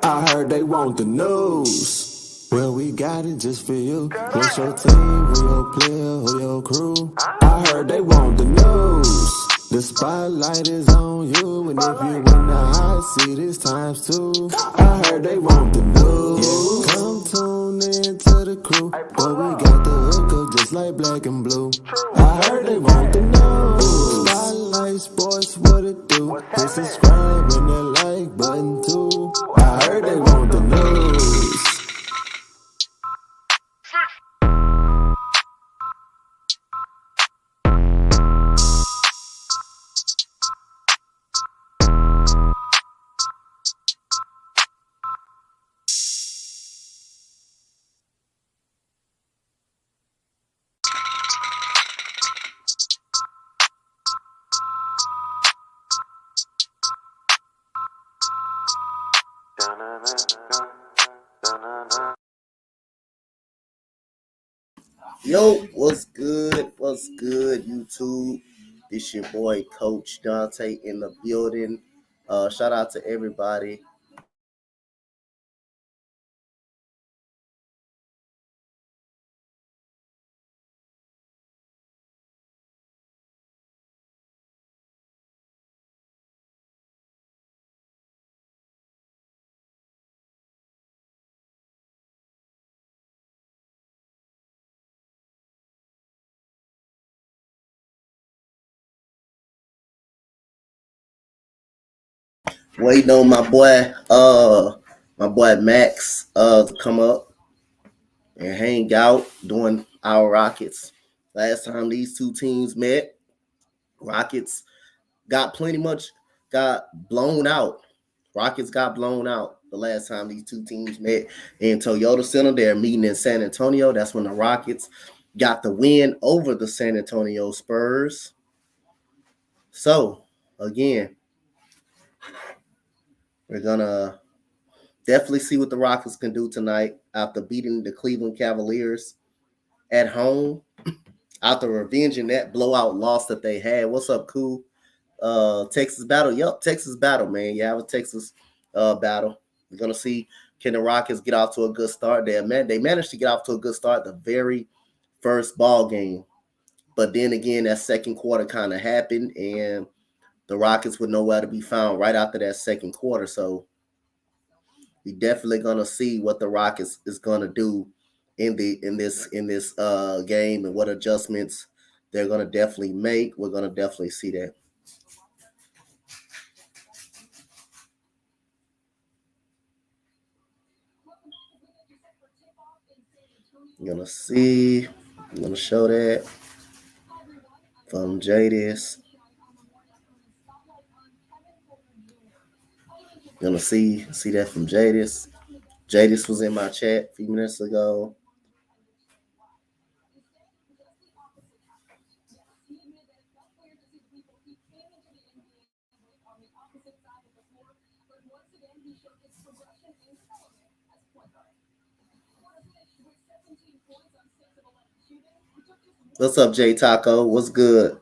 I heard they want the news. Well, we got it just for you. What's your team? Who your player? Who your crew? I heard they want the news. The spotlight is on you, and if you in the hot seat, it's times two. I heard they want the news. Come tune in to the crew, but we got the hook up just like black and blue. I heard they want the news. Spotlight Sports, what it do? Hit subscribe and that like button too. I heard they want the news. Yo, what's good? What's good, YouTube? This your boy, Coach Donte, in the building. Shout out to everybody. Waiting on my boy Max to come up and hang out doing our Rockets. Last time these two teams met, Rockets got blown out. Rockets got blown out the last time these two teams met in Toyota Center. They're meeting in San Antonio. That's when the Rockets got the win over the San Antonio Spurs. So, again, we're going to definitely see what the Rockets can do tonight after beating the Cleveland Cavaliers at home, after revenging that blowout loss that they had. What's up, Cool? Texas battle. Yup, Texas battle, man. You have a Texas battle. We're going to see, can the Rockets get off to a good start? They managed to get off to a good start the very first ball game. But then again, that second quarter kind of happened, and the Rockets were nowhere to be found right after that second quarter. So we definitely going to see what the Rockets is going to do in this game and what adjustments they're going to definitely make. We're going to definitely see that. I'm going to show that from Jadis. Gonna see that from Jadis. Jadis was in my chat a few minutes ago. What's up, J Taco? What's good?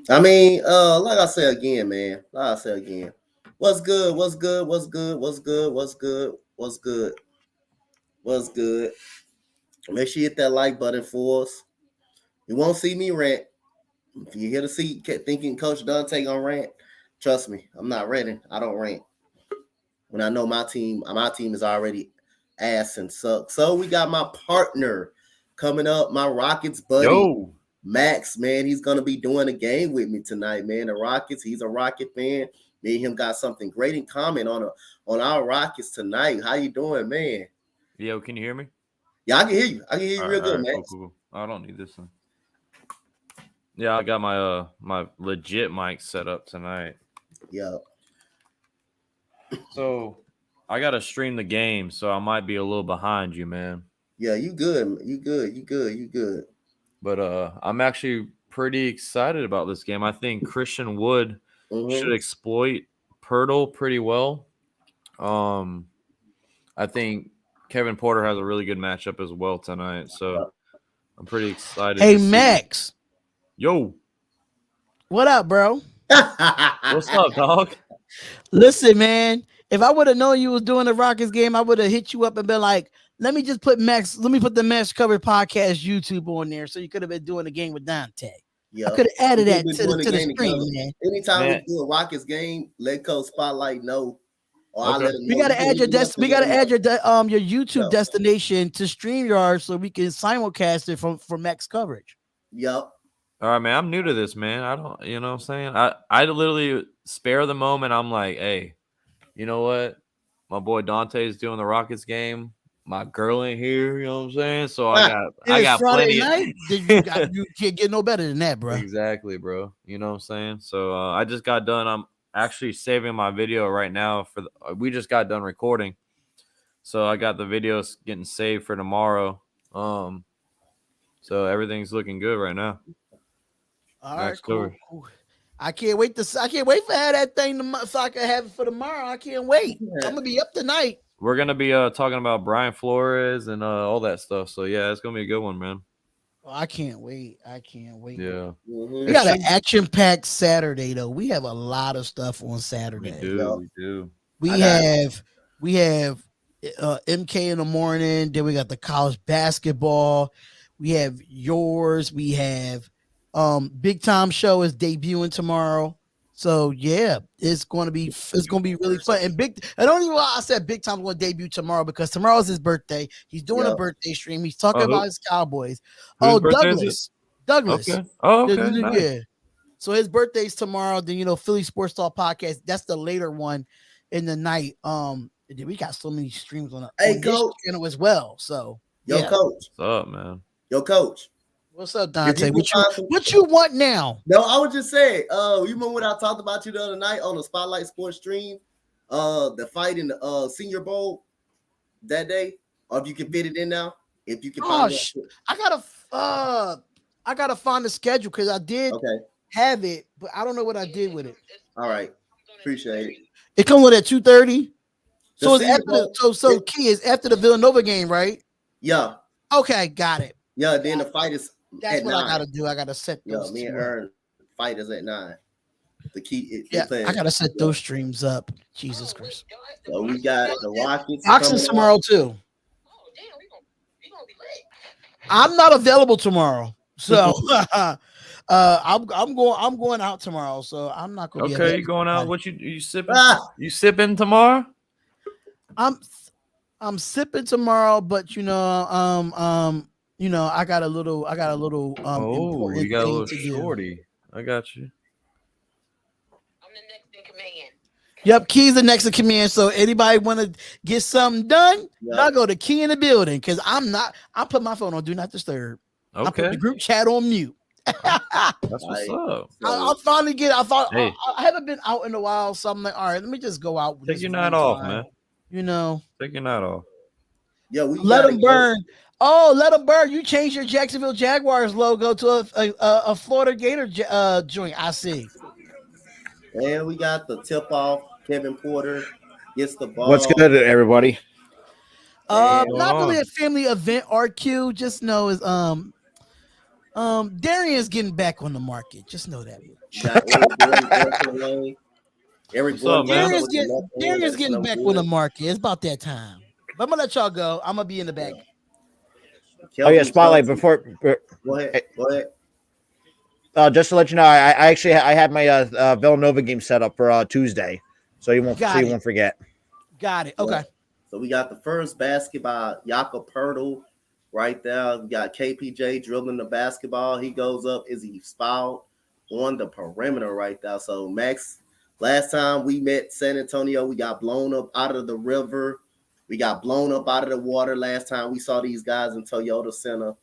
I mean, like I said again, man. What's good? What's good? What's good? Make sure you hit that like button for us. You won't see me rant. If you hear the seat thinking Coach Donte gonna rant, trust me, I'm not ranting. I don't rant. When I know my team is already ass and suck. So we got my partner coming up, my Rockets buddy. Yo. Max, man, he's going to be doing a game with me tonight, man. The Rockets, he's a Rocket fan. Me and him got something great in common on our Rockets tonight. How you doing, man? Yo, can you hear me? Yeah, I can hear you. I can hear you real good, Max. Cool. I don't need this one. Yeah, I got my my legit mic set up tonight. Yeah. So I got to stream the game, so I might be a little behind you, man. Yeah, you good. You good. But I'm actually pretty excited about this game. I think Christian Wood should exploit Pirtle pretty well. I think Kevin Porter has a really good matchup as well tonight, so I'm pretty excited. Hey, Max. Yo. What up, bro? What's up, dog? Listen, man. If I would have known you was doing the Rockets game, I would have hit you up and been like, let me put the Max Covered Podcast YouTube on there, so you could have been doing the game with Donte. Yep. I could have added that to the stream, man. Anytime we do a Rockets game, let Coach Spotlight know. Okay. We gotta add your YouTube destination to StreamYard so we can simulcast it for Max coverage. Yep. All right, man. I'm new to this, man. I don't, you know what I'm saying? I literally spare the moment. I'm like, hey, you know what? My boy Donte is doing the Rockets game. My girl ain't here, you know what I'm saying? So I got Friday plenty. Night. You can't get no better than that, bro. Exactly, bro. You know what I'm saying? So I just got done. I'm actually saving my video right now we just got done recording. So I got the videos getting saved for tomorrow. So everything's looking good right now. All right, cool. I can't wait for that thing so I can have it for tomorrow. I can't wait. I'm gonna be up tonight. We're gonna be talking about Brian Flores and all that stuff. So yeah, it's gonna be a good one, man. Oh, I can't wait. Yeah. We got an action-packed Saturday though. We have a lot of stuff on Saturday. We do. We have MK in the morning. Then we got the college basketball. We have yours. We have Big Time Show is debuting tomorrow. So yeah, it's gonna be really fun. And I don't even know why I said Big Time's gonna debut tomorrow, because tomorrow's his birthday. He's doing a birthday stream. He's talking about his Cowboys. Douglas. Okay. Oh, okay. Nice. Yeah. So his birthday's tomorrow. Then Philly Sports Talk Podcast. That's the later one in the night. We got so many streams on this channel as well. So Coach. What's up, man? Yo, Coach. What's up, Donte? What you want now? No, I was just saying. You remember when I talked about you the other night on the Spotlight Sports stream? The fight in the Senior Bowl that day. Or if you can fit it in now, if you can. I gotta find the schedule because I did have it, but I don't know what I did with it. All right, appreciate it. It comes with at 2:30. So it's after. Key is after the Villanova game, right? Yeah. Okay, got it. Yeah. Then the fight is. That's what 9. I gotta do. I gotta set those. Me and Ern fight is at 9. The key. I gotta set those streams up. Jesus Christ. So we got the Rockets. Boxing's tomorrow too. I'm not available tomorrow, so I'm going out tomorrow. So I'm not going. Okay, you going out? What you sipping? You sipping tomorrow? I'm sipping tomorrow, but I got a little. You got a little shorty. I got you. I'm the next in command. Yep, Key's the next in command. So anybody want to get something done, y'all go to Key in the building, because I put my phone on do not disturb. Okay. I put the group chat on mute. That's what's up. I'll finally I haven't been out in a while, so I'm like, all right, let me just go out. Take your night off, man. Take your night off. Yeah, let them burn. Oh, let them burn. You changed your Jacksonville Jaguars logo to a Florida Gator joint. I see. And we got the tip off. Kevin Porter gets the ball. What's good, everybody? Not really a family event, RQ. Just know is Darian's getting back on the market. Just know that. Darian's getting back on the market. It's about that time. But I'm gonna let y'all go. I'm gonna be in the back. Spotlight before. Go ahead. Just to let you know, I had my Villanova game set up for Tuesday, so you won't forget. Got it. Okay. So we got the first basket by Jakob Poeltl right there. We got KPJ dribbling the basketball. He goes up. He fouled on the perimeter right there. So Max, last time we met San Antonio, we got blown up out of the river. We got blown up out of the water last time we saw these guys in Toyota Center.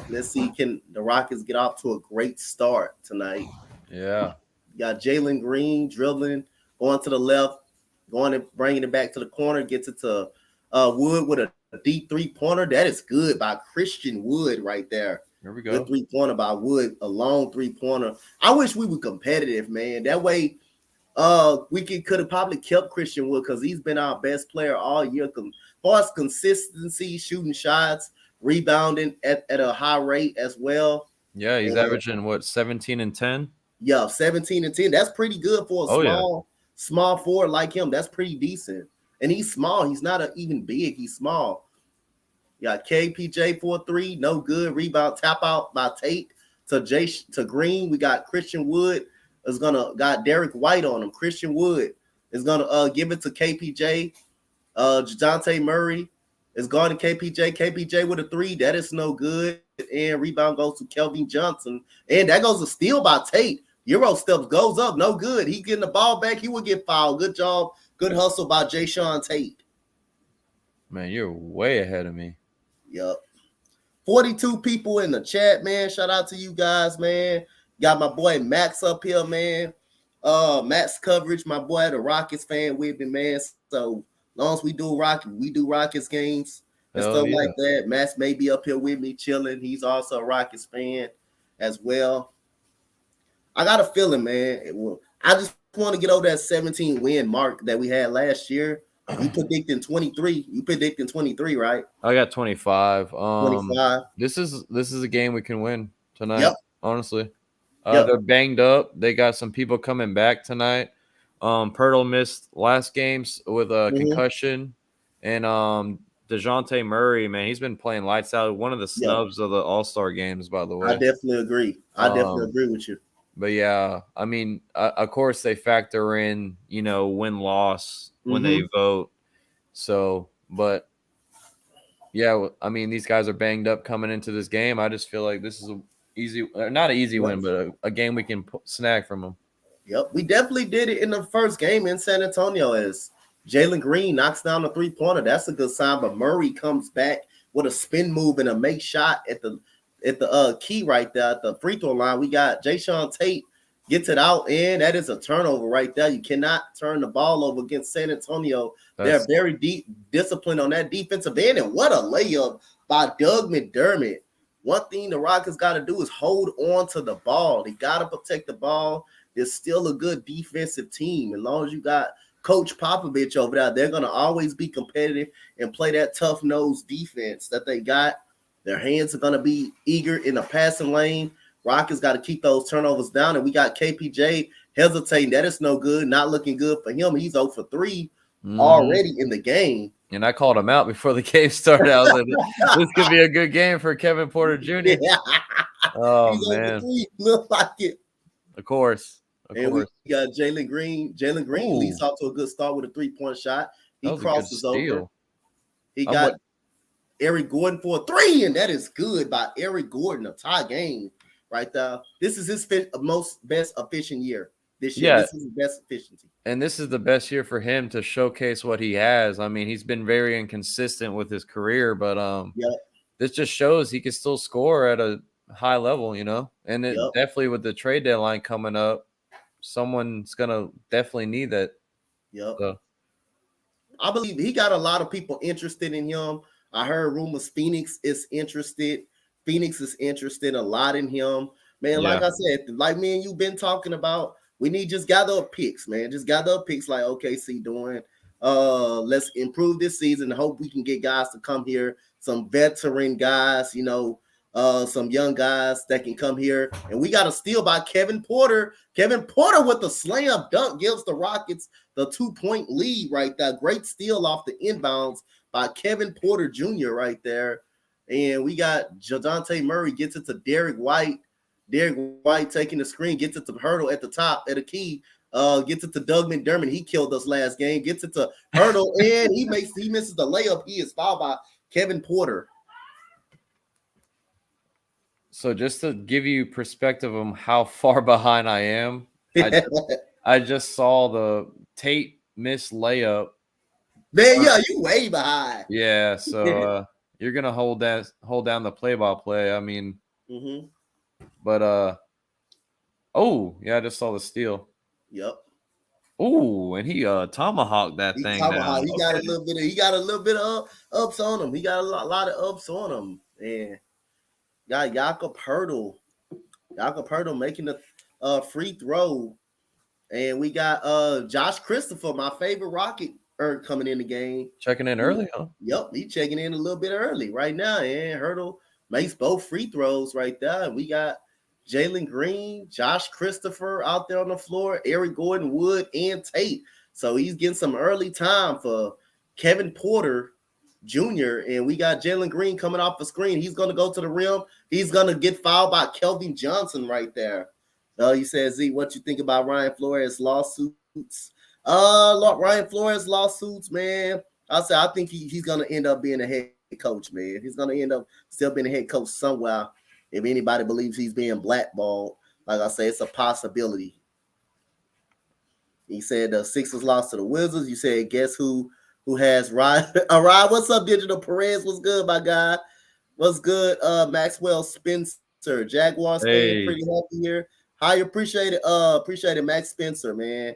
Let's see, can the Rockets get off to a great start tonight? Yeah. You got Jalen Green dribbling, going to the left, going and bringing it back to the corner, gets it to Wood with a deep three-pointer. That is good by Christian Wood right there. There we go. Good three-pointer by Wood, a long three-pointer. I wish we were competitive, man. That way we could have probably kept Christian Wood, because he's been our best player all year. As far as consistency, shooting shots, rebounding at a high rate as well. Yeah, he's averaging 17 and 10. Yeah, 17 and 10. That's pretty good for a small forward like him. That's pretty decent. And he's small. He's not even big. He's small. Yeah, KPJ for 3, no good. Rebound tap out by Tate to Green. We got Christian Wood got Derek White on him. Christian Wood is gonna give it to KPJ. Donte Murray is guarding KPJ. KPJ with a 3. That is no good. And rebound goes to Kelvin Johnson. And that goes to steal by Tate. Euro steps goes up. No good. He getting the ball back. He would get fouled. Good job. Good hustle by Jayshawn Tate. Man, you're way ahead of me. Yep. 42 people in the chat, man. Shout out to you guys, man. Got my boy Max up here, man. Max coverage. My boy, the Rockets fan with me, man. So long as we do Rockets games and stuff like that. Max may be up here with me chilling. He's also a Rockets fan as well. I got a feeling, man. I just want to get over that 17 win mark that we had last year. You predicting 23. You predicting 23, right? I got 25. 25. This is a game we can win tonight. Yep. Honestly, they're banged up. They got some people coming back tonight. Pirtle missed last games with a concussion, and DeJounte Murray, man, he's been playing lights out. One of the snubs of the All-Star games, by the way. I definitely agree. I definitely agree with you. But yeah, I mean, of course they factor in, win-loss when they vote. So, but yeah, I mean, these guys are banged up coming into this game. I just feel like this is not an easy win, but a game we can snag from them. Yep, we definitely did it in the first game in San Antonio as Jalen Green knocks down a 3-pointer. That's a good sign, but Murray comes back with a spin move and a make shot at the key right there at the free throw line. We got Jayshawn Tate gets it out, and that is a turnover right there. You cannot turn the ball over against San Antonio. They're very deep disciplined on that defensive end, and what a layup by Doug McDermott. One thing the Rockets got to do is hold on to the ball. They got to protect the ball. There's still a good defensive team. As long as you got Coach Popovich over there, they're going to always be competitive and play that tough-nosed defense that they got. Their hands are going to be eager in the passing lane. Rockets got to keep those turnovers down, and we got KPJ hesitating. That is no good, not looking good for him. He's 0 for 3 already in the game. And I called him out before the game started. I was like, this could be a good game for Kevin Porter Jr. Yeah. Oh, He's man. 0 for 3. Look like it. Of course. We got Jalen Green. Jalen Green leads off to a good start with a 3-point shot. He crosses over. He got Eric Gordon for a 3, and that is good by Eric Gordon, a tie game right there. This is his best efficient year this year. Yeah. This is his best efficiency. And this is the best year for him to showcase what he has. I mean, he's been very inconsistent with his career, but this just shows he can still score at a high level, And it definitely with the trade deadline coming up, someone's gonna definitely need that. Yep. So. I believe he got a lot of people interested in him. I heard rumors Phoenix is interested. Phoenix is interested a lot in him. Man, like I said, like me and you been talking about, we need just gather up picks, man. Just gather up picks like OKC doing. Let's improve this season. Hope we can get guys to come here. Some veteran guys, some young guys that can come here. And we got a steal by Kevin Porter. Kevin Porter with the slam dunk gives the Rockets the 2-point lead right there. Great steal off the inbounds by Kevin Porter Jr. right there. And we got Donte Murray gets it to Derek White. Derek White taking the screen, gets it to Hurdle at the top, at a key. Gets it to Doug McDermott. He killed us last game. Gets it to Hurdle, and he misses the layup. He is fouled by Kevin Porter. So just to give you perspective on how far behind I am, I just saw the Tate missed layup. Man, you way behind. Yeah, so you're gonna hold down the play-by-play. I mean, but I just saw the steal. Yep. Oh, and he tomahawked that thing down. He got a little bit of ups on him. He got a lot of ups on him. And got Jakob Hurdle. Jakob Hurdle making the free throw. And we got Josh Christopher, my favorite Rocket, coming in the game. Checking in early, huh? Yep, he's checking in a little bit early right now. And Hurdle makes both free throws right there. And we got Jalen Green, Josh Christopher out there on the floor, Eric Gordon Wood, and Tate. So he's getting some early time for Kevin Porter Jr. And we got Jalen Green coming off the screen. He's going to go to the rim. He's going to get fouled by Kelvin Johnson right there. He says, Z, what you think about Ryan Flores lawsuits? Ryan Flores lawsuits, man. I think he's going to end up being a head coach, man. He's going to end up still being a head coach somewhere. If anybody believes he's being blackballed, like I say, it's a possibility. He said the Sixers lost to the Wizards. You said, guess who has Ryan? Ryan, what's up, Digital Perez? What's good, my guy? What's good, Maxwell Spencer? Jaguars staying pretty healthy here. Hi, appreciate it, Max Spencer, man.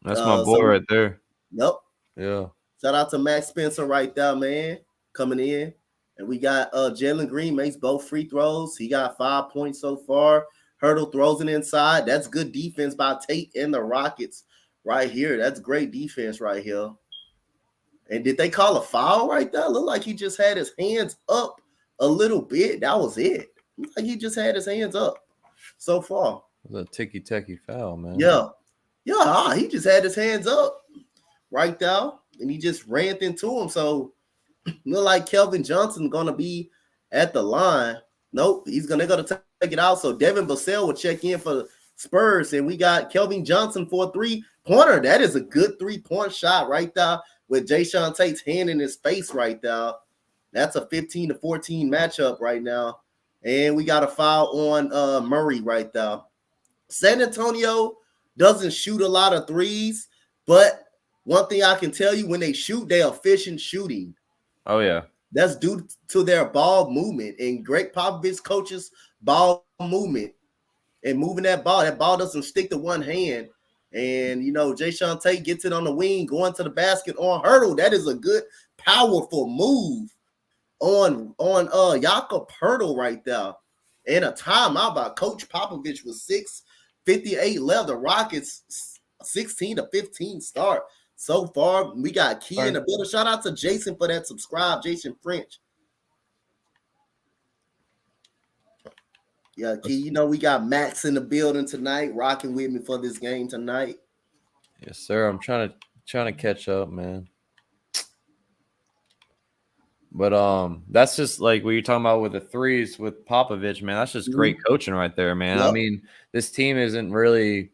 That's my boy right there. Yep. Yeah. Shout out to Max Spencer right there, man, coming in. And we got Jalen Green makes both free throws. He got 5 points so far. Hurdle throws it inside. That's good defense by Tate and the Rockets right here. That's great defense right here. And did they call a foul right there? Looked like he just had his hands up a little bit. That was it. Looked like he just had his hands up so far. It was a ticky-tacky foul, man. Yeah. Yeah, he just had his hands up right there. And he just ran into him. So look like Kelvin Johnson gonna be at the line. Nope, they're gonna take it out. So Devin Vassell will check in for the Spurs, and we got Kelvin Johnson for a 3-pointer. That is a good 3-point shot right there with Jayshawn Tate's hand in his face right there. That's a 15-14 matchup right now, and we got a foul on Murray right there. San Antonio doesn't shoot a lot of threes, but one thing I can tell you, when they shoot, they're efficient shooting. Oh, yeah. That's due to their ball movement, and Greg Popovich coaches ball movement and moving that ball. That ball doesn't stick to one hand. And, Jayshawn Tate gets it on the wing, going to the basket on Hurdle. That is a good, powerful move on Jakob Hurdle right there. And a timeout by Coach Popovich with 6:58 left. The Rockets 16-15 start. So far, we got Key in the building. Shout out to Jason for that subscribe, Jason French. Yeah, Key, we got Max in the building tonight, rocking with me for this game tonight. Yes, sir. I'm trying to catch up, man. But that's just like what you're talking about with the threes with Popovich, man. That's just great coaching right there, man. Yep. I mean, this team isn't really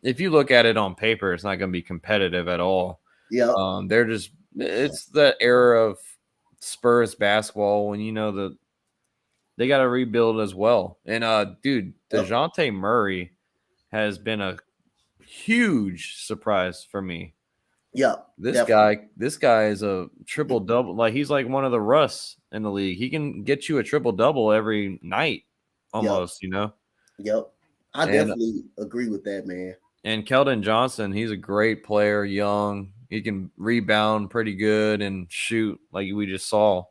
if you look at it on paper, it's not going to be competitive at all. Yeah. It's the era of Spurs basketball when they got to rebuild as well. And dude, DeJounte Murray has been a huge surprise for me. Yeah. This guy is a triple double. Like, he's like one of the Russ in the league. He can get you a triple double every night almost, Yep. I definitely agree with that, man. And Keldon Johnson, he's a great player, young. He can rebound pretty good and shoot like we just saw.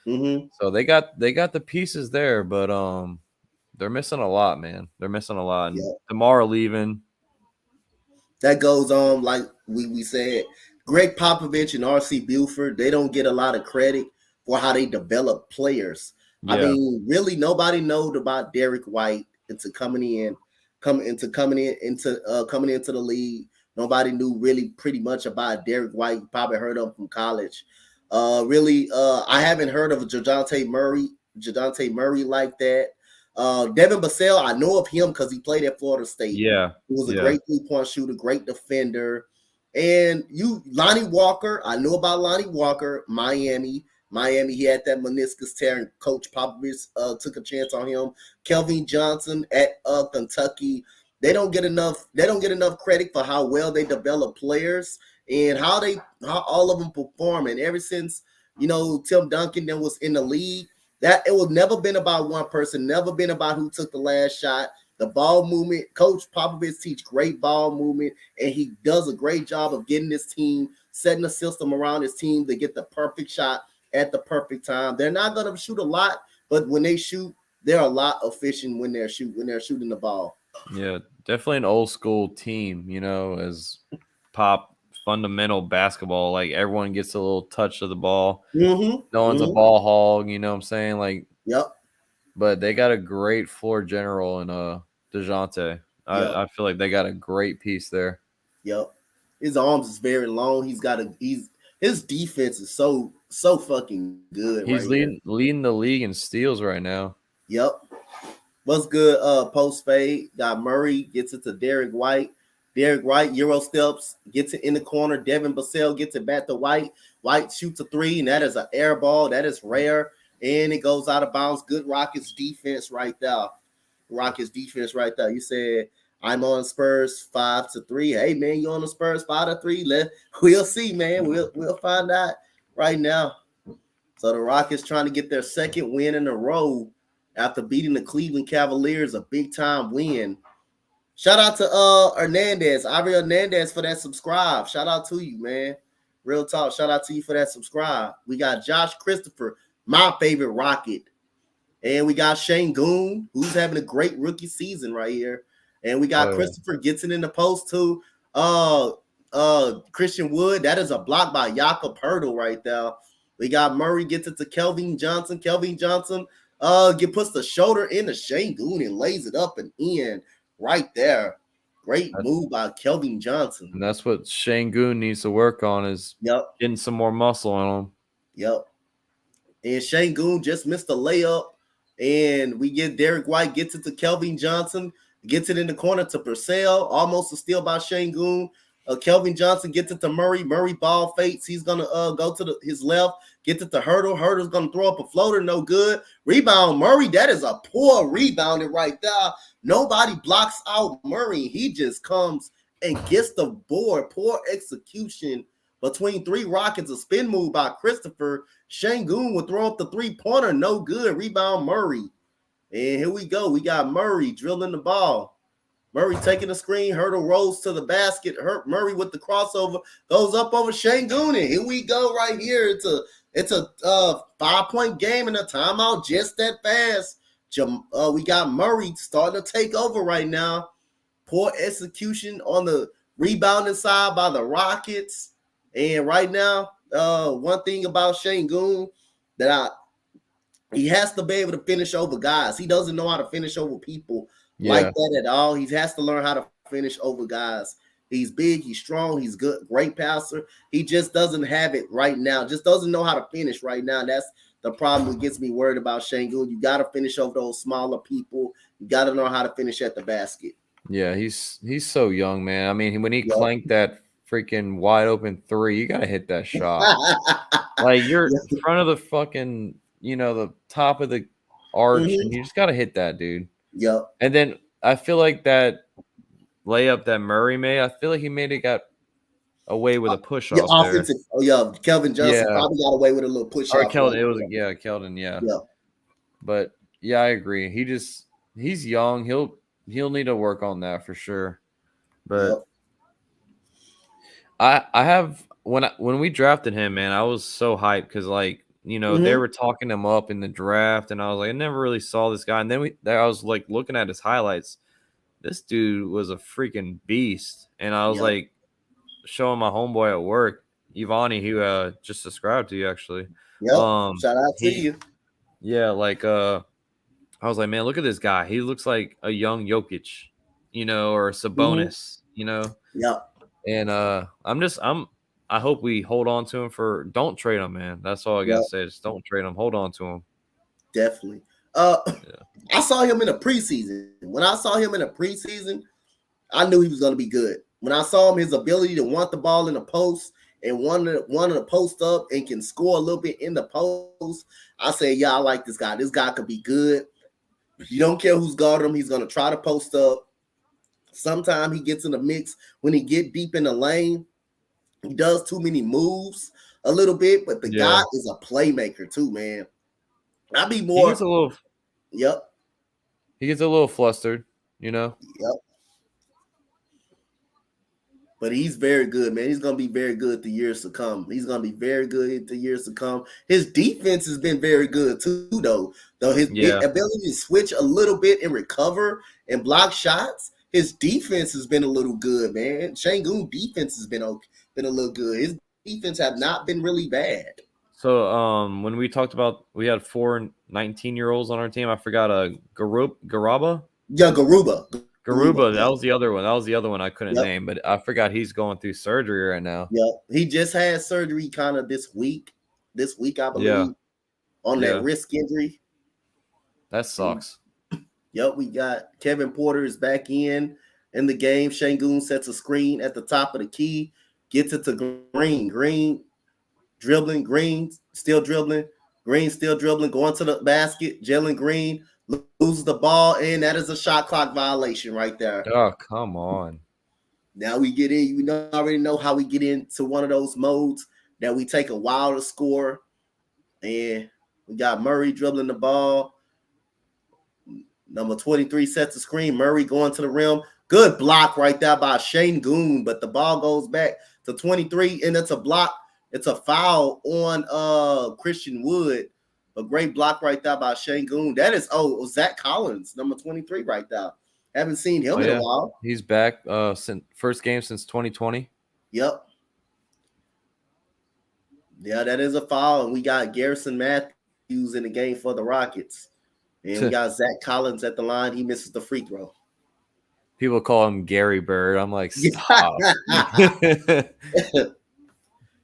Mm-hmm. So they got the pieces there, but they're missing a lot, man. They're missing a lot. And tomorrow leaving. That goes on, like we said, Greg Popovich and R.C. Buford, they don't get a lot of credit for how they develop players. Yeah. I mean, really, nobody knows about Derek White coming into the league. Nobody knew really pretty much about Derek White. You probably heard of him from college. I haven't heard of Jadante Murray like that. Devin Vassell, I know of him because he played at Florida State. Yeah. He was a great 3-point shooter, great defender. And Lonnie Walker, I know about Lonnie Walker, Miami, he had that meniscus tear, and Coach Popovich took a chance on him. Kelvin Johnson at Kentucky. They don't get enough credit for how well they develop players and how all of them perform. And ever since, Tim Duncan then was in the league, that it was never been about one person, never been about who took the last shot. The ball movement, Coach Popovich teach great ball movement, and he does a great job of getting his team, setting a system around his team to get the perfect shot at the perfect time. They're not going to shoot a lot, but when they shoot, they're a lot efficient when they're shooting the ball. Yeah, definitely an old school team, as Pop fundamental basketball. Like, everyone gets a little touch of the ball. Mm-hmm. No one's a ball hog, you know what I'm saying? Like, yep. but they got a great floor general in DeJounte. I feel like they got a great piece there. Yep. His arms is very long. His defense is so fucking good. He's leading the league in steals right now. Yep. What's good? Post fade. Got Murray, gets it to Derek White. Derek White, Euro steps, gets it in the corner. Devin Vassell gets it back to White. White shoots a three, and that is an air ball. That is rare. And it goes out of bounds. Good Rockets defense right there. You said I'm on Spurs 5-3. Hey man, you on the Spurs 5-3? We'll see, man. We'll find out right now. So the Rockets trying to get their second win in a row after beating the Cleveland Cavaliers, a big time win. Shout out to Hernandez, Avery Hernandez, for that subscribe. Shout out to you, man. Real talk. Shout out to you for that subscribe. We got Josh Christopher, my favorite Rocket. And we got Shane Goon, who's having a great rookie season right here. And we got Christopher gets it in the post too. Christian Wood, that is a block by Jakob Hurdle right there. We got Murray gets it to Kelvin Johnson. Kelvin Johnson puts the shoulder in the Shane Goon and lays it up and in right there. Great move by Kelvin Johnson. And that's what Shane Goon needs to work on is getting some more muscle on him. Yep. And Shane Goon just missed a layup. And we get Derek White, gets it to Kelvin Johnson, gets it in the corner to Purcell, almost a steal by Shane Goon. Kelvin Johnson gets it to Murray. Murray ball fakes. He's going to go to his left, get it to Hurdle. Hurdle's going to throw up a floater. No good. Rebound, Murray. That is a poor rebounding right there. Nobody blocks out Murray. He just comes and gets the board. Poor execution between three Rockets. A spin move by Christopher. Shane Goon would throw up the three-pointer. No good. Rebound, Murray. And here we go. We got Murray drilling the ball. Murray taking the screen. Hurdle rolls to the basket. Murray with the crossover goes up over Shane Goon. And here we go right here. It's a 5-point game and a timeout just that fast. We got Murray starting to take over right now. Poor execution on the rebounding side by the Rockets. And right now, one thing about Shane Goon he has to be able to finish over guys. He doesn't know how to finish over people like that at all. He has to learn how to finish over guys. He's big, he's strong, he's good, great passer. He just doesn't have it right now. Just doesn't know how to finish right now. That's the problem that gets me worried about Shane Goon. You got to finish over those smaller people. You got to know how to finish at the basket. Yeah, he's so young, man. I mean, when he clanked that freaking wide open three, you got to hit that shot. Like you're in front of the fucking, the top of the arch, and you just got to hit that, dude. Yep. And then I feel like that layup that Murray made, I feel like he got away with a push off there. Kelvin Johnson probably got away with a little push off. Keldon. But yeah, I agree. He's young. He'll need to work on that for sure. But I have when we drafted him, man, I was so hyped because they were talking him up in the draft, and I was like, I never really saw this guy. And then I was like looking at his highlights. This dude was a freaking beast, and I was like showing my homeboy at work, Ivani, who just subscribed to you actually. Yep. Shout out to you. Yeah, I was like, man, look at this guy. He looks like a young Jokic, or Sabonis, Yep. And I hope we hold on to him don't trade him, man. That's all I gotta say. Just don't trade him. Hold on to him. Definitely. I saw him in the preseason. When I saw him in the preseason, I knew he was going to be good. When I saw him, his ability to want the ball in the post and want to post up and can score a little bit in the post, I said, I like this guy. This guy could be good. You don't care who's guarding him. He's going to try to post up. Sometimes he gets in the mix when he get deep in the lane. He does too many moves a little bit, but the guy is a playmaker too, man. I'd be more. He gets a little. Yep. He gets a little flustered, Yep. But he's very good, man. He's going to be very good the years to come. He's going to be very good the years to come. His defense has been very good too, though. His ability to switch a little bit and recover and block shots, his defense has been a little good, man. Shane Goon defense has been a little good. His defense have not been really bad. So when we talked about we had 4 19-year-olds on our team, I forgot Garuba. Yeah, Garuba. Garuba, Yeah. that was the other one. That was the other one I couldn't Yep. name, but I forgot he's going through surgery right now. Yep. He just had surgery kind of this week. This week, I believe, on that wrist injury. That sucks. Yep, we got Kevin Porter is back in the game. Şengün sets a screen at the top of the key, gets it to Green. Green dribbling, Green still dribbling, Green still dribbling, going to the basket. Jalen Green loses the ball, and that is a shot clock violation right there. Oh, come on. Now we get in. You already know how we get into one of those modes that we take a while to score. And we got Murray dribbling the ball. Number 23 sets the screen. Murray going to the rim. Good block right there by Şengün, but the ball goes back to 23, and it's a block. It's a foul on Christian Wood. A great block right there by Şengün. That is Zach Collins, number 23 right there. Haven't seen him in a while. He's back since first game since 2020. Yep. Yeah, that is a foul. And we got Garrison Matthews in the game for the Rockets. And we got Zach Collins at the line. He misses the free throw. People call him Gary Bird. I'm like, stop.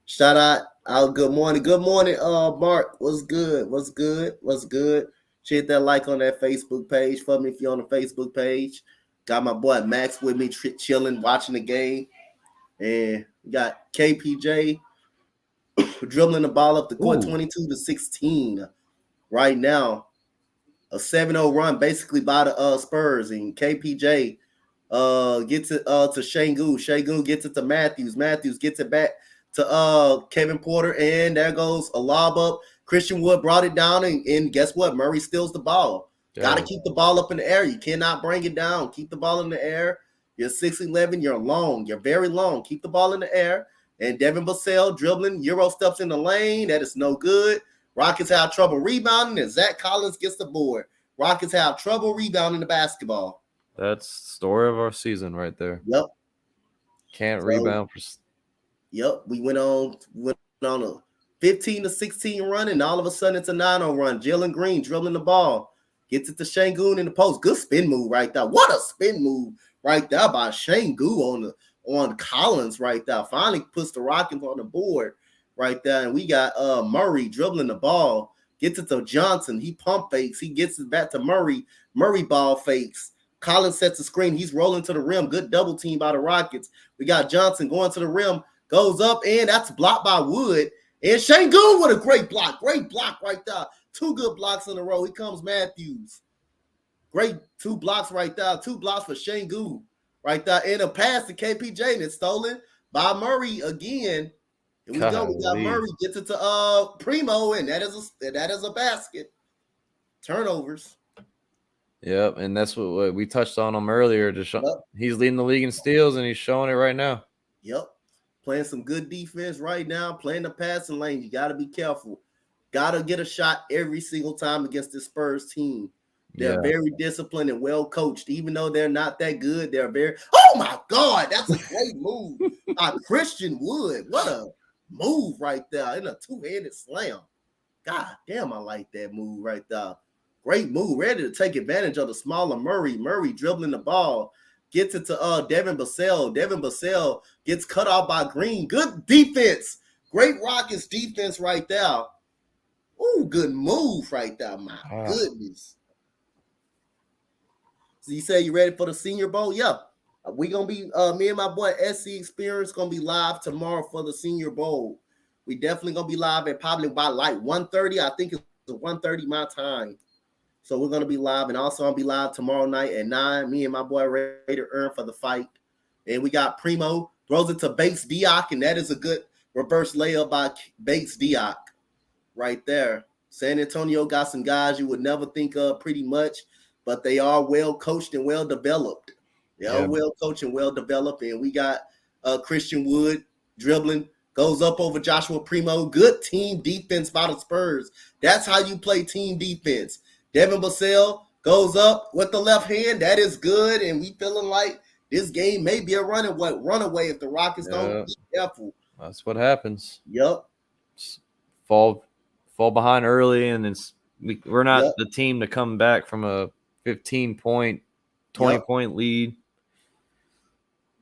Shout out. Good morning. Good morning, Mark. What's good? What's good? What's good? Hit that like on that Facebook page for me if you're on the Facebook page. Got my boy Max with me chilling, watching the game. And we got KPJ dribbling the ball up the court, 22-16 right now. A 7-0 run basically by the Spurs, and KPJ gets it to Şengün. Şengün gets it to Matthews. Matthews gets it back to Kevin Porter, and there goes a lob up. Christian Wood brought it down, and guess what? Murray steals the ball. Got to keep the ball up in the air. You cannot bring it down. Keep the ball in the air. You're 6'11". You're long. You're very long. Keep the ball in the air. And Devin Vassell dribbling. Euro steps in the lane. That is no good. Rockets have trouble rebounding, and Zach Collins gets the board. Rockets have trouble rebounding the basketball. That's the story of our season right there. Yep. Can't rebound. Yep. We went on a 15-16 run, and all of a sudden it's a 9-0 run. Jalen Green dribbling the ball. Gets it to Şengün in the post. Good spin move right there. What a spin move right there by Şengün on Collins right there. Finally puts the Rockets on the board right there. And we got Murray dribbling the ball. Gets it to Johnson. He pump fakes. He gets it back to Murray. Murray ball fakes. Collins sets the screen. He's rolling to the rim. Good double team by the Rockets. We got Johnson going to the rim. Goes up, and that's blocked by Wood. And Şengün with a great block. Great block right there. 2 good blocks in a row. Here comes Matthews. Great 2 blocks right there. 2 blocks for Şengün right there. And a pass to KPJ, and it's stolen by Murray again. Here we go. We got Murray gets it to Primo, and that is a basket. Turnovers. Yep, and that's what we touched on him earlier. He's leading the league in steals, and he's showing it right now. Yep. Playing some good defense right now. Playing the passing lane. You got to be careful. Got to get a shot every single time against this Spurs team. They're very disciplined and well coached. Even though they're not that good, they're very – oh, my God. That's a great move by Christian Wood. What a move right there in a 2-handed slam. God damn, I like that move right there. Great move. Ready to take advantage of the smaller Murray. Murray dribbling the ball. Gets it to Devin Vassell. Devin Vassell gets cut off by Green. Good defense. Great Rockets defense right there. Ooh, good move right there. My goodness. So you say you ready for the Senior Bowl? Yeah. We're going to be, me and my boy S.C Experience going to be live tomorrow for the Senior Bowl. We definitely going to be live at probably by like 1:30. I think it's 1:30 my time. So we're going to be live, and also I'll be live tomorrow night at 9. Me and my boy ready to earn for the fight. And we got Primo, throws it to Bates Diop, and that is a good reverse layup by Bates Diop right there. San Antonio got some guys you would never think of pretty much, but they are well coached and well developed. They are well coached and well developed, and we got Christian Wood dribbling, goes up over Joshua Primo. Good team defense by the Spurs. That's how you play team defense. Devin Vassell goes up with the left hand. That is good, and we feeling like this game may be a runaway if the Rockets don't be careful. That's what happens. Yep. fall behind early, and we're not Yep. the team to come back from a 15-point, 20-point lead.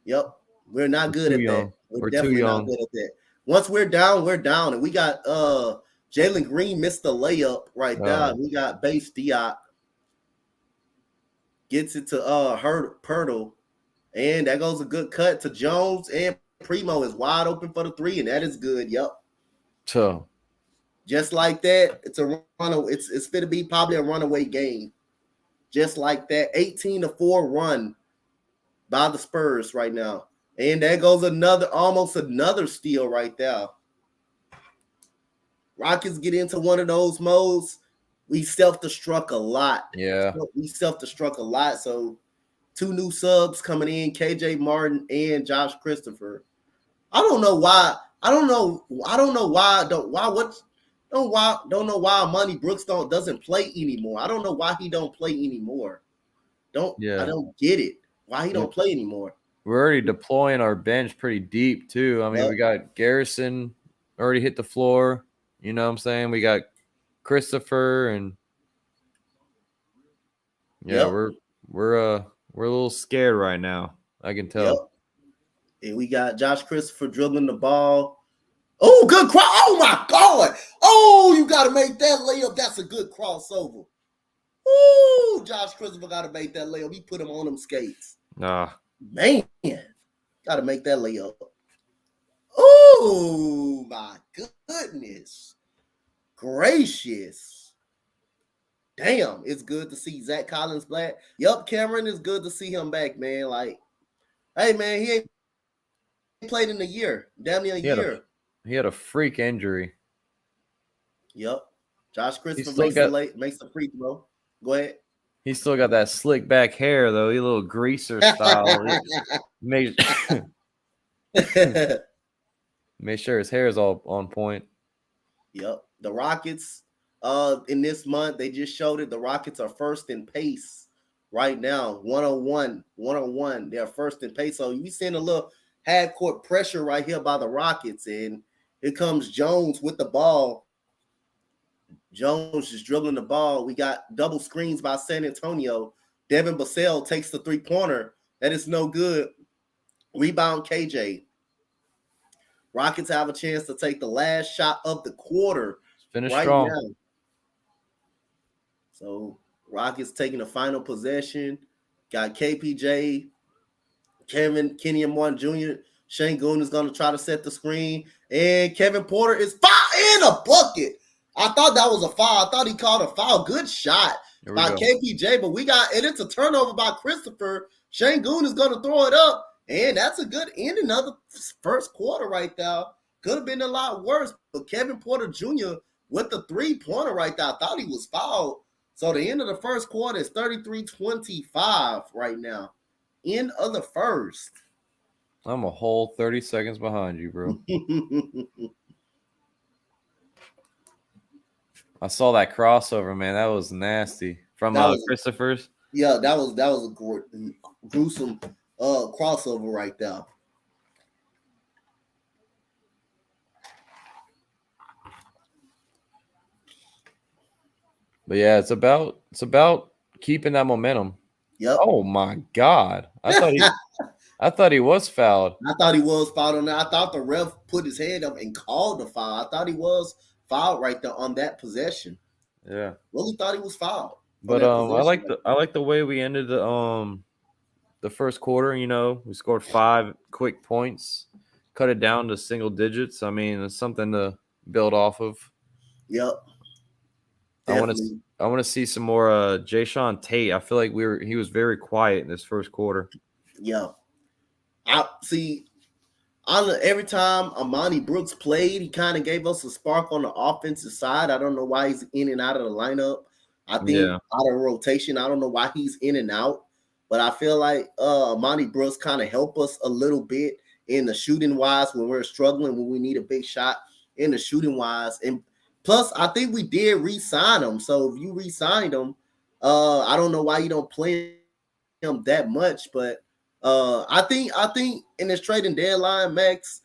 Yep. We're not good too at young. that. We're We're too definitely not young. good at that. Once we're down, we're down. And we got Jalen Green missed the layup right there. We got Base Diop. Gets it to Pirtle. And that goes a good cut to Jones. And Primo is wide open for the three, and that is good. Yep. So Just like that, it's it's going to be probably a runaway game. Just like that, 18-4 run by the Spurs right now. And there goes almost another steal right there. Rockets get into one of those modes. We self-destruct a lot. yeah, We self-destruct a lot. So 2 new subs coming in, KJ Martin and Josh Christopher. I don't know why. I don't know why Monty Brooks doesn't play anymore. I don't know why he don't play anymore. I don't get it. Why he don't play anymore. We're already deploying our bench pretty deep too. I mean, we got Garrison already hit the floor. You know what I'm saying? We got Christopher and we're a little scared right now. I can tell. Yep. And we got Josh Christopher dribbling the ball. Oh, good cross. Oh my God. Oh, you gotta make that layup. That's a good crossover. Ooh, Josh Christopher gotta make that layup. He put him on them skates. Man, gotta make that layup. Oh my goodness gracious. Damn, it's good to see Zach Collins back. Yup, Cameron, is good to see him back, man. Like, hey man, he ain't played in a year. Damn near a year. He had a freak injury. Yep. Josh Christopher makes the free throw. Go ahead. He still got that slick back hair, though. He a little greaser style. Make sure his hair is all on point. Yep. The Rockets, in this month, they just showed it. The Rockets are first in pace right now. 101. They're first in pace. So you seeing a little half-court pressure right here by the Rockets. And here comes Jones with the ball. Jones is dribbling the ball. We got double screens by San Antonio. Devin Vassell takes the three-pointer. That is no good. Rebound KJ. Rockets have a chance to take the last shot of the quarter. Finish right strong. Now. So Rockets taking the final possession. Got KPJ, Kenyon Martin Jr. Şengün is going to try to set the screen. And Kevin Porter is foul in a bucket. I thought that was a foul. I thought he called a foul. Good shot by KPJ, but and it's a turnover by Christopher. Şengün is going to throw it up, and that's a good ending of the first quarter right there. Could have been a lot worse, but Kevin Porter Jr. with the three-pointer right there, I thought he was fouled. So the end of the first quarter is 33-25 right now. End of the first. I'm a whole 30 seconds behind you, bro. I saw that crossover, man. That was nasty from Christopher's. Yeah, that was a gruesome crossover right there. But yeah, it's about keeping that momentum. Yep. Oh my God! I thought he was fouled. I thought he was fouled on that. I thought the ref put his hand up and called the foul. I thought he was fouled right there on that possession. Yeah. Really thought he was fouled. But I like the way we ended the first quarter. You know, we scored 5 quick points, cut it down to single digits. I mean, it's something to build off of. Yep. I want to see some more Jayshawn Tate. I feel like he was very quiet in this first quarter. Yeah. Every time Amani Brooks played, he kind of gave us a spark on the offensive side. I don't know why he's in and out of the lineup. I think out of rotation. I don't know why he's in and out. But I feel like Amani Brooks kind of helped us a little bit in the shooting wise when we're struggling, when we need a big shot in the shooting wise. And plus, I think we did re-sign him. So if you re-signed him, I don't know why you don't play him that much. But I think in this trading deadline, Max,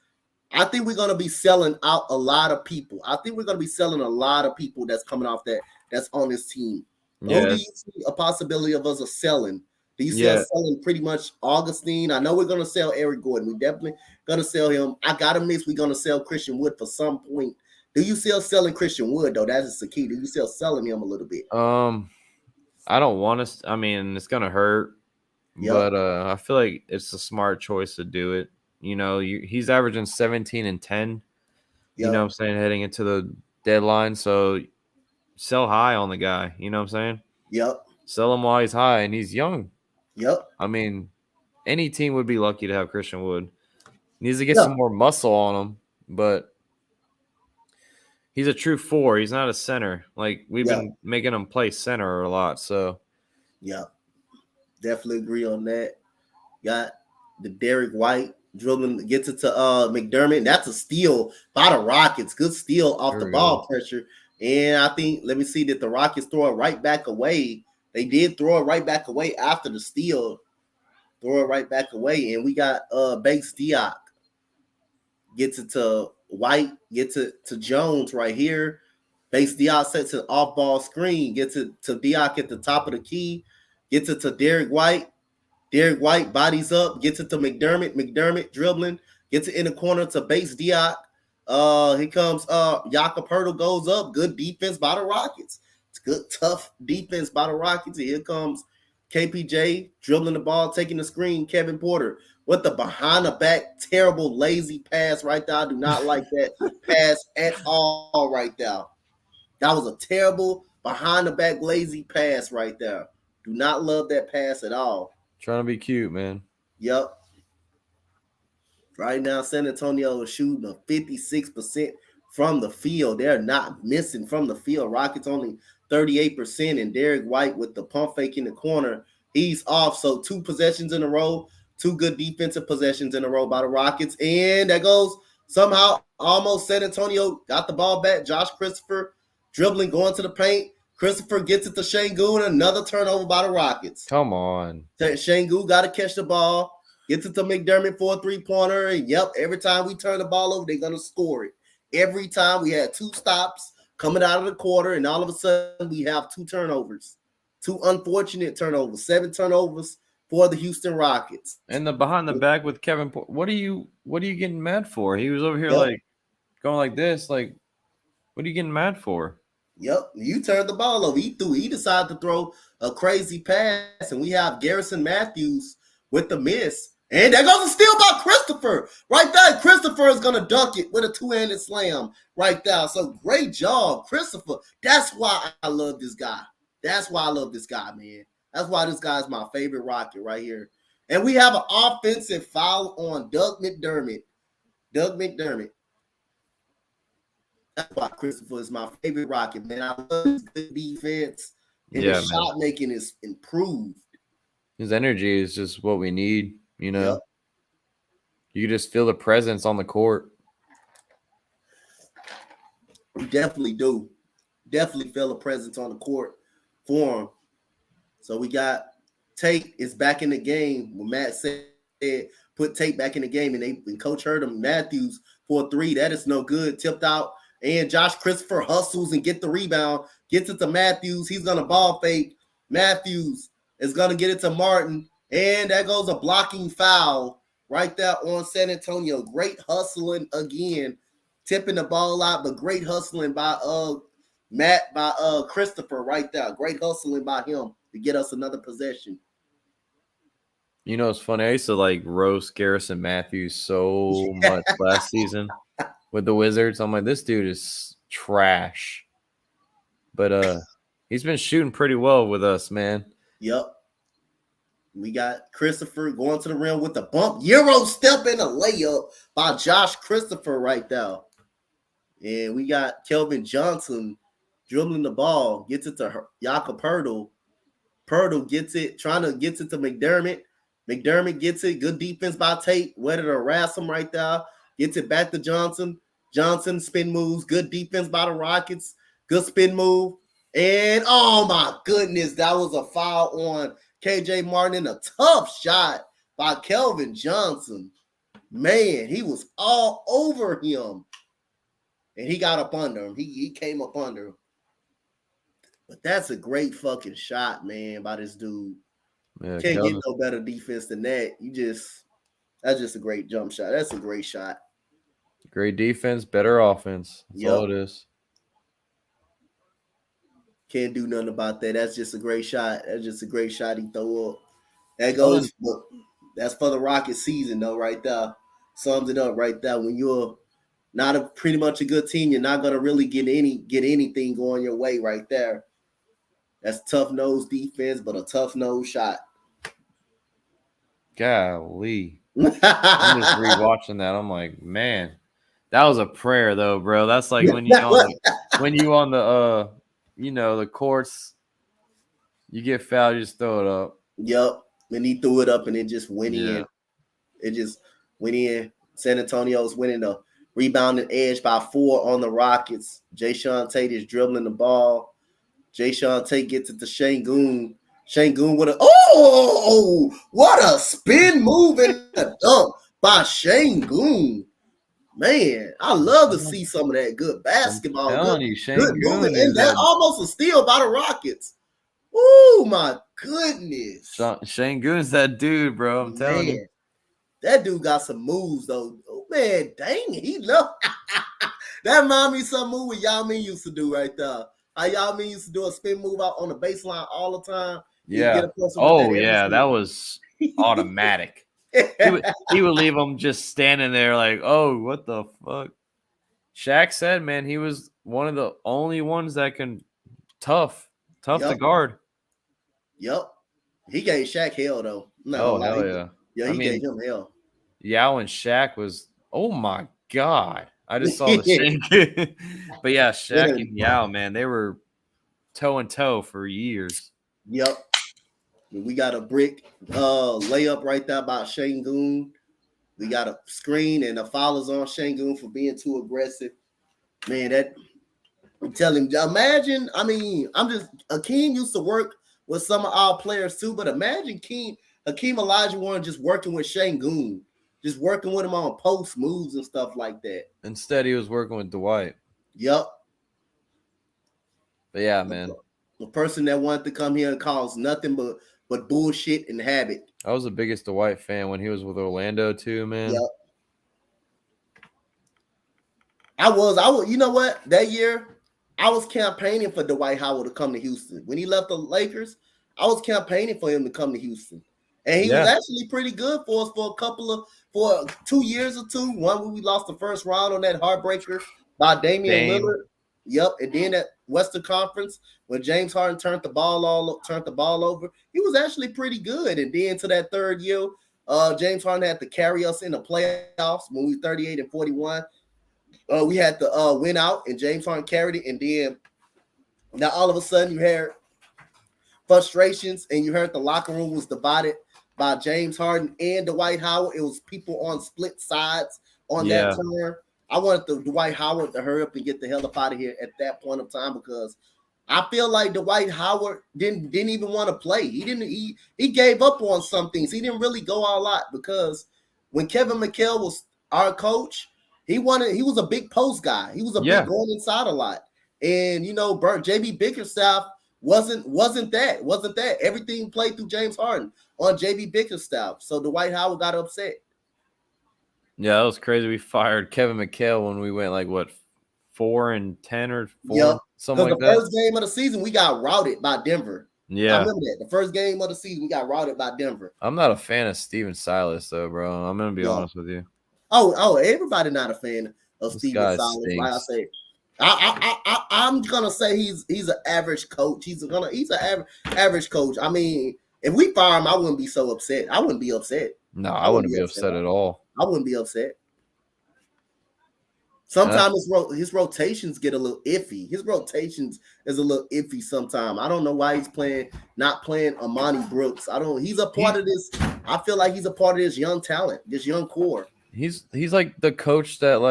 I think we're going to be selling out a lot of people. I think we're going to be selling a lot of people that's coming off that's on this team. Yeah. Who do you see a possibility of us selling? Do you see Yeah. us selling pretty much Augustine? I know we're going to sell Eric Gordon. We definitely going to sell him. I got to miss. We're going to sell Christian Wood for some point. Do you see us selling Christian Wood, though? That is the key. Do you see us selling him a little bit? I don't want to. I mean, it's going to hurt. Yep. But I feel like it's a smart choice to do it. You know, he's averaging 17 and 10. You know what I'm saying, heading into the deadline. So sell high on the guy. You know what I'm saying? Yep. Sell him while he's high and he's young. Yep. I mean, any team would be lucky to have Christian Wood. Needs to get some more muscle on him, but he's a true 4. He's not a center. Like, we've been making him play center a lot. So, yeah, definitely agree on that. Got the Derek White dribbling, gets it to McDermott. That's a steal by the Rockets. Good steal off the ball pressure. And I think, let me see, did the Rockets throw it right back away? They did throw it right back away after the steal. Throw it right back away. And we got Bates Diop. Gets it to White, gets it to Jones right here. Bates Diop sets an off-ball screen, gets it to Diop at the top of the key, gets it to Derek White. Derek White bodies up, gets it to McDermott. McDermott dribbling, gets it in the corner to Bates Diop. Here comes Jakob Poeltl, goes up. Good defense by the Rockets. It's good, tough defense by the Rockets. And here comes KPJ dribbling the ball, taking the screen. Kevin Porter with the behind the back, terrible, lazy pass right there. I do not like that pass at all right there. That was a terrible behind the back, lazy pass right there. Do not love that pass at all. Trying to be cute, man. Yep. Right now, San Antonio is shooting a 56% from the field. They're not missing from the field. Rockets only 38%, and Derek White with the pump fake in the corner. He's off. So 2 possessions in a row, 2 good defensive possessions in a row by the Rockets. And that goes somehow almost San Antonio got the ball back. Josh Christopher dribbling, going to the paint. Christopher gets it to Şengün. Another turnover by the Rockets. Come on. Şengün got to catch the ball. Gets it to McDermott for a 3-pointer. And, yep, every time we turn the ball over, they're going to score it. Every time we had 2 stops coming out of the quarter, and all of a sudden we have 2 turnovers. 2 unfortunate turnovers. 7 turnovers for the Houston Rockets. And the behind the back with Kevin Porter. What are you getting mad for? He was over here like going like this. Like, what are you getting mad for? Yep, you turned the ball over. He decided to throw a crazy pass, and we have Garrison Matthews with the miss. And there goes a steal by Christopher. Right there, Christopher is going to dunk it with a 2-handed slam right there. So great job, Christopher. That's why I love this guy. That's why I love this guy, man. That's why this guy is my favorite Rocket right here. And we have an offensive foul on Doug McDermott. That's why Christopher is my favorite Rocket, man. I love his good defense. And his shot making is improved. His energy is just what we need, you know. Yep. You just feel the presence on the court. We definitely do. Definitely feel the presence on the court for him. So we got Tate is back in the game. When Matt said put Tate back in the game, and Coach heard him, Matthews for a 3. That is no good. Tipped out. And Josh Christopher hustles and get the rebound. Gets it to Matthews. He's going to ball fake. Matthews is going to get it to Martin. And that goes a blocking foul right there on San Antonio. Great hustling again. Tipping the ball out, but great hustling by Christopher right there. Great hustling by him to get us another possession. You know, it's funny. I used to like roast Garrison Matthews so much last season with the Wizards. I'm like, this dude is trash. But he's been shooting pretty well with us, man. Yep. We got Christopher going to the rim with the bump. Euro step and a layup by Josh Christopher right there. And we got Kelvin Johnson dribbling the ball. Gets it to Jakob Poeltl. Poeltl gets it, trying to get it to McDermott. McDermott gets it. Good defense by Tate. Whether to harass him right there. Gets it back to Johnson. Johnson spin moves. Good defense by the Rockets. Good spin move. And, oh, my goodness, that was a foul on KJ Martin. A tough shot by Kelvin Johnson. Man, he was all over him. And he got up under him. He came up under him. But that's a great fucking shot, man, by this dude. Yeah, Can't get no better defense than that. That's just a great jump shot. That's a great shot. Great defense, better offense. That's all it is. Can't do nothing about that. That's just a great shot. That's just a great shot he throw up. That goes. That's for the Rockets season, though, right there. Sums it up right there. When you're not pretty much a good team, you're not gonna really get anything going your way right there. That's tough nose defense, but a tough nose shot. Golly. I'm just rewatching that. I'm like, man, that was a prayer though, bro. That's like when you on the the courts, you get fouled, you just throw it up. Yep. And he threw it up and it just went in. It just went in. San Antonio's winning the rebounding edge by 4 on the Rockets. Jayshawn Tate is dribbling the ball. Jayshawn Tate gets it to Şengün. Şengün with what a spin move and a dunk by Şengün. Man, I love to see some of that good basketball. I'm telling you, good moving. And that almost a steal by the Rockets. Oh, my goodness. Şengün's that dude, bro. I'm telling you. That dude got some moves, though. Oh, man, dang it. He love that reminds me of some move what Yao Ming used to do right there. How Yao Ming used to do a spin move out on the baseline all the time. Yeah. That was automatic. he would leave him just standing there like, oh, what the fuck? Shaq said, man, he was one of the only ones that can tough to guard. Yep. He gave Shaq hell, though. No, hell yeah. Yeah, he gave him hell. Yao and Shaq was, oh my God. I just saw the Şengün. But yeah, Shaq and Yao, man, they were toe and toe for years. Yep. We got a brick layup right there by Şengün. We got a screen and a foul is on Şengün for being too aggressive. Man, I'm telling you, imagine, Hakeem used to work with some of our players too, but imagine Hakeem Olajuwon just working with Şengün, just working with him on post moves and stuff like that. Instead, he was working with Dwight. Yep. But yeah, man. The person that wanted to come here and cause nothing but bullshit and havoc. I was the biggest Dwight fan when he was with Orlando too, man. Yep. I was, you know what? That year, I was campaigning for Dwight Howard to come to Houston. When he left the Lakers, I was campaigning for him to come to Houston. And he was actually pretty good for us for 2 years or two. One when we lost the first round on that heartbreaker by Damian Lillard. Yep. And then at Western Conference, when James Harden turned the ball over, he was actually pretty good. And then to that third year, James Harden had to carry us in the playoffs when we were 38-41. We had to win out, and James Harden carried it. And then now all of a sudden you heard frustrations, and you heard the locker room was divided by James Harden and Dwight Howard. It was people on split sides on that turn. I wanted the Dwight Howard to hurry up and get the hell up out of here at that point of time because I feel like Dwight Howard didn't even want to play. He gave up on some things. He didn't really go all out because when Kevin McHale was our coach, he was a big post guy. He was a big going inside a lot. And JB Bickerstaff wasn't that. Everything played through James Harden on JB Bickerstaff. So Dwight Howard got upset. Yeah, that was crazy. We fired Kevin McHale when we went 4-10 or 4, something like that. The first game of the season, we got routed by Denver. Yeah. I remember that. The first game of the season, we got routed by Denver. I'm not a fan of Steven Silas, though, bro. I'm going to be honest with you. Oh, everybody not a fan of Steven Silas. Like I say, I'm gonna say he's an average coach. He's an average coach. I mean, if we fire him, I wouldn't be so upset. I wouldn't be upset. No, I wouldn't be upset at all. I wouldn't be upset. Sometimes his rotations get a little iffy. His rotations is a little iffy sometimes. I don't know why he's not playing Amani Brooks. He's a part of this. I feel like he's a part of this young talent, this young core. He's like the coach that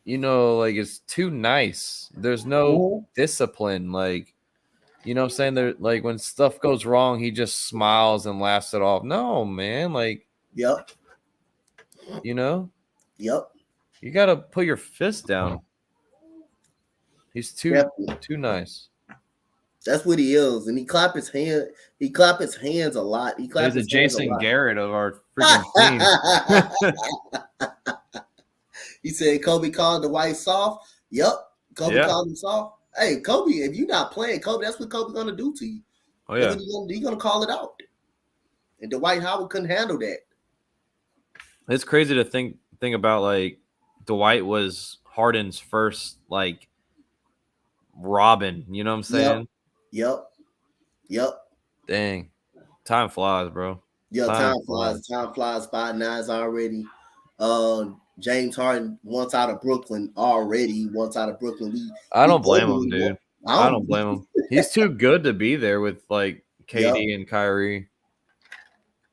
is too nice. There's no discipline. Like, you know what I'm saying? There, like when stuff goes wrong, he just smiles and laughs it off. No, man. Like, yep. You know, Yep. you got to put your fist down. He's Definitely. too nice. That's what he is, and he clap his hand. He clap his hands a lot. He clap He's a his hands a Jason lot. Garrett of our freaking team. He said Kobe called the white soft. Yep, Kobe Yeah. called him soft. Hey, Kobe, if you're not playing Kobe, that's what Kobe's gonna do to you. Oh yeah, He's gonna call it out. And Dwight Howard couldn't handle that. it's crazy to think about, like, Dwight was Harden's first, like, Robin. You know what I'm saying? Yep. Dang, time flies, bro. Yeah, time flies. Time flies by. Nine's already. James Harden wants out of Brooklyn already. Wants out of Brooklyn. I don't blame him, dude. I don't blame him. He's too good to be there with, like, KD and Kyrie.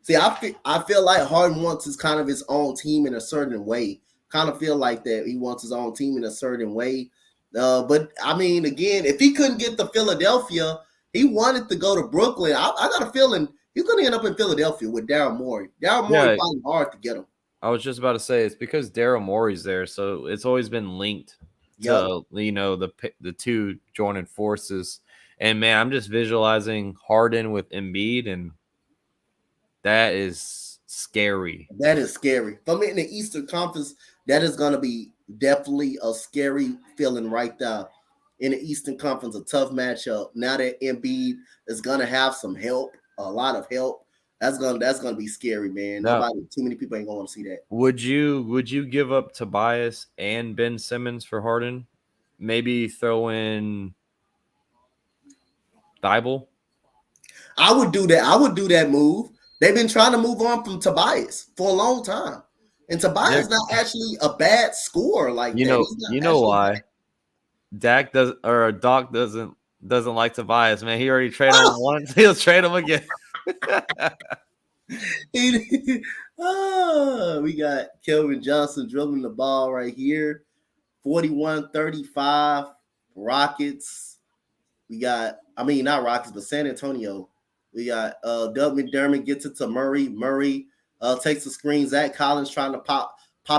See, I feel like Harden wants his kind of his own team in a certain way. Kind of feel like that he wants his own team in a certain way. But I mean, again, if he couldn't get to Philadelphia, he wanted to go to Brooklyn. I got a feeling he's going to end up in Philadelphia with Daryl Morey. Daryl Morey fighting hard to get him. I was just about to say it's because Daryl Morey's there, so it's always been linked to the two joining forces. And man, I'm just visualizing Harden with Embiid, and that is scary. That is scary. For me in the Eastern Conference, that is going to be definitely a scary feeling right there. In the Eastern Conference, a tough matchup. Now that Embiid is going to have some help, a lot of help. That's gonna be scary, man. Too many people ain't gonna want to see that. Would you give up Tobias and Ben Simmons for Harden? Maybe throw in Thibault? I would do that. I would do that move. They've been trying to move on from Tobias for a long time, and Tobias is not actually a bad scorer like that. You know why? Doc doesn't like Tobias, man. He already traded him once. He'll trade him again. We got Kelvin Johnson dribbling the ball right here. 41-35 Rockets. We got, not Rockets, but San Antonio. We got Doug McDermott gets it to Murray. Murray takes the screen. Zach Collins trying to pop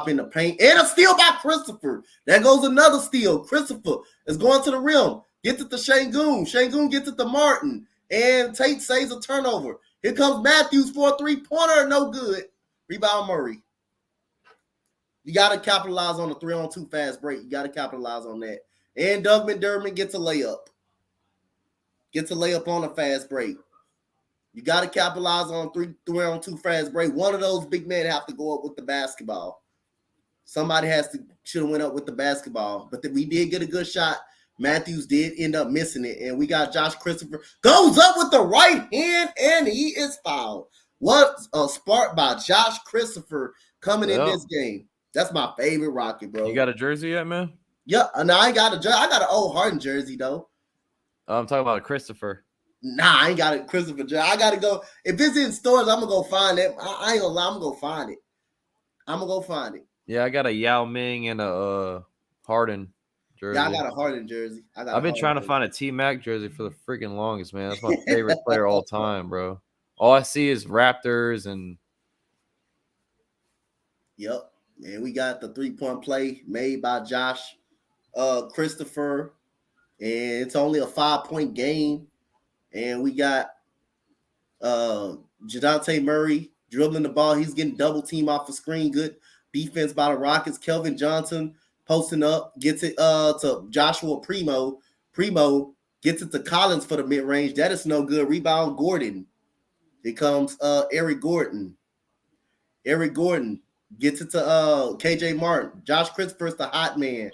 in the paint. And a steal by Christopher. There goes another steal. Christopher is going to the rim. Gets it to Şengün. Şengün gets it to Martin. And Tate saves a turnover. Here comes Matthews for a three-pointer. No good. Rebound Murray. You got to capitalize on the 3-on-2 fast break. You got to capitalize on that. And Doug McDermott gets a layup. Gets a layup on a fast break. You got to capitalize on 3-on-2 fast break. One of those big men have to go up with the basketball. Somebody should have went up with the basketball. But we did get a good shot. Matthews did end up missing it. And we got Josh Christopher. Goes up with the right hand, and he is fouled. What a spark by Josh Christopher coming in this game. That's my favorite Rocket, bro. You got a jersey yet, man? Yeah, no, I got a jersey. I got an old Harden jersey, though. I'm talking about Christopher. Nah, I ain't got a Christopher jersey. I got to go. If it's in stores, I'm going to go find it. I ain't going to lie. I'm going to go find it. Yeah, I got a Yao Ming and a Harden jersey. Yeah, I got a Harden jersey. I've been trying to find a T-Mac jersey for the freaking longest, man. That's my favorite player all time, bro. All I see is Raptors and... Yep. And we got the three-point play made by Josh Christopher. And it's only a 5-point game. And we got Donte Murray dribbling the ball. He's getting double team off the screen. Good defense by the Rockets. Kelvin Johnson posting up, gets it to Joshua Primo. Primo gets it to Collins for the mid-range. That is no good. Rebound Gordon. Here comes Eric Gordon. Eric Gordon gets it to KJ Martin. Josh Christopher's the hot man.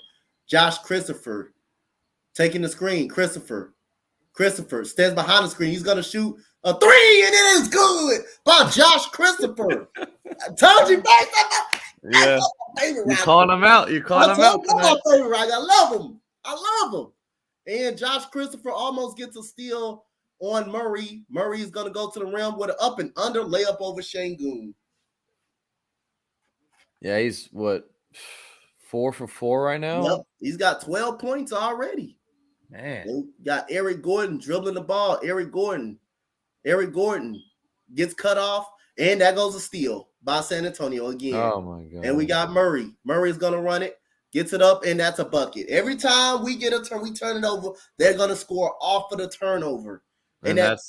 Josh Christopher taking the screen. Christopher stands behind the screen. He's going to shoot a three, and it is good by Josh Christopher. I told you, back. Yeah. You're calling him out. You're calling him out. My favorite Rocket. I love him. And Josh Christopher almost gets a steal on Murray. Murray is going to go to the rim with an up and under layup over Şengün. Yeah, he's 4 for 4 right now? Yep. He's got 12 points already. Man. We got Eric Gordon dribbling the ball. Eric Gordon gets cut off, and that goes a steal. by San Antonio again. Oh my god! And we got Murray. Murray's gonna run it, gets it up, and that's a bucket. Every time we get a turn, we turn it over. They're gonna score off of the turnover, and that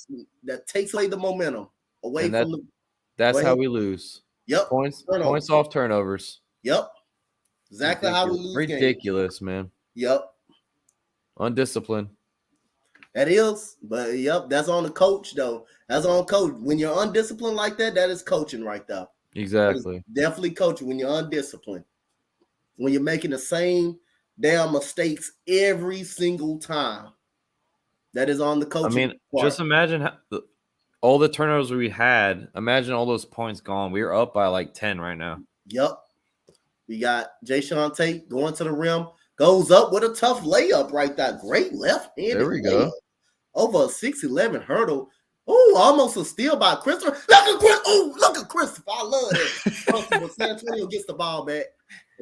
takes away the momentum away from the. That's how we lose. Yep. Points off turnovers. Yep. Exactly how we lose. Ridiculous, games. Man. Yep. Undisciplined. That is, but yep, that's on the coach though. That's on coach. When you're undisciplined like that, that is coaching right there. Exactly. Definitely coaching when you're undisciplined. When you're making the same damn mistakes every single time. That is on the coach. I mean, just imagine all the turnovers we had. Imagine all those points gone. We are up by like 10 right now. Yep. We got Jae'Sean Tate going to the rim. Goes up with a tough layup right there. Great left-handed There we layup. go. Over a 6'11" hurdle. Oh, almost a steal by Christopher. Look at Christopher. I love that. San Antonio gets the ball back.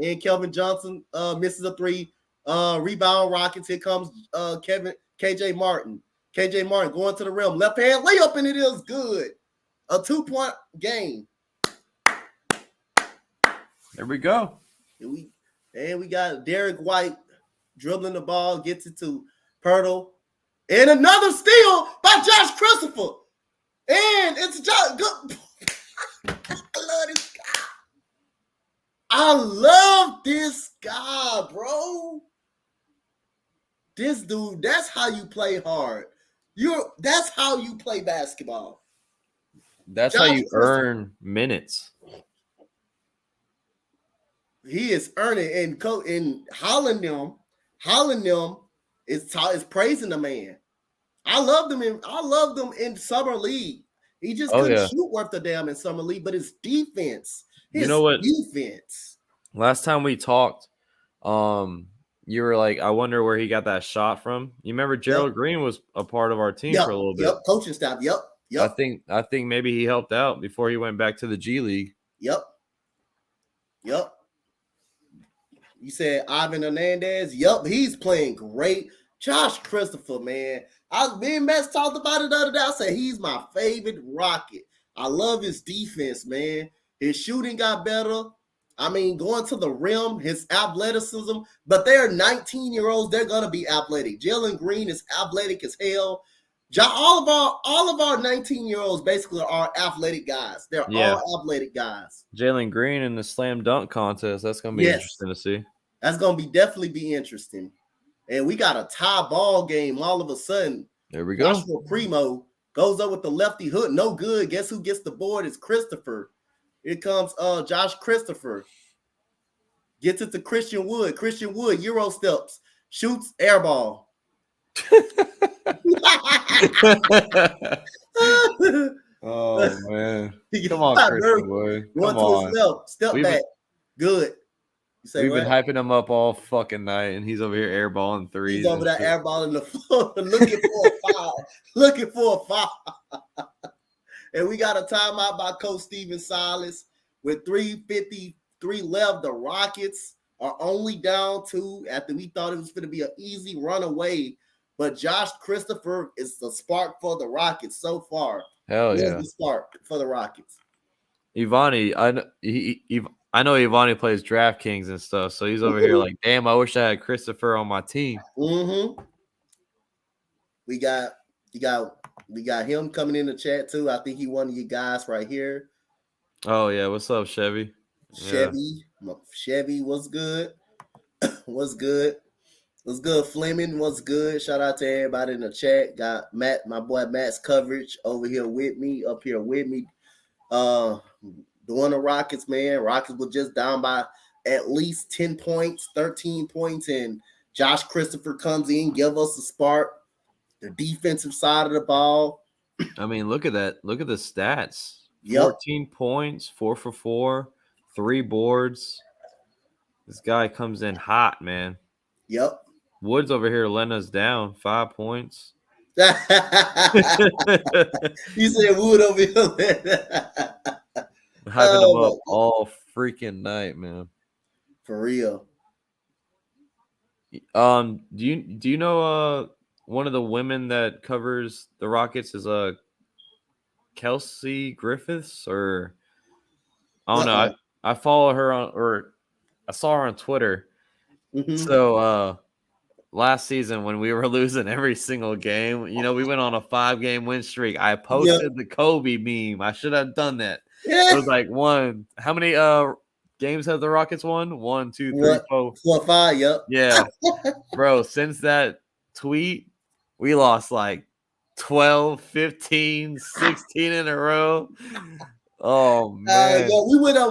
And Kelvin Johnson misses a three. Rebound Rockets. Here comes KJ Martin. KJ Martin going to the rim. Left hand layup, and it is good. A 2-point game. There we go. And we got Derek White dribbling the ball, gets it to Pirtle. And another steal by Josh Christopher. And it's Josh. I love this guy. I love this guy, bro. This dude, that's how you play hard. That's how you play basketball. That's how you earn minutes. He is earning, and Holland them is praising the man. I loved them in summer league. He just couldn't shoot worth a damn in summer league, but his defense, defense. Last time we talked, you were like, I wonder where he got that shot from. You remember Gerald Green was a part of our team for a little bit. Yep, coaching staff. Yep. I think maybe he helped out before he went back to the G League. Yep. You said Ivan Hernandez. Yep, he's playing great. Josh Christopher, man. Me and Matt talked about it the other day. I said he's my favorite Rocket. I love his defense, man. His shooting got better. I mean, going to the rim, his athleticism. But they're 19-year-olds. They're gonna be athletic. Jalen Green is athletic as hell. All of our 19-year-olds basically are athletic guys. They're all athletic guys. Jalen Green in the slam dunk contest. That's gonna be interesting to see. That's gonna definitely be interesting. And we got a tie ball game all of a sudden. There we go. Joshua Primo goes up with the lefty hook. No good. Guess who gets the board? It's Christopher. Here comes Josh Christopher. Gets it to Christian Wood. Christian Wood, Euro steps. Shoots air ball. Oh, man. Come on, Christian Wood. Come on. Step back. Good. We've been hyping him up all fucking night, and he's over here airballing threes. He's over there airballing the floor, looking for a foul. And we got a timeout by Coach Steven Silas with 3:53 left. The Rockets are only down 2 after we thought it was going to be an easy run away. But Josh Christopher is the spark for the Rockets so far. Hell yeah. The spark for the Rockets. Ivani, I know Ivani plays DraftKings and stuff, so he's over here like, damn, I wish I had Christopher on my team. Mm-hmm. We got him coming in the chat too. I think he one of you guys right here. Oh yeah, what's up, Chevy? Chevy, what's good? What's good? What's good, Fleming? What's good? Shout out to everybody in the chat. Got Matt, my boy Matt's coverage over here with me, up here with me. Doing the Rockets, man. Rockets were just down by at least 10 points, 13 points, and Josh Christopher comes in, give us a spark. The defensive side of the ball. I mean, look at that. Look at the stats. Yep. 14 points, 4 for 4, 3 boards. This guy comes in hot, man. Yep. Woods over here letting us down, 5 points. You said Wood over here. Hyping him up all freaking night, man. For real. Do you know one of the women that covers the Rockets is Kelsey Griffiths, or I don't know. I follow her or I saw her on Twitter. Mm-hmm. So last season when we were losing every single game, we went on a 5-game win streak. I posted the Kobe meme. I should have done that. Yeah. It was like how many games have the Rockets won? 1, 2, 3, What? 4. 4, 5, yep. Yeah. Bro, since that tweet, we lost like 12, 15, 16 in a row. Oh man.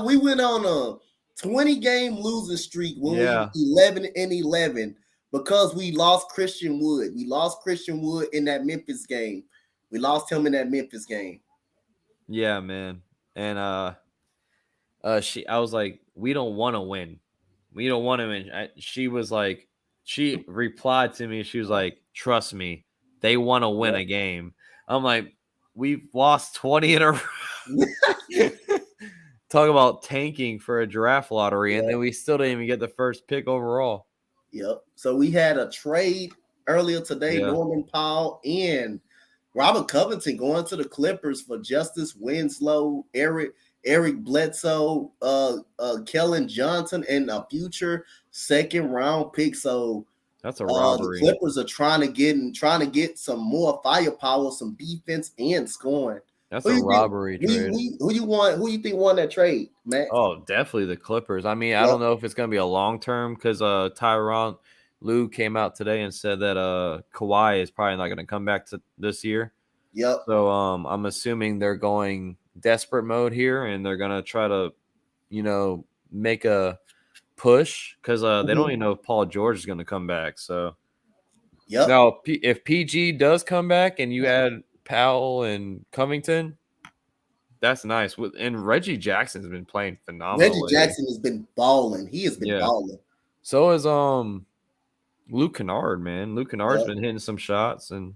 We went on a 20-game losing streak when we were 11-11 because we lost Christian Wood. We lost Christian Wood in that Memphis game. We lost him in that Memphis game. Yeah, man. And I was like, we don't want to win. We don't want to win. She was like, she replied to me. She was like, trust me, they want to win a game. I'm like, we've lost 20 in a row. Talk about tanking for a draft lottery, and then we still didn't even get the first pick overall. Yep. So we had a trade earlier today. Norman Powell and Robert Covington going to the Clippers for Justice Winslow, Eric Bledsoe, Kellen Johnson, and a future second-round pick. So that's a robbery. The Clippers are trying to get some more firepower, some defense, and scoring. That's a robbery trade. Who you think won that trade, Matt? Oh, definitely the Clippers. I mean, I don't know if it's going to be a long term because Tyronn Lue came out today and said that Kawhi is probably not going to come back to this year. Yep. So I'm assuming they're going desperate mode here and they're going to try to, make a push because they don't even know if Paul George is going to come back. So now if PG does come back and you add Powell and Covington, that's nice. And Reggie Jackson's been playing phenomenal. Reggie Jackson has been balling. He has been balling. So is Luke Kennard, man. Luke Kennard's been hitting some shots, and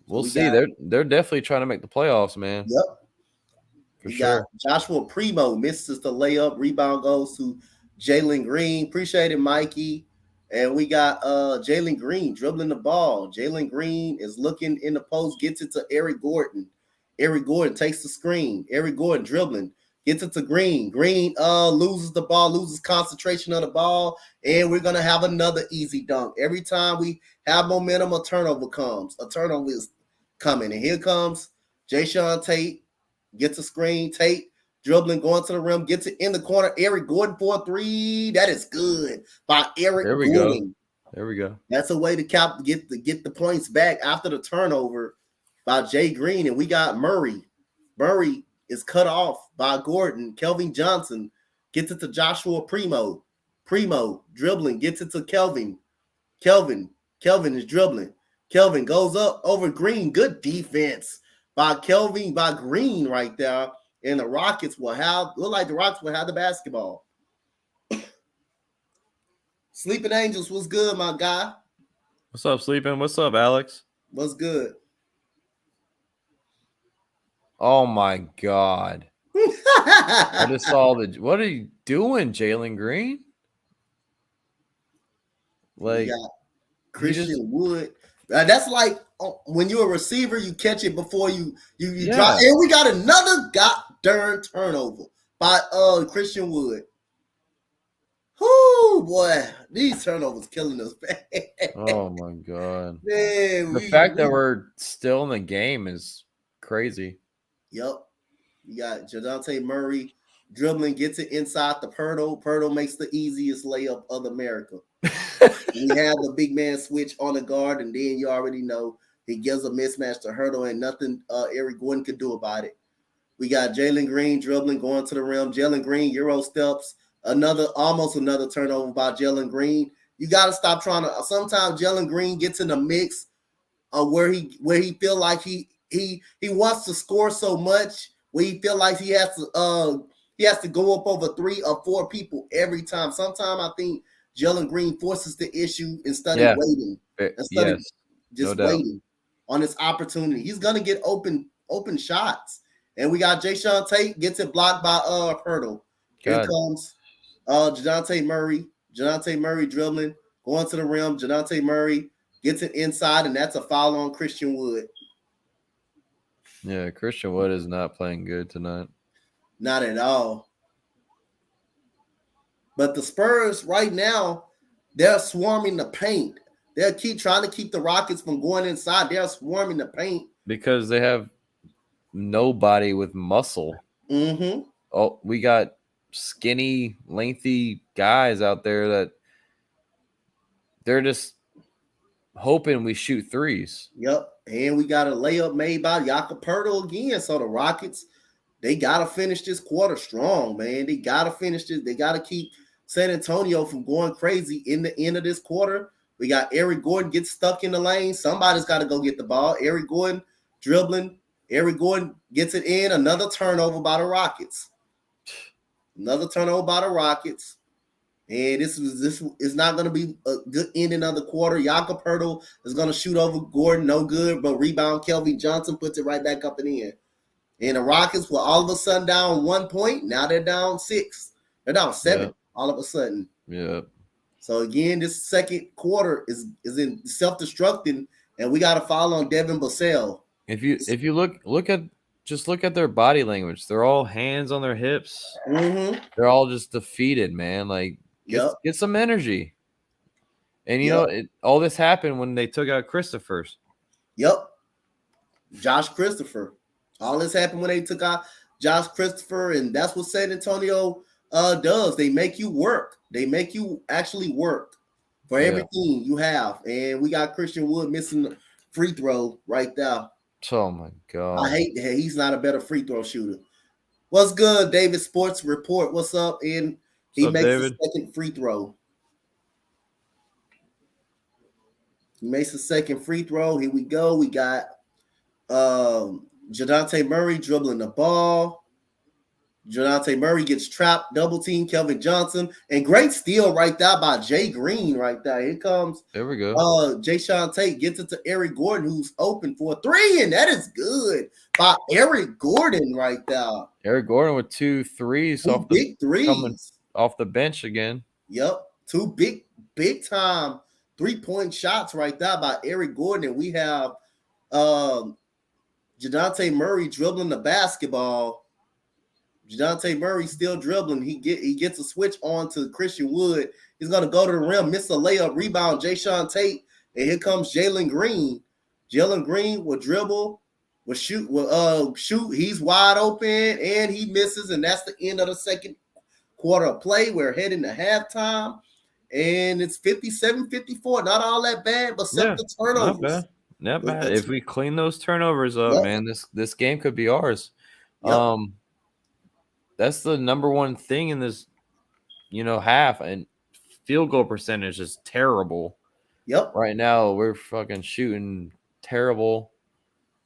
we'll see. They're definitely trying to make the playoffs, man. Yep. For sure. Joshua Primo misses the layup. Rebound goes to Jalen Green. Appreciate it, Mikey. And we got Jalen Green dribbling the ball. Jalen Green is looking in the post, gets it to Eric Gordon. Eric Gordon takes the screen. Eric Gordon dribbling, gets it to Green. Green loses the ball, loses concentration of the ball, and we're going to have another easy dunk. Every time we have momentum, a turnover comes. A turnover is coming. And here comes Jayshawn Tate, gets a screen. Tate dribbling, going to the rim, gets it in the corner. Eric Gordon for a 3. That is good by Eric Gordon. There we go. That's a way to get the points back after the turnover by Jay Green. And we got Murray. Murray is cut off by Gordon. Kelvin Johnson gets it to Joshua Primo. Primo dribbling, gets it to Kelvin. Kelvin is dribbling. Kelvin goes up over Green. Good defense by Green right there. And the Rockets look like the Rockets will have the basketball. Sleeping Angels, what's good, my guy? What's up, Sleeping? What's up, Alex? What's good? Oh my God. I just saw what are you doing, Jalen Green? Like Christian Wood. That's like when you're a receiver, you catch it before you drop. And we got another goddamn turnover by Christian Wood. Oh boy, these turnovers killing us. Oh my God. Man, the fact that we're still in the game is crazy. Yep. You got Donte Murray dribbling, gets it inside the Pirtle. Pirtle makes the easiest layup of America. We have the big man switch on the guard, and then you already know he gives a mismatch to Hurdle, and nothing Eric Gordon could do about it. We got Jalen Green dribbling, going to the rim. Jalen Green Euro steps, almost another turnover by Jalen Green. You got to stop trying to. Sometimes Jalen Green gets in the mix where he feel like he wants to score so much, where he feel like he has to go up over 3 or 4 people every time. Sometimes I think Jalen Green forces the issue instead of waiting. Instead of just waiting on this opportunity. He's gonna get open shots. And we got Jayshawn Tate, gets it blocked by Hurdle. Here comes Jadonte Murray. Jadonte Murray dribbling, going to the rim. Jadonte Murray gets it inside, and that's a foul on Christian Wood. Yeah, Christian Wood is not playing good tonight. Not at all. But the Spurs right now, they're swarming the paint. They'll keep trying to keep the Rockets from going inside. They're swarming the paint. Because they have nobody with muscle. Mm-hmm. Oh, we got skinny, lengthy guys out there that they're just hoping we shoot threes. Yep. And we got a layup made by Jakob Poeltl again. So the Rockets, they got to finish this quarter strong, man. They got to finish this. They got to keep San Antonio from going crazy in the end of this quarter. We got Eric Gordon get stuck in the lane. Somebody's got to go get the ball. Eric Gordon dribbling. Eric Gordon gets it in. Another turnover by the Rockets. Another turnover by the Rockets. And this is not going to be a good ending of the quarter. Jakob Poeltl is going to shoot over Gordon, no good, but rebound Kelvin Johnson puts it right back up and in. And the Rockets were all of a sudden down 1 point. Now they're down 6. They're down 7 all of a sudden. Yeah. So again, this second quarter is in self-destructing, and we got to follow on Devin Vassell. If you look at their body language, they're all hands on their hips. Mm-hmm. They're all just defeated, man. Like get some energy. And you know, all this happened when they took out Christopher's. Yep. Josh Christopher. All this happened when they took out Josh Christopher, and that's what San Antonio does. They make you work. They make you actually work for everything you have. And we got Christian Wood missing the free throw right there. Oh my God. I hate that he's not a better free throw shooter. What's good, David Sports Report? What's up? And he makes the second free throw. He makes the second free throw. Here we go. We got Donte Murray dribbling the ball. Donte Murray gets trapped, double team Kelvin Johnson, and great steal right there by Jay Green right there. Here comes. There we go. Jayshawn Tate gets it to Eric Gordon, who's open for a 3, and that is good by Eric Gordon right there. Eric Gordon with 2 threes off big threes coming off the bench again. Yep, 2 big time 3-point shots right there by Eric Gordon, and we have Donte Murray dribbling the basketball. Donte Murray still dribbling. He gets a switch on to Christian Wood. He's going to go to the rim, miss a layup, rebound, Jayshawn Tate, and here comes Jalen Green. Jalen Green will dribble, will shoot. He's wide open, and he misses, and that's the end of the second quarter of play. We're heading to halftime, and it's 57-54. Not all that bad, but some of the turnovers. Not bad. If we clean those turnovers up, man, this game could be ours. Yep. That's the number one thing in this, half, and field goal percentage is terrible. Yep. Right now we're fucking shooting terrible.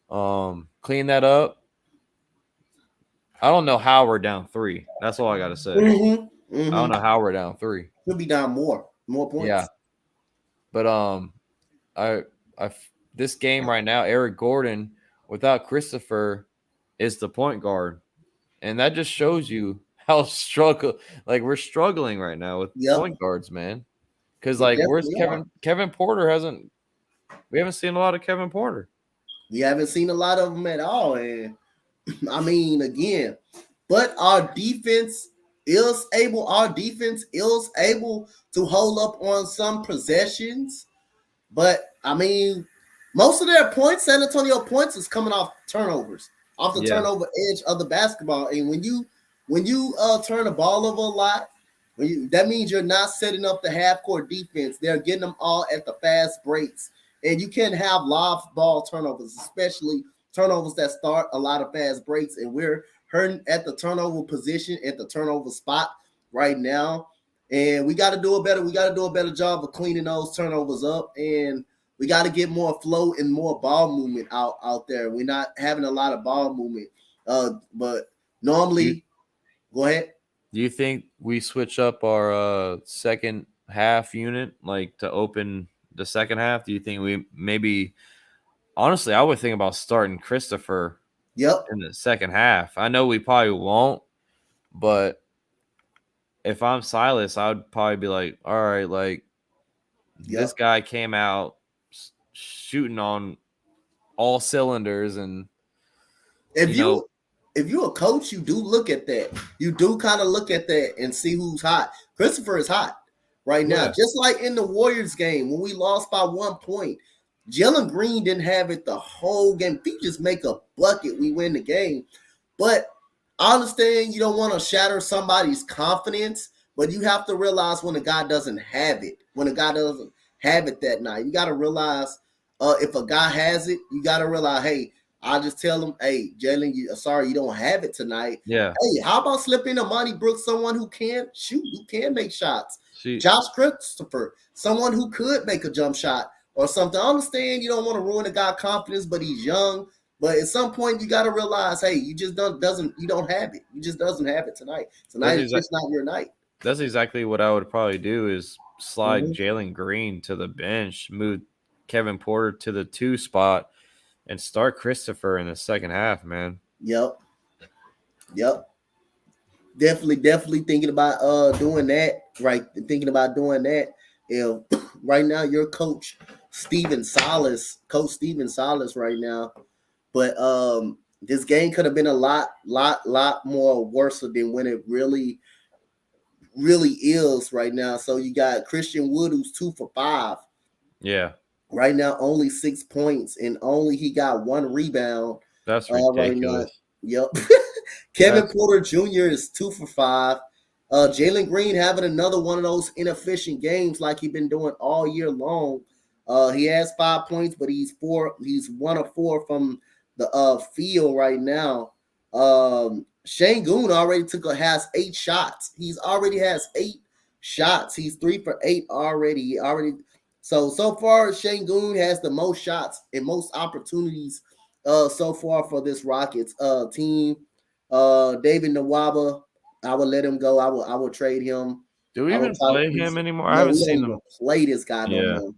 Clean that up. I don't know how we're down 3. That's all I gotta say. I don't know how we're down 3. Could be down more points. Yeah. But this game right now, Eric Gordon without Christopher is the point guard. And that just shows you how we're struggling right now with point guards, man. Because where's Kevin Porter we haven't seen a lot of Kevin Porter. We haven't seen a lot of them at all. And I mean, again, but our defense is able to hold up on some possessions. But I mean, most of their points, San Antonio points, is coming off turnovers. Off the turnover edge of the basketball. And when you turn the ball over a lot, that means you're not setting up the half-court defense. They're getting them all at the fast breaks. And you can't have live ball turnovers, especially turnovers that start a lot of fast breaks. And we're hurting at the turnover position, at the turnover spot right now. And we got to do a better job of cleaning those turnovers up. And we got to get more flow and more ball movement out there. We're not having a lot of ball movement. But normally, go ahead. Do you think we switch up our second half unit, to open the second half? Do you think we maybe – honestly, I would think about starting Christopher in the second half. I know we probably won't, but if I'm Silas, I would probably be like, all right, this guy came out shooting on all cylinders, and if you if you're a coach, you do look at that. You do kind of look at that and see who's hot. Christopher is hot right now. Yeah. Just like in the Warriors game when we lost by 1 point. Jalen Green didn't have it the whole game. If he just make a bucket, we win the game. But I understand you don't want to shatter somebody's confidence, but you have to realize when a guy doesn't have it. When a guy doesn't have it that night, you got to realize if a guy has it, you got to realize, hey, I'll just tell him, hey, Jalen, sorry, you don't have it tonight. Yeah. Hey, how about slipping Amani Brooks, someone who can shoot, who can make shots? See, Josh Christopher, someone who could make a jump shot or something. I understand you don't want to ruin a guy's confidence, but he's young. But at some point, you got to realize, hey, you just don't have it. You just doesn't have it tonight. Tonight is just not your night. That's exactly what I would probably do is slide Jalen Green to the bench, move Kevin Porter to the 2 spot, and start Christopher in the second half, man. Yep. Definitely thinking about doing that, right? Thinking about doing that. If right now your coach Stephen Salas right now, but this game could have been a lot more worse than when it really is right now. So you got Christian Wood, who's 2 for 5. Yeah. Right now, only 6 points, and only he got 1 rebound. That's ridiculous. Right now. Yep. Kevin Porter Jr. is 2 for 5. Jalen Green having another one of those inefficient games like he's been doing all year long. He has 5 points, but he's 1 of 4 from the field right now. Şengün already has 8 shots. He's already has 8 shots. He's 3 for 8 already. So far, Şengün has the most shots and most opportunities so far for this Rockets team. David Nwaba, I would let him go. I would trade him. Do we even play him anymore? I haven't seen him play this guy no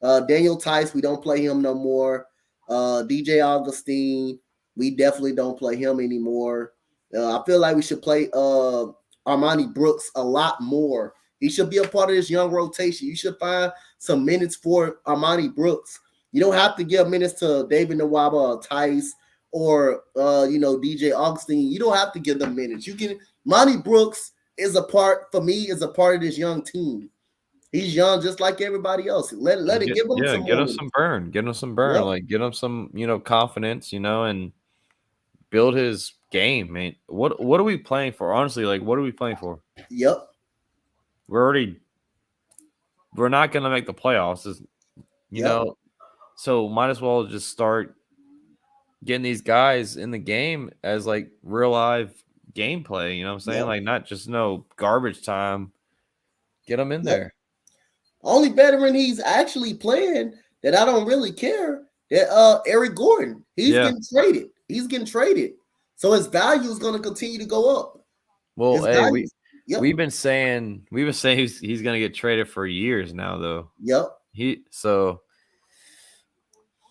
more. Daniel Tice, we don't play him no more. DJ Augustine, we definitely don't play him anymore. I feel like we should play Armani Brooks a lot more. He should be a part of this young rotation. You should find some minutes for Armani Brooks. You don't have to give minutes to David Nwaba or Tice or DJ Augustine. You don't have to give them minutes. You can. Monty Brooks is a part of this young team. He's young just like everybody else. Let it give him some. Get him some burn. Get him some burn. Yep. Like get him some confidence. And build his game, man. What are we playing for? Honestly, like what are we playing for? Yep. We're not gonna make the playoffs. So might as well just start getting these guys in the game as like real live gameplay. You know what I'm saying? Yep. Like not just no garbage time. Get them in there. Only veteran he's actually playing that I don't really care. That Eric Gordon. He's getting traded. He's getting traded. So his value is going to continue to go up. Well, we've been saying he's going to get traded for years now, though. Yep.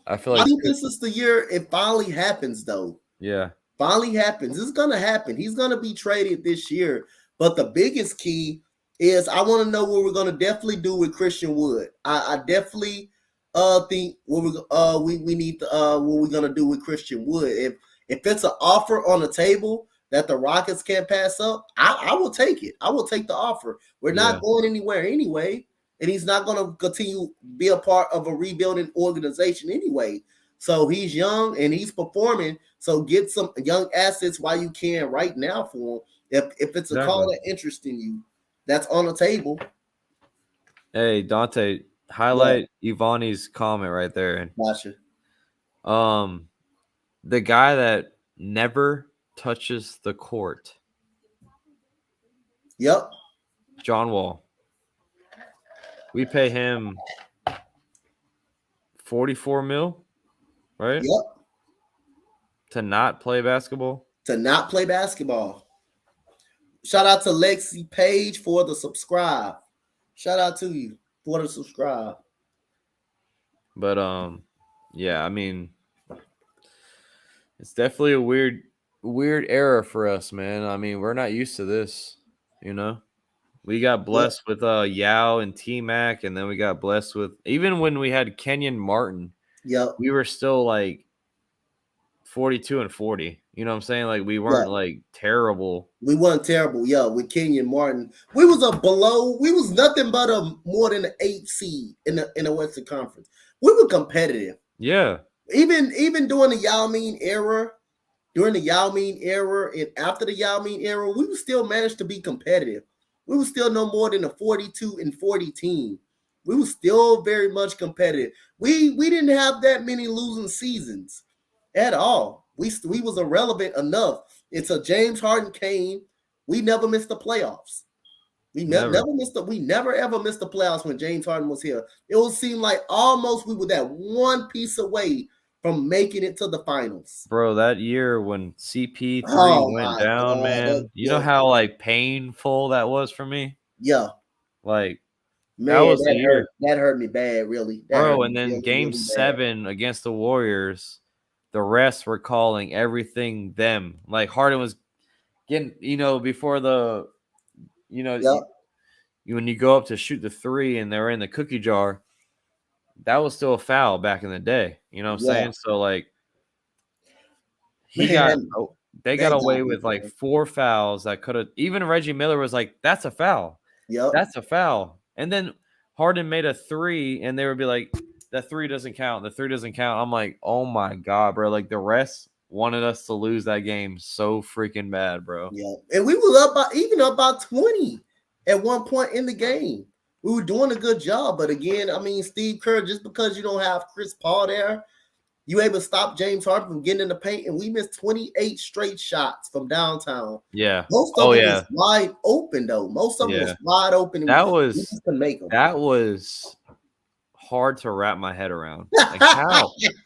I feel like I think this is the year it finally happens, though. Yeah. Finally happens. It's going to happen. He's going to be traded this year. But the biggest key is I want to know what we're going to definitely do with Christian Wood. I definitely think what we need to what we're going to do with Christian Wood. If it's an offer on the table that the Rockets can't pass up, I will take it. I will take the offer. We're not going anywhere anyway, and he's not going to continue to be a part of a rebuilding organization anyway. So he's young and he's performing. So get some young assets while you can right now for him. If it's a call that interests in you, that's on the table. Hey, Donte, highlight Ivani's comment right there. Gotcha. The guy that never touches the court. Yep. John Wall. We pay him $44 million, right? Yep. To not play basketball. Shout out to Lexi Page for the subscribe. Shout out to you for the subscribe. But yeah, I mean, it's definitely a weird era for us, man. I mean, we're not used to this, We got blessed with Yao and T-Mac, and then we got blessed with even when we had Kenyon Martin. Yep. We were still like 42 and 40. You know what I'm saying? Like we weren't like terrible. We weren't terrible, yeah. With Kenyon Martin, we was nothing but more than an 8th seed in the Western Conference. We were competitive. Yeah. Even during the Yao Ming era, and after the Yao Ming era, we still managed to be competitive. We were still no more than a 42-40 team. We were still very much competitive. We didn't have that many losing seasons at all. We was irrelevant enough. It's a James Harden came. We never missed the playoffs. We never ever missed the playoffs when James Harden was here. It would seem like almost we were that one piece away from making it to the finals. Bro, that year when CP3 went down, God, man, you know how like painful that was for me? Yeah. Like, man, that was the year. That hurt me bad, really. Bro, and then game 7 against the Warriors, the refs were calling everything them. Like Harden was getting, before the, when you go up to shoot the 3 and they're in the cookie jar, that was still a foul back in the day. You know what I'm saying? So like they got away with like 4 fouls that could have, even Reggie Miller was like, that's a foul. Yep. That's a foul. And then Harden made a 3 and they would be like, that 3 doesn't count. The 3 doesn't count. I'm like, oh my God, bro. Like the refs wanted us to lose that game so freaking bad, bro. Yeah. And we were up by 20 at one point in the game. We were doing a good job, but again, I mean, Steve Kerr, just because you don't have Chris Paul there, you able to stop James Harden from getting in the paint, and we missed 28 straight shots from downtown. Yeah. Most of them was wide open, though. Most of them was wide open. That was hard to wrap my head around. Like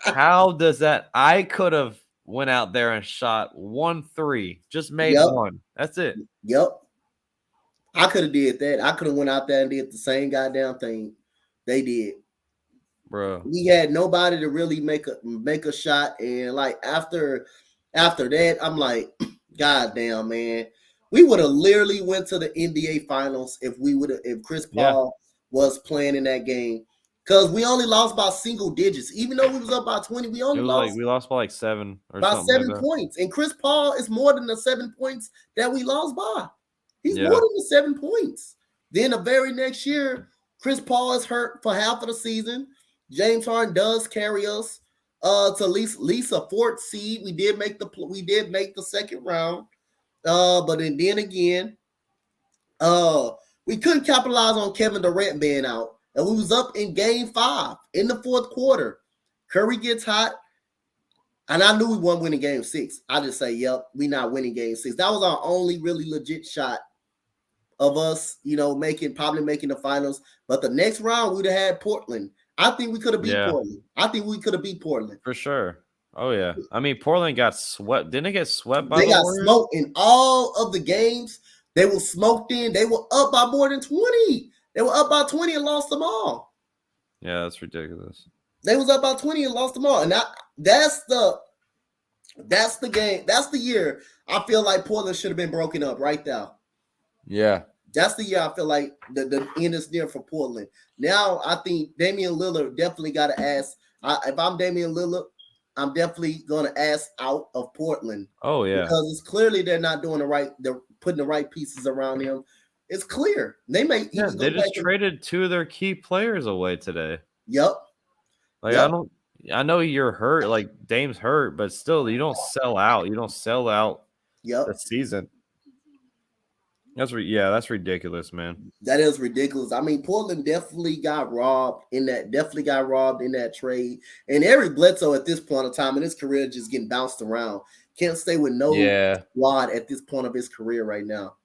how does that? I could have went out there and shot 1 3, just made 1. That's it. Yep. I could have did that. I could have went out there and did the same goddamn thing they did, bro. We had nobody to really make a shot, and like after that, I'm like, goddamn, man, we would have literally went to the NBA Finals if Chris Paul was playing in that game, because we only lost by single digits. Even though we was up by 20, we lost by like 7 or by something 7 points, and Chris Paul is more than the 7 points that we lost by. He's more than the 7 points. Then the very next year, Chris Paul is hurt for half of the season. James Harden does carry us to at least a 4th seed. We did make the second round. But then again, we couldn't capitalize on Kevin Durant being out. And we was up in game 5 in the 4th quarter. Curry gets hot. And I knew we weren't winning game 6. I just say, yep, we not winning game 6. That was our only really legit shot of us, probably making the finals. But the next round, we'd have had Portland. I think we could have beat Portland. For sure. Oh, yeah. I mean, Portland got swept. Didn't it get swept by the Warriors? They got smoked in all of the games. They were smoked in. They were up by more than 20. They were up by 20 and lost them all. Yeah, that's ridiculous. They was up by 20 and lost them all. And that's the game. That's the year I feel like Portland should have been broken up right there. Yeah. That's the year I feel like the end is near for Portland. Now I think Damian Lillard definitely got to ask. If I'm Damian Lillard, I'm definitely going to ask out of Portland. Oh yeah, because it's clearly they're not doing they're putting the right pieces around him. It's clear they may. They just traded 2 of their key players away today. Yep. Like I know you're hurt. Like Dame's hurt, but still, you don't sell out. You don't sell out. Yep. The season. That's ridiculous, man. That is ridiculous. I mean, Portland definitely got robbed in that trade. And Eric Bledsoe at this point of time in his career just getting bounced around. Can't stay with no squad at this point of his career right now.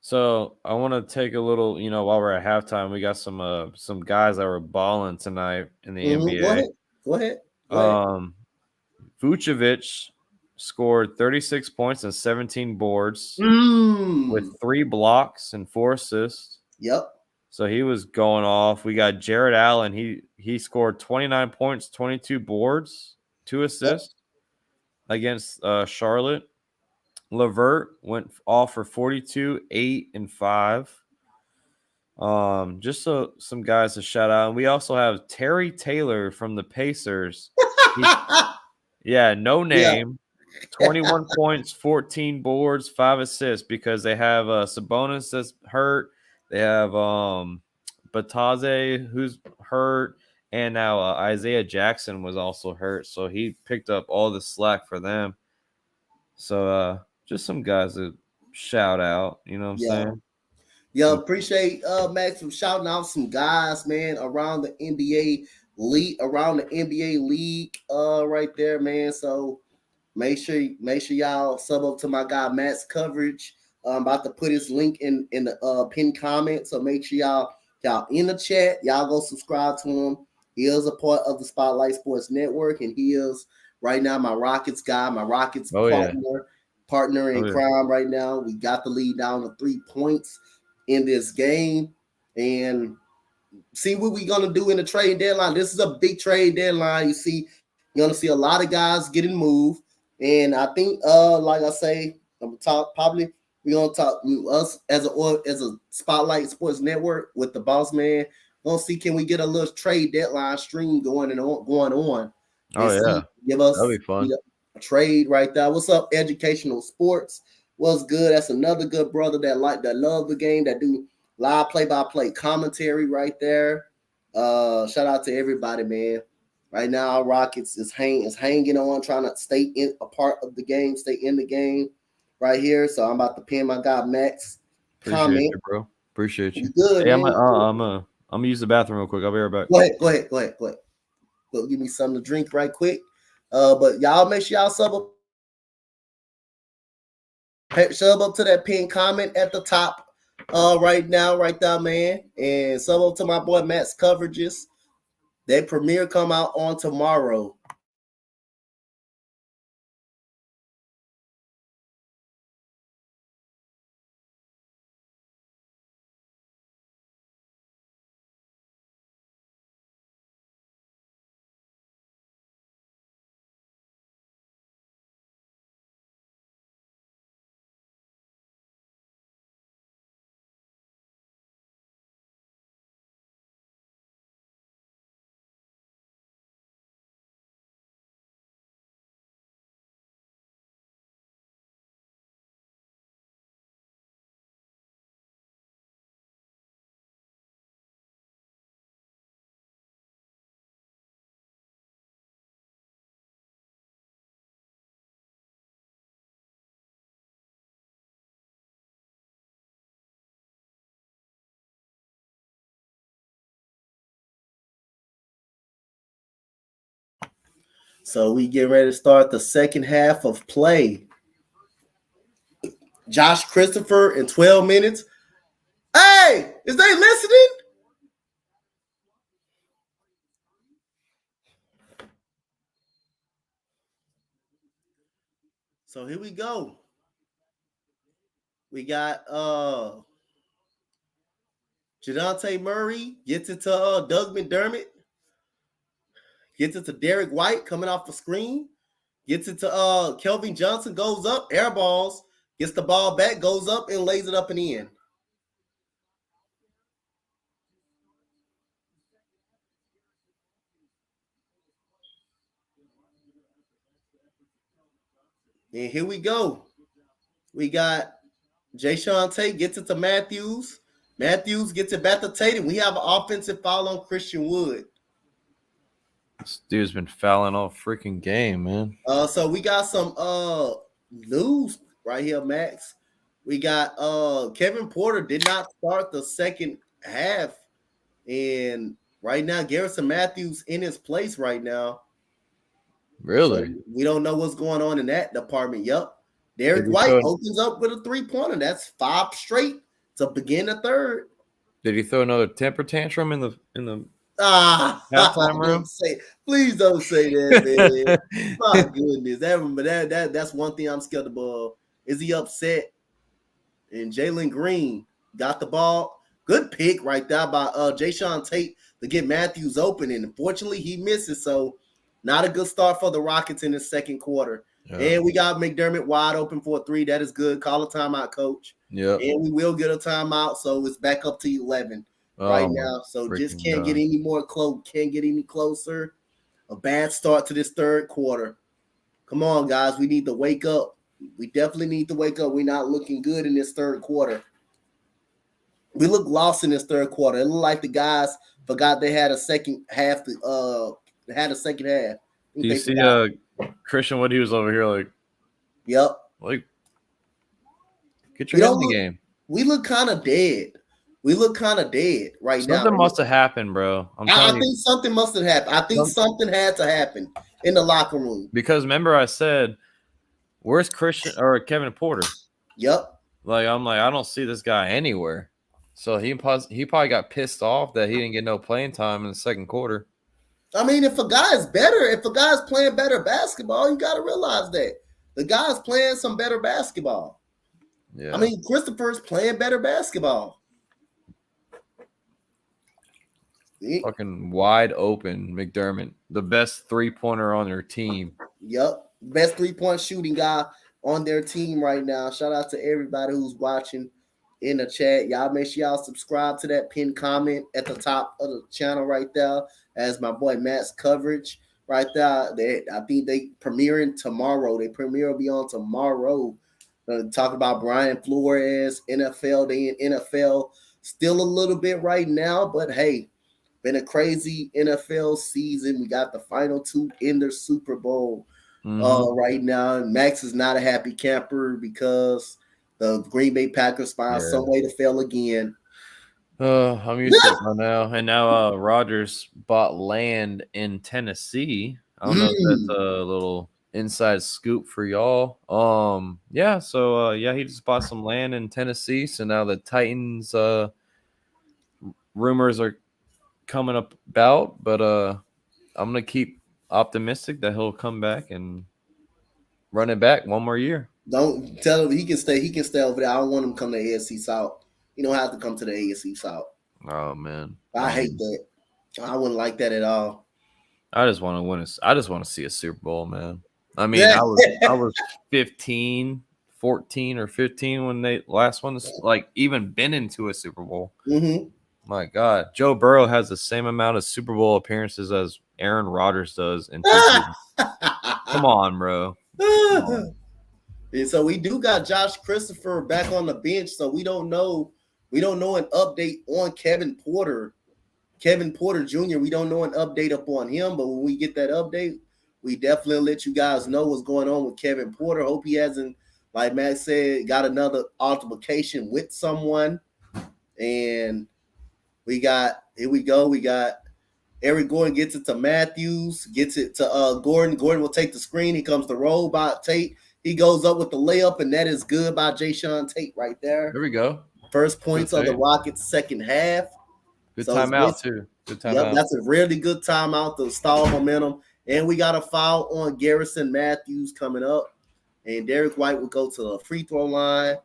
So I want to take a little, while we're at halftime, we got some guys that were balling tonight in the NBA. Go ahead. Vucevic scored 36 points and 17 boards with 3 blocks and 4 assists. Yep. So he was going off. We got Jared Allen. He scored 29 points, 22 boards, 2 assists against Charlotte. LeVert went off for 42, 8, and 5. Just some guys to shout out. And we also have Terry Taylor from the Pacers. Yeah, no Yeah. name. 21 points, 14 boards, 5 assists because they have Sabonis that's hurt. They have Bataze who's hurt, and now Isaiah Jackson was also hurt, so he picked up all the slack for them. So just some guys to shout out, you know what I'm saying? Yeah, appreciate Max for shouting out some guys, man, around the NBA league, right there, man. So make sure y'all sub up to my guy Matt's coverage. I'm about to put his link in the pinned comment. So make sure y'all in the chat. Y'all go subscribe to him. He is a part of the Spotlight Sports Network, and he is right now my Rockets guy, my Rockets partner in crime right now. We got the lead down to 3 points in this game, and see what we're gonna do in the trade deadline. This is a big trade deadline. You see, you're gonna see a lot of guys getting moved. And I think, like I say, we're gonna talk us as a Spotlight Sports Network with the boss man. We're gonna see, can we get a little trade deadline stream going on? Give us that'll be fun. A trade right there. What's up, Educational Sports? What's good? That's another good brother that love the game, that do live play-by-play commentary right there. Shout out to everybody, man. Right now, Rockets is hanging on, trying to stay in a part of the game, stay in the game right here. So I'm about to pin my guy Max. Appreciate you, bro. Appreciate you. Good, hey, man. I'm gonna use the bathroom real quick. I'll be right back. Go ahead. Go give me something to drink right quick. But y'all make sure y'all sub up to that pinned comment at the top right now, right there, man. And sub up to my boy Matt's coverages. That premiere come out on tomorrow. So we get ready to start the second half of play. Josh Christopher in 12 minutes. Hey, is they listening? So here we go. We got Donte Murray gets it to Doug McDermott. Gets it to Derek White coming off the screen. Gets it to Kelvin Johnson, goes up, air balls, gets the ball back, goes up and lays it up and in. And here we go. We got Jayshawn Tate gets it to Matthews. Matthews gets it back to Tate. And we have an offensive foul on Christian Wood. This dude's been fouling all freaking game, man. So we got some news right here, Max. We got Kevin Porter did not start the second half. And right now, Garrison Matthews in his place right now. Really? So we don't know what's going on in that department. Yep. Derek White opens up with a 3-pointer. That's 5 straight to begin the third. Did he throw another temper tantrum in the halftime room? Please don't say that, man. My goodness. That's one thing I'm scared of. Is he upset? And Jalen Green got the ball. Good pick right there by Jayshawn Tate to get Matthews open. And unfortunately, he misses. So not a good start for the Rockets in the second quarter. Yeah. And we got McDermott wide open for a 3. That is good. Call a timeout, coach. Yeah. And we will get a timeout. So it's back up to 11 right now. So just can't get any closer. A bad start to this third quarter. Come on, guys. We need to wake up. We definitely need to wake up. We're not looking good in this third quarter. We look lost in this third quarter. It looked like the guys forgot they had a second half. Do you see Christian Wood? He was over here like, yep. Like, get your head in the game. We look kind of dead. Right now. Something must have happened, bro. I think something must have happened. I think something had to happen in the locker room. Because remember I said, where's Christian or Kevin Porter? Yep. Like, I'm like, I don't see this guy anywhere. So he probably got pissed off that he didn't get no playing time in the second quarter. I mean, if a guy's playing better basketball, you got to realize that. The guy's playing some better basketball. Yeah. I mean, Christopher's playing better basketball. Fucking wide open McDermott, the best 3-pointer on their team. Yep. Best 3-point shooting guy on their team right now. Shout out to everybody who's watching in the chat. Y'all make sure y'all subscribe to that pinned comment at the top of the channel right there. As my boy Matt's coverage right there. I think they premiering tomorrow. They premiere will be on tomorrow. Talk about Brian Flores, NFL. They in NFL still a little bit right now, but hey, been a crazy NFL season. We got the final two in the Super Bowl right now. Max is not a happy camper because the Green Bay Packers found some way to fail again. I'm used to it by now. And now Rodgers bought land in Tennessee. I don't know if that's a little inside scoop for y'all. Yeah, so he just bought some land in Tennessee. So now the Titans rumors are coming about, but I'm gonna keep optimistic that he'll come back and run it back one more year. Don't tell him he can stay. He can stay over there. I don't want him to come to the AFC South. You don't have to come to the AFC South. Oh man, I hate that. I wouldn't like that at all. I just want to win. I just want to see a Super Bowl, man. I mean, I was 14 or 15 when they last one, like even been into a Super Bowl. Mm-hmm. My God, Joe Burrow has the same amount of Super Bowl appearances as Aaron Rodgers does in 2 seasons. Come on, bro. Come on. And so we do got Josh Christopher back on the bench, so we don't know an update on Kevin Porter Jr. We don't know an update upon him, but when we get that update, we definitely let you guys know what's going on with Kevin Porter. Hope he hasn't, like Matt said, got another altercation with someone. And we got Eric Gordon gets it to Matthews, gets it to Gordon. Gordon will take the screen. He comes to roll by Tate. He goes up with the layup, and that is good by Jayshawn Tate right there. There we go. First points of the Rockets' second half. Good timeout, too. Good timeout. Yep, that's a really good timeout to stall momentum. And we got a foul on Garrison Matthews coming up. And Derek White will go to the free throw line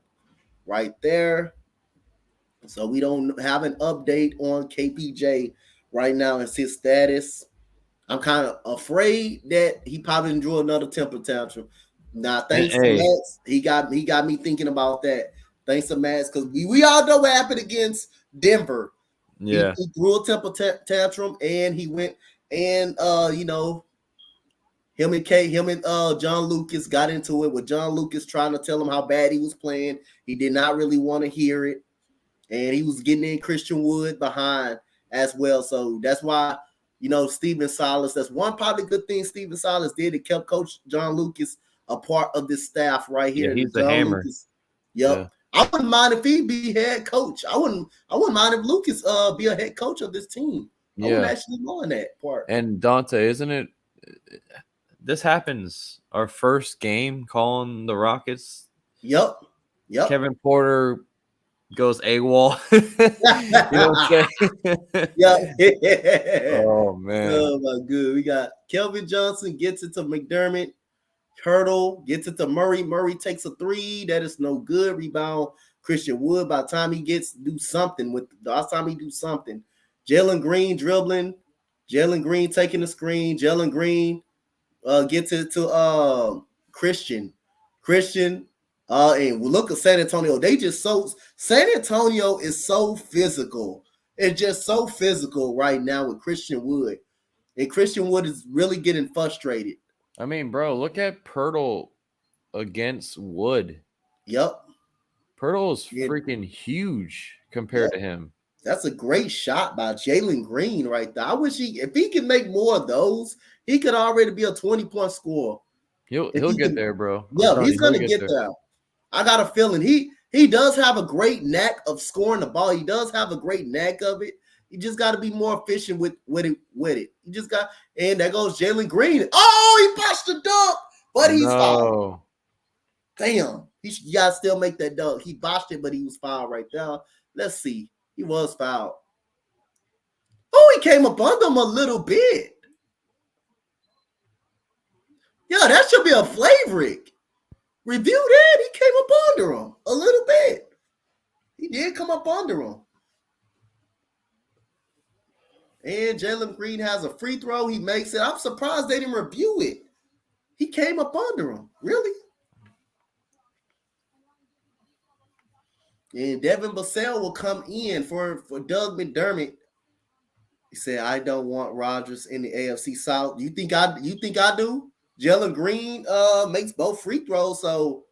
right there. So we don't have an update on KPJ right now and his status. I'm kind of afraid that he probably didn't draw another temper tantrum. Now, thanks to Max, he got me thinking about that. Thanks to Max, because we all know what happened against Denver. Yeah, he threw a temper tantrum, and he went and him and John Lucas got into it with John Lucas trying to tell him how bad he was playing. He did not really want to hear it, and he was getting in Christian Wood behind as well. So that's why Stephen Silas. That's one probably good thing Stephen Silas did. It kept Coach John Lucas a part of this staff right here. Yeah, he's the hammer. Lucas. Yep. Yeah. I wouldn't mind if he be head coach. I wouldn't mind if Lucas be a head coach of this team. I wouldn't actually mind that part. And Donte, isn't it? This happens our first game calling the Rockets. Yep. Kevin Porter goes AWOL. You know what I'm saying? Yeah. Oh man. Oh my good. We got Kelvin Johnson gets it to McDermott. Hurdle gets it to Murray. Murray takes a three. That is no good. Rebound. Christian Wood. By the time he do something. Jalen Green dribbling. Jalen Green taking the screen. Jalen Green gets it to Christian. And look at San Antonio. San Antonio is so physical. It's just so physical right now with Christian Wood. And Christian Wood is really getting frustrated. I mean, bro, look at Pirtle against Wood. Yep. Pirtle is Yeah. freaking huge compared to him. That's a great shot by Jalen Green right there. I wish if he could make more of those, he could already be a 20-point scorer. He'll get there, bro. Yeah, he's gonna get there. I got a feeling he does have a great knack of scoring the ball. He does have a great knack of it. You just got to be more efficient with it. You just got, and there goes Jalen Green. Oh, he botched the dunk, but he's fouled. Damn, you got to still make that dunk. He botched it, but he was fouled right there. Let's see. He was fouled. Oh, he came up under him a little bit. Yeah, that should be a flagrant. Review that. He came up under him a little bit. He did come up under him. And Jalen Green has a free throw. He makes it. I'm surprised they didn't review it. He came up under him. Really? And Devin Vassell will come in for Doug McDermott. He said, "I don't want Rodgers in the AFC South." You think I do? Jalen Green makes both free throws. So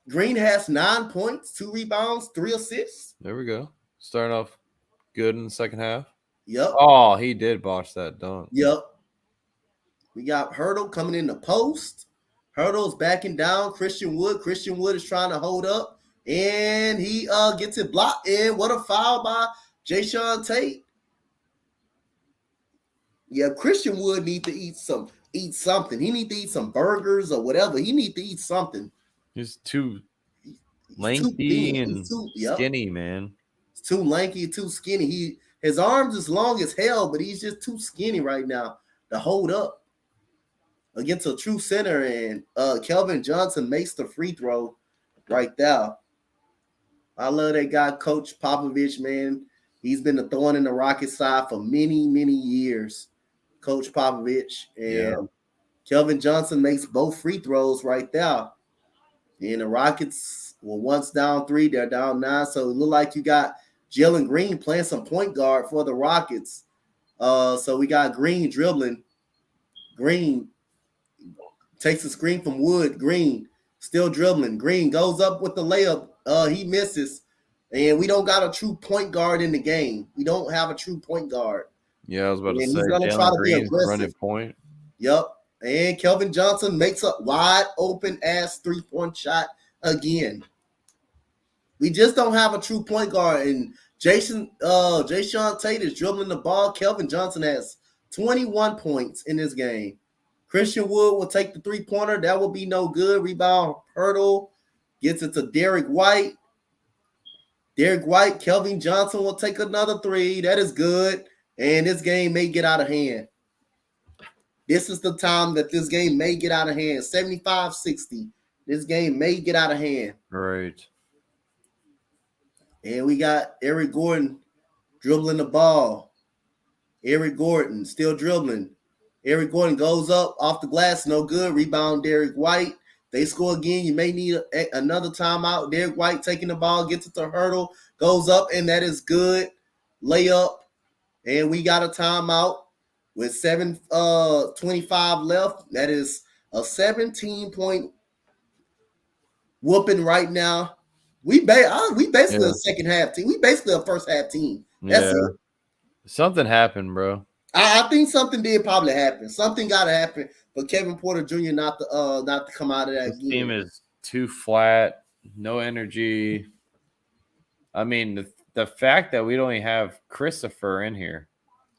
Green has 9 points, 2 rebounds, 3 assists. There we go. Starting off good in the second half. Yep. Oh, he did botch that dunk. Yep. We got Hurdle coming in the post. Hurdle's backing down Christian Wood. Christian Wood is trying to hold up, and he gets it blocked. And what a foul by Jayshawn Tate. Yeah, Christian Wood needs to eat something. He needs to eat some burgers or whatever. He needs to eat something. He's too lengthy and skinny, man. He's too lanky, too skinny. His arms is long as hell, but he's just too skinny right now to hold up against a true center. And Kelvin Johnson makes the free throw right there. I love that guy, Coach Popovich, man. He's been a thorn in the Rockets side for many, many years. Coach Popovich. And Kelvin Johnson makes both free throws right there. And the Rockets were once down 3. They're down 9. So it looked like you got Jalen Green playing some point guard for the Rockets. So we got Green dribbling. Green takes a screen from Wood. Green still dribbling. Green goes up with the layup. He misses. And we don't got a true point guard in the game. We don't have a true point guard. Yeah, I was about to say Jalen Green's running point. Yep. And Kelvin Johnson makes a wide open ass 3-point shot again. We just don't have a true point guard. And Jayshawn Tate is dribbling the ball. Kelvin Johnson has 21 points in this game. Christian Wood will take the 3-pointer. That will be no good. Rebound, Hurdle gets it to Derek White. Kelvin Johnson will take another 3. That is good. And this game may get out of hand. This is the time that this game may get out of hand. 75-60. This game may get out of hand. Right. And we got Eric Gordon dribbling the ball. Eric Gordon still dribbling. Eric Gordon goes up off the glass. No good. Rebound, Derek White. They score again. You may need another timeout. Derek White taking the ball, gets it to Hurdle, goes up, and that is good. Layup. And we got a timeout with 7:25 left. That is a 17-point whooping right now. We basically a second half team. We basically a first half team. That's it. Something happened, bro. I think something did probably happen. Something got to happen for Kevin Porter Jr. not to come out of that game. This team is too flat, no energy. I mean, the fact that we don't even have Christopher in here.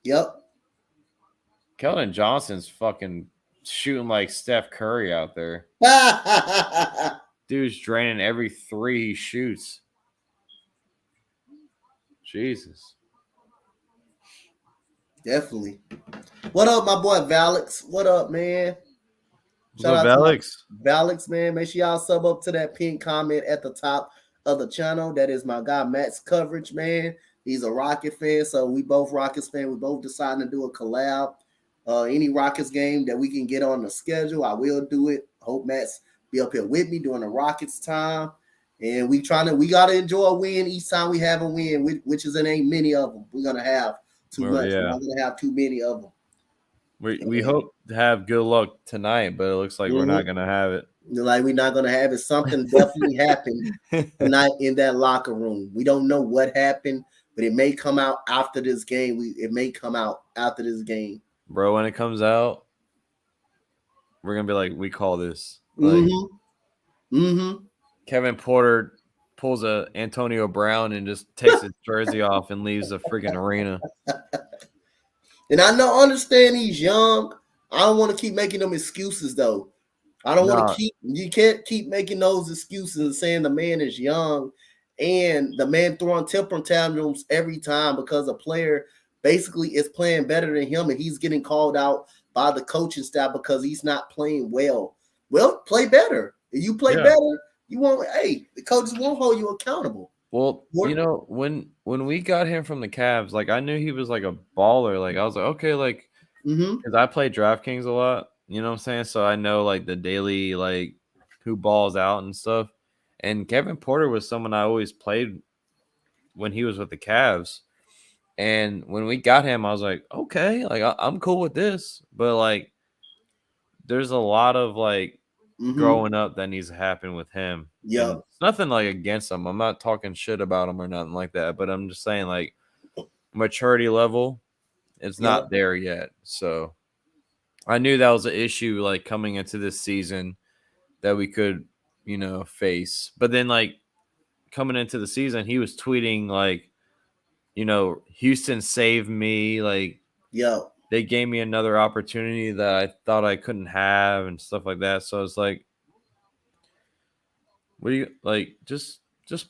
Yep. Keldon Johnson's fucking shooting like Steph Curry out there. Dude's draining every 3 he shoots. Jesus. Definitely. What up, my boy Valix? What up, man? Shout out Valix. Valix, man. Make sure y'all sub up to that pinned comment at the top of the channel. That is my guy Matt's coverage, man. He's a Rocket fan, so we both Rockets fan. We both decided to do a collab. Any Rockets game that we can get on the schedule, I will do it. Hope Matt's be up here with me during the Rockets time. And we gotta enjoy a win each time we have a win, which is ain't many of them. We're gonna have too much. Yeah. We're not gonna have too many of them. We hope to have good luck tonight, but it looks like we're not gonna have it. Like we're not gonna have it. Something definitely happened tonight in that locker room. We don't know what happened, but it may come out after this game. It may come out after this game. Bro, when it comes out, we're gonna be like, we call this. Like, Kevin Porter pulls a Antonio Brown and just takes his jersey off and leaves the freaking arena. And I understand he's young. I don't want to keep making them excuses though. I don't want to you can't keep making those excuses and saying the man is young and the man throwing temper tantrums every time because a player basically is playing better than him and he's getting called out by the coaching staff because he's not playing well. Well, play better. If you play better, you won't. Hey, the coaches won't hold you accountable. Well, you know, when we got him from the Cavs, like I knew he was like a baller. Like I was like, okay, like because I play DraftKings a lot. You know what I'm saying? So I know like the daily like who balls out and stuff. And Kevin Porter was someone I always played when he was with the Cavs. And when we got him, I was like, okay, like I'm cool with this. But like, there's a lot of like growing up that needs to happen with him. Yeah, it's nothing like against him. I'm not talking shit about him or nothing like that. But I'm just saying like maturity level, it's not there yet. So I knew that was an issue like coming into this season that we could, you know, face. But then like coming into the season, he was tweeting like, you know, Houston saved me. Like, they gave me another opportunity that I thought I couldn't have and stuff like that. So it's like, what do you like? Just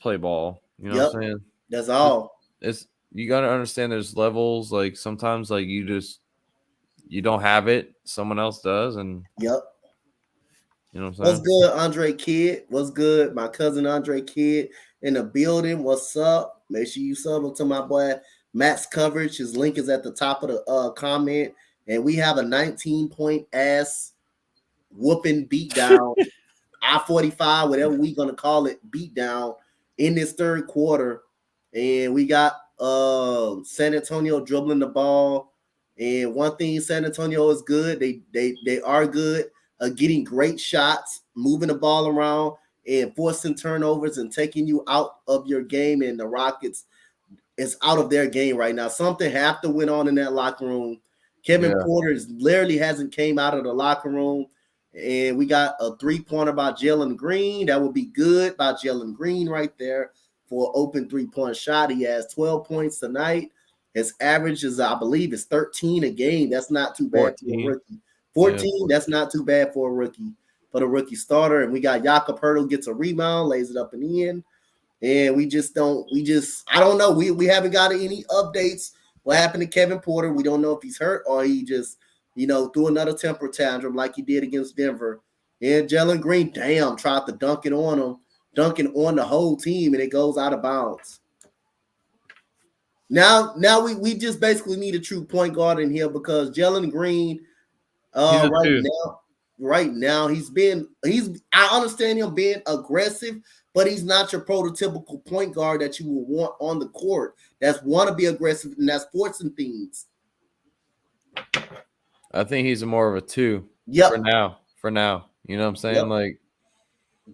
play ball. You know what I'm saying? That's all. It's you got to understand. There's levels. Like sometimes, like you don't have it. Someone else does, and you know what I'm saying. What's good, Andre Kidd? What's good, my cousin Andre Kidd in the building? What's up? Make sure you sub up to my boy Matt's coverage. His link is at the top of the comment, and we have a 19-point ass whooping beatdown. I-45, whatever we're gonna call it, beatdown in this third quarter, and we got San Antonio dribbling the ball. And one thing San Antonio is good. They are good at getting great shots, moving the ball around, and forcing turnovers and taking you out of your game. And the Rockets is out of their game right now. Something have to went on in that locker room. Kevin Porter literally hasn't came out of the locker room. And we got a 3-pointer by Jalen Green. That would be good by Jalen Green right there for an open 3-point shot. He has 12 points tonight. His average is, I believe, is 13 a game. That's not too bad for a rookie. 14, that's not too bad for a rookie, for the rookie starter. And we got Jakob Poeltl gets a rebound, lays it up and in. And I don't know. We haven't got any updates. What happened to Kevin Porter? We don't know if he's hurt or he just, threw another temper tantrum like he did against Denver. And Jalen Green, tried to dunk it on him, dunking on the whole team, and it goes out of bounds. Now we just basically need a true point guard in here because Jalen Green, right now I understand him being aggressive, but he's not your prototypical point guard that you will want on the court. That's want to be aggressive and that's forcing things. I think he's more of a 2. For now. You know what I'm saying? Like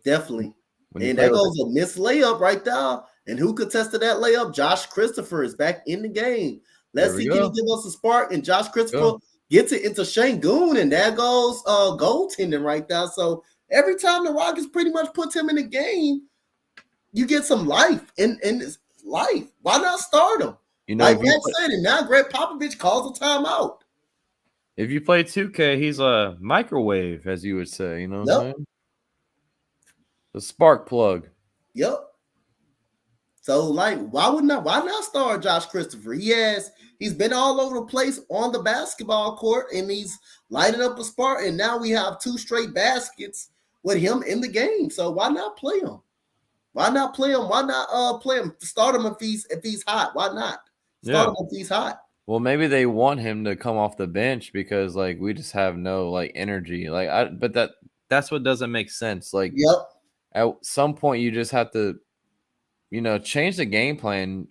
definitely. And there goes a missed layup right there. And who contested that layup? Josh Christopher is back in the game. Let's see, can he give us a spark? And Josh Christopher gets it into Şengün, and there goes goaltending right there. So every time the Rockets pretty much puts him in the game, you get some life in his life. Why not start him? Like Matt said, and now Greg Popovich calls a timeout. If you play 2K, he's a microwave, as you would say. You know what I'm saying? The spark plug. Yep. So, why not start Josh Christopher? He's been all over the place on the basketball court, and he's lighting up a spark, and now we have 2 straight baskets with him in the game. So why not play him? Why not play him? Why not play him? Start him if he's hot. Why not? Start him if he's hot. Well, maybe they want him to come off the bench because we just have no energy. But that's what doesn't make sense. At some point you just have to change the game plan,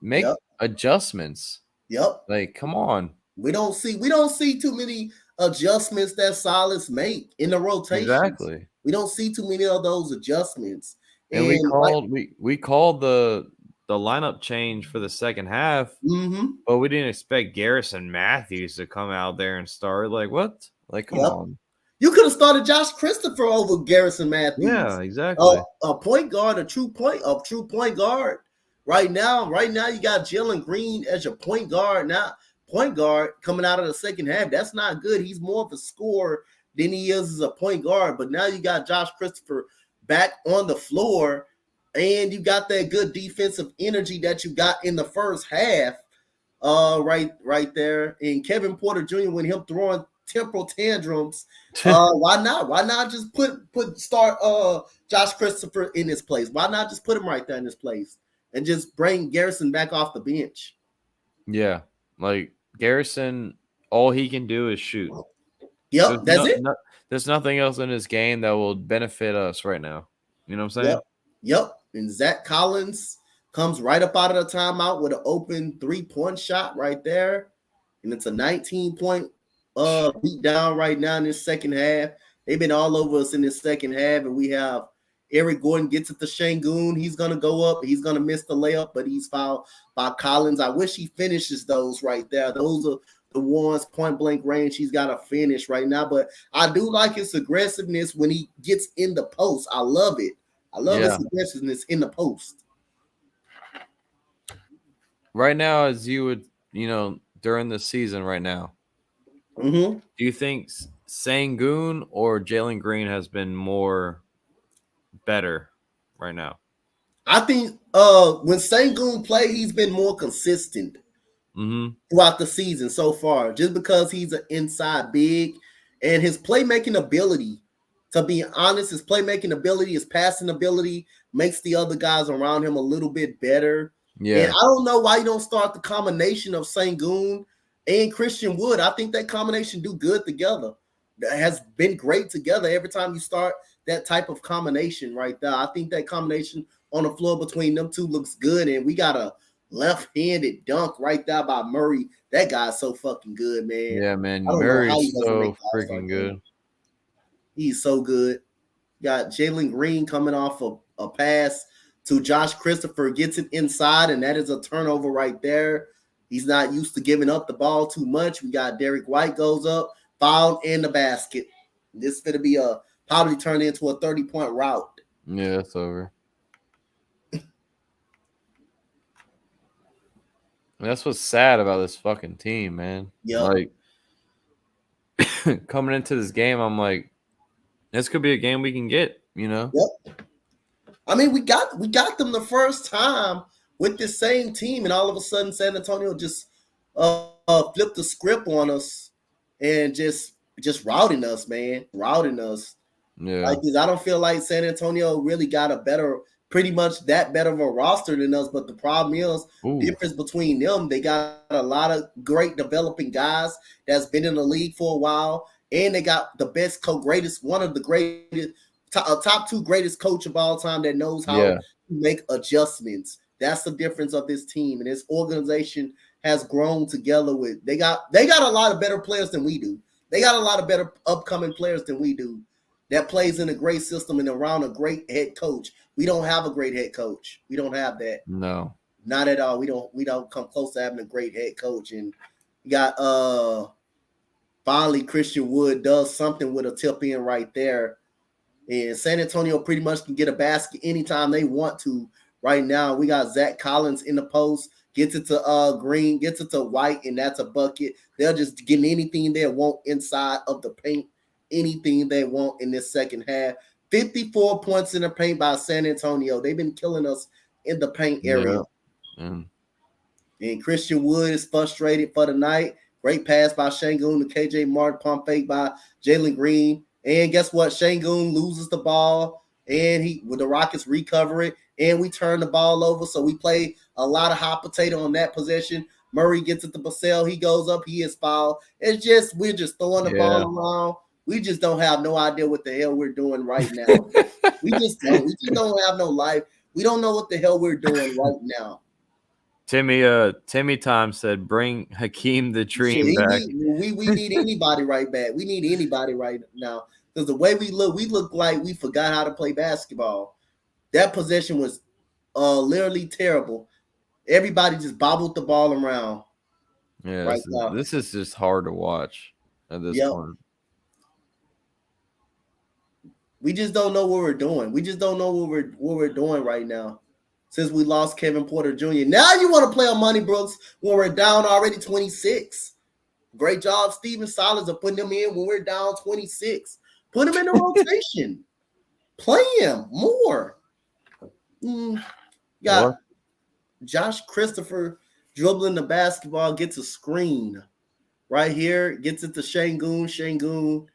make adjustments. Yep. Come on. We don't see too many adjustments that Silas make in the rotation. Exactly. We don't see too many of those adjustments. And we called the lineup change for the second half, but we didn't expect Garrison Matthews to come out there and start. Like, what? Like, come on. You could have started Josh Christopher over Garrison Matthews. Yeah, exactly. A point guard, a true point guard. Right now, you got Jalen Green as your point guard. Now, point guard coming out of the second half. That's not good. He's more of a scorer than he is as a point guard. But now you got Josh Christopher back on the floor, and you got that good defensive energy that you got in the first half. Right there. And Kevin Porter Jr., when him throwing temporal tantrums, why not? Why not just start Josh Christopher in his place? Why not just put him right there in his place and just bring Garrison back off the bench? Yeah, like Garrison, all he can do is shoot. Yep, that's it. There's nothing else in his game that will benefit us right now. You know what I'm saying? Yep. And Zach Collins comes right up out of the timeout with an open 3-point shot right there. And it's a 19-point beat down right now in this second half. They've been all over us in this second half. And we have Eric Gordon gets it to Şengün. He's going to go up. He's going to miss the layup, but he's fouled by Collins. I wish he finishes those right there. Those are the ones point blank range he's got to finish right now. But I do like his aggressiveness when he gets in the post. I love it. I love his aggressiveness in the post. Right now, as you would, during the season right now, do you think Şengün or Jalen Green has been more better right now? I think when Şengün play, he's been more consistent throughout the season so far, just because he's an inside big and his playmaking ability, to be honest, his passing ability makes the other guys around him a little bit better. Yeah. And I don't know why you don't start the combination of Şengün and Christian Wood. I think that combination do good together. That has been great together every time you start that type of combination right there. I think that combination on the floor between them two looks good, and we got a left-handed dunk right there by Murray. That guy's so fucking good, man. Yeah, man. Murray's so freaking good. He's so good. Got Jalen Green coming off a pass to Josh Christopher, gets it inside, and that is a turnover right there. He's not used to giving up the ball too much. We got Derek White goes up, fouled in the basket. This is going to be probably turn into a 30-point route. Yeah, it's over. That's what's sad about this fucking team, man. Yeah. Like, coming into this game, I'm like, this could be a game we can get, Yep. I mean, we got them the first time with the same team, and all of a sudden San Antonio just flipped the script on us and just routing us, man. Routing us. Yeah. Like, I don't feel like San Antonio really got pretty much that better of a roster than us, but the problem is difference between them. They got a lot of great developing guys that's been in the league for a while, and they got the best one of the greatest, top 2 greatest coach of all time that knows how to make adjustments. That's the difference of this team, and this organization has grown together with. They got a lot of better players than we do. They got a lot of better upcoming players than we do. That plays in a great system and around a great head coach. We don't have a great head coach. We don't have that. No, not at all. We don't come close to having a great head coach. And we got finally Christian Wood does something with a tip in right there. And San Antonio pretty much can get a basket anytime they want to. Right now, we got Zach Collins in the post, gets it to Green, gets it to White, and that's a bucket. They're just getting anything they want inside of the paint. Anything they want in this second half. 54 points in the paint by San Antonio. They've been killing us in the paint area. Yeah. And Christian Wood is frustrated for the night. Great pass by Şengün to KJ Martin, pump fake by Jalen Green. And guess what? Şengün loses the ball, and the Rockets recover it, and we turn the ball over. So we play a lot of hot potato on that possession. Murray gets it to Basel. He goes up. He is fouled. We're just throwing the ball around. We just don't have no idea what the hell we're doing right now. We just don't have no life. We don't know what the hell we're doing right now. Timmy Time said, "Bring Hakeem the Dream back." We need anybody right back. We need anybody right now because the way we look like we forgot how to play basketball. That possession was literally terrible. Everybody just bobbled the ball around. Yeah, right now. this is just hard to watch at this point. We just don't know what we're doing. We just don't know what we're doing right now. Since we lost Kevin Porter Jr. Now you want to play on Monty Brooks when we're down already 26. Great job, Steven Silas, of putting him in when we're down 26. Put him in the rotation. Play him more. Got Josh Christopher dribbling the basketball, gets a screen. Right here, gets it to Şengün. Şengün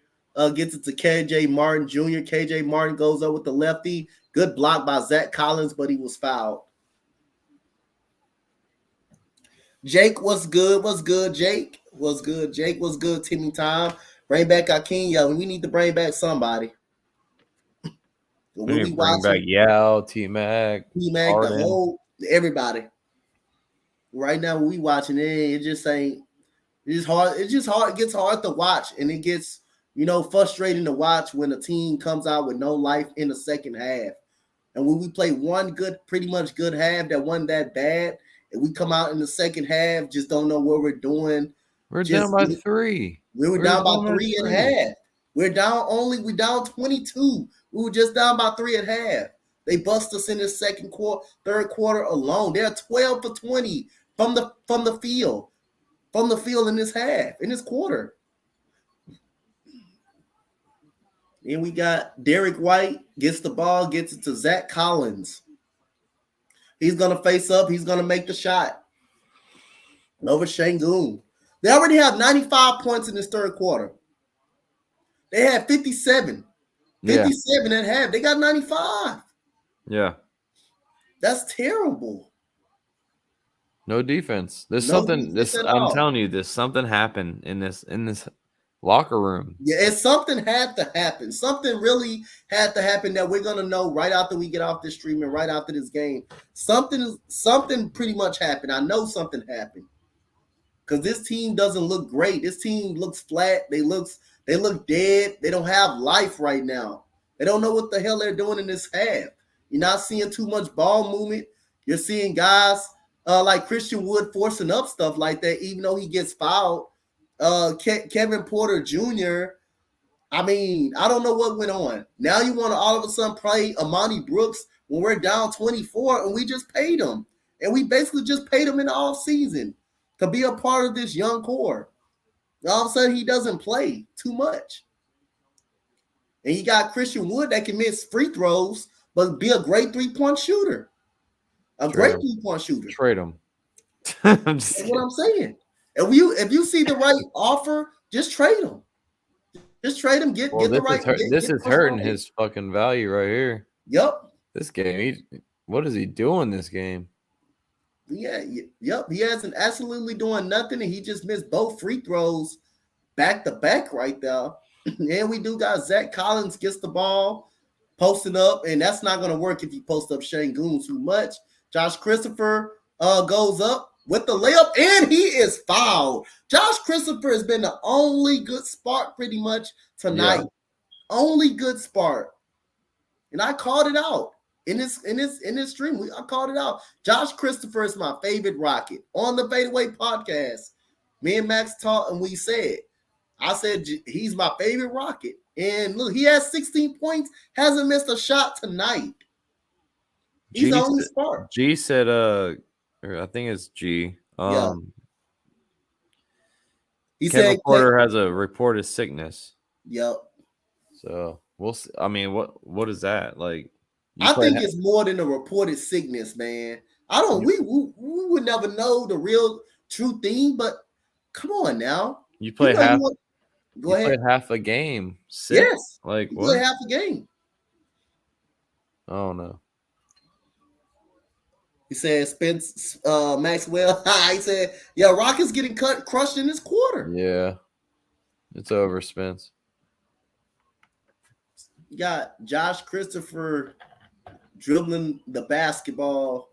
gets it to KJ Martin Jr. KJ Martin goes up with the lefty. Good block by Zach Collins, but he was fouled. Jake, what's good? What's good, Jake? What's good, Jake? What's good, Timmy Time? Bring back Hakeem. Yeah, we need to bring back somebody. We need to bring back Yao, T-Mac, the whole everybody. Right now, we watching it just ain't. It's hard. It's just hard. It gets hard to watch, and it gets frustrating to watch when a team comes out with no life in the second half. And when we play one pretty much good half that wasn't that bad, and we come out in the second half, just don't know what we're doing. We're down by 3. We were down by 3 at half. We're down 22. We were just down by 3 at half. They bust us in the third quarter alone. They're 12 for 20 from the field. From the field in this half, in this quarter. And we got Derek White gets the ball, gets it to Zach Collins. He's going to face up. He's going to make the shot. Over Şengün. They already have 95 points in this third quarter. They had 57. 57 at half. They got 95. Yeah. That's terrible. No defense. There's something. I'm telling you, there's something happened in this locker room. Yeah, something had to happen. Something really had to happen that we're gonna know right after we get off this stream and right after this game. Something pretty much happened. I know something happened because this team doesn't look great. This team looks flat. They look dead. They don't have life right now. They don't know what the hell they're doing in this half. You're not seeing too much ball movement. You're seeing guys. Like Christian Wood forcing up stuff like that, even though he gets fouled. Kevin Porter Jr., I mean, I don't know what went on. Now you want to all of a sudden play Amani Brooks when we're down 24 and we just paid him. And we basically just paid him in the offseason to be a part of this young core. All of a sudden he doesn't play too much. And you got Christian Wood that can miss free throws, but be a great three-point shooter. Great three-point shooter. Trade him. That's what I'm saying. If you see the right offer, just trade him. Just trade him. Get the right. This is hurting his fucking value right here. Yep. This game. What is he doing this game? Yeah. Yep. He hasn't absolutely doing nothing, and he just missed both free throws back to back right there. And we do got Zach Collins gets the ball posting up, and that's not going to work if you post up Şengün too much. Josh Christopher goes up with the layup, and he is fouled. Josh Christopher has been the only good spark pretty much tonight. Yeah. Only good spark. And I called it out in this stream. I called it out. Josh Christopher is my favorite Rocket. On the Fadeaway podcast, me and Max talked, and I said he's my favorite Rocket. And look, he has 16 points, hasn't missed a shot tonight. He's the only spark. G said, I think it's G. He Kevin said Porter has a reported sickness. Yep. So we'll see. I mean, what is that like? I think it's more than a reported sickness, man. We would never know the real true thing, but come on now. You play half. Go ahead. Play half a game. Yes. Like you what? Play half a game. Oh no. He said Spence Maxwell. He said, yeah, Rockets getting crushed in this quarter. Yeah. It's over, Spence. You got Josh Christopher dribbling the basketball.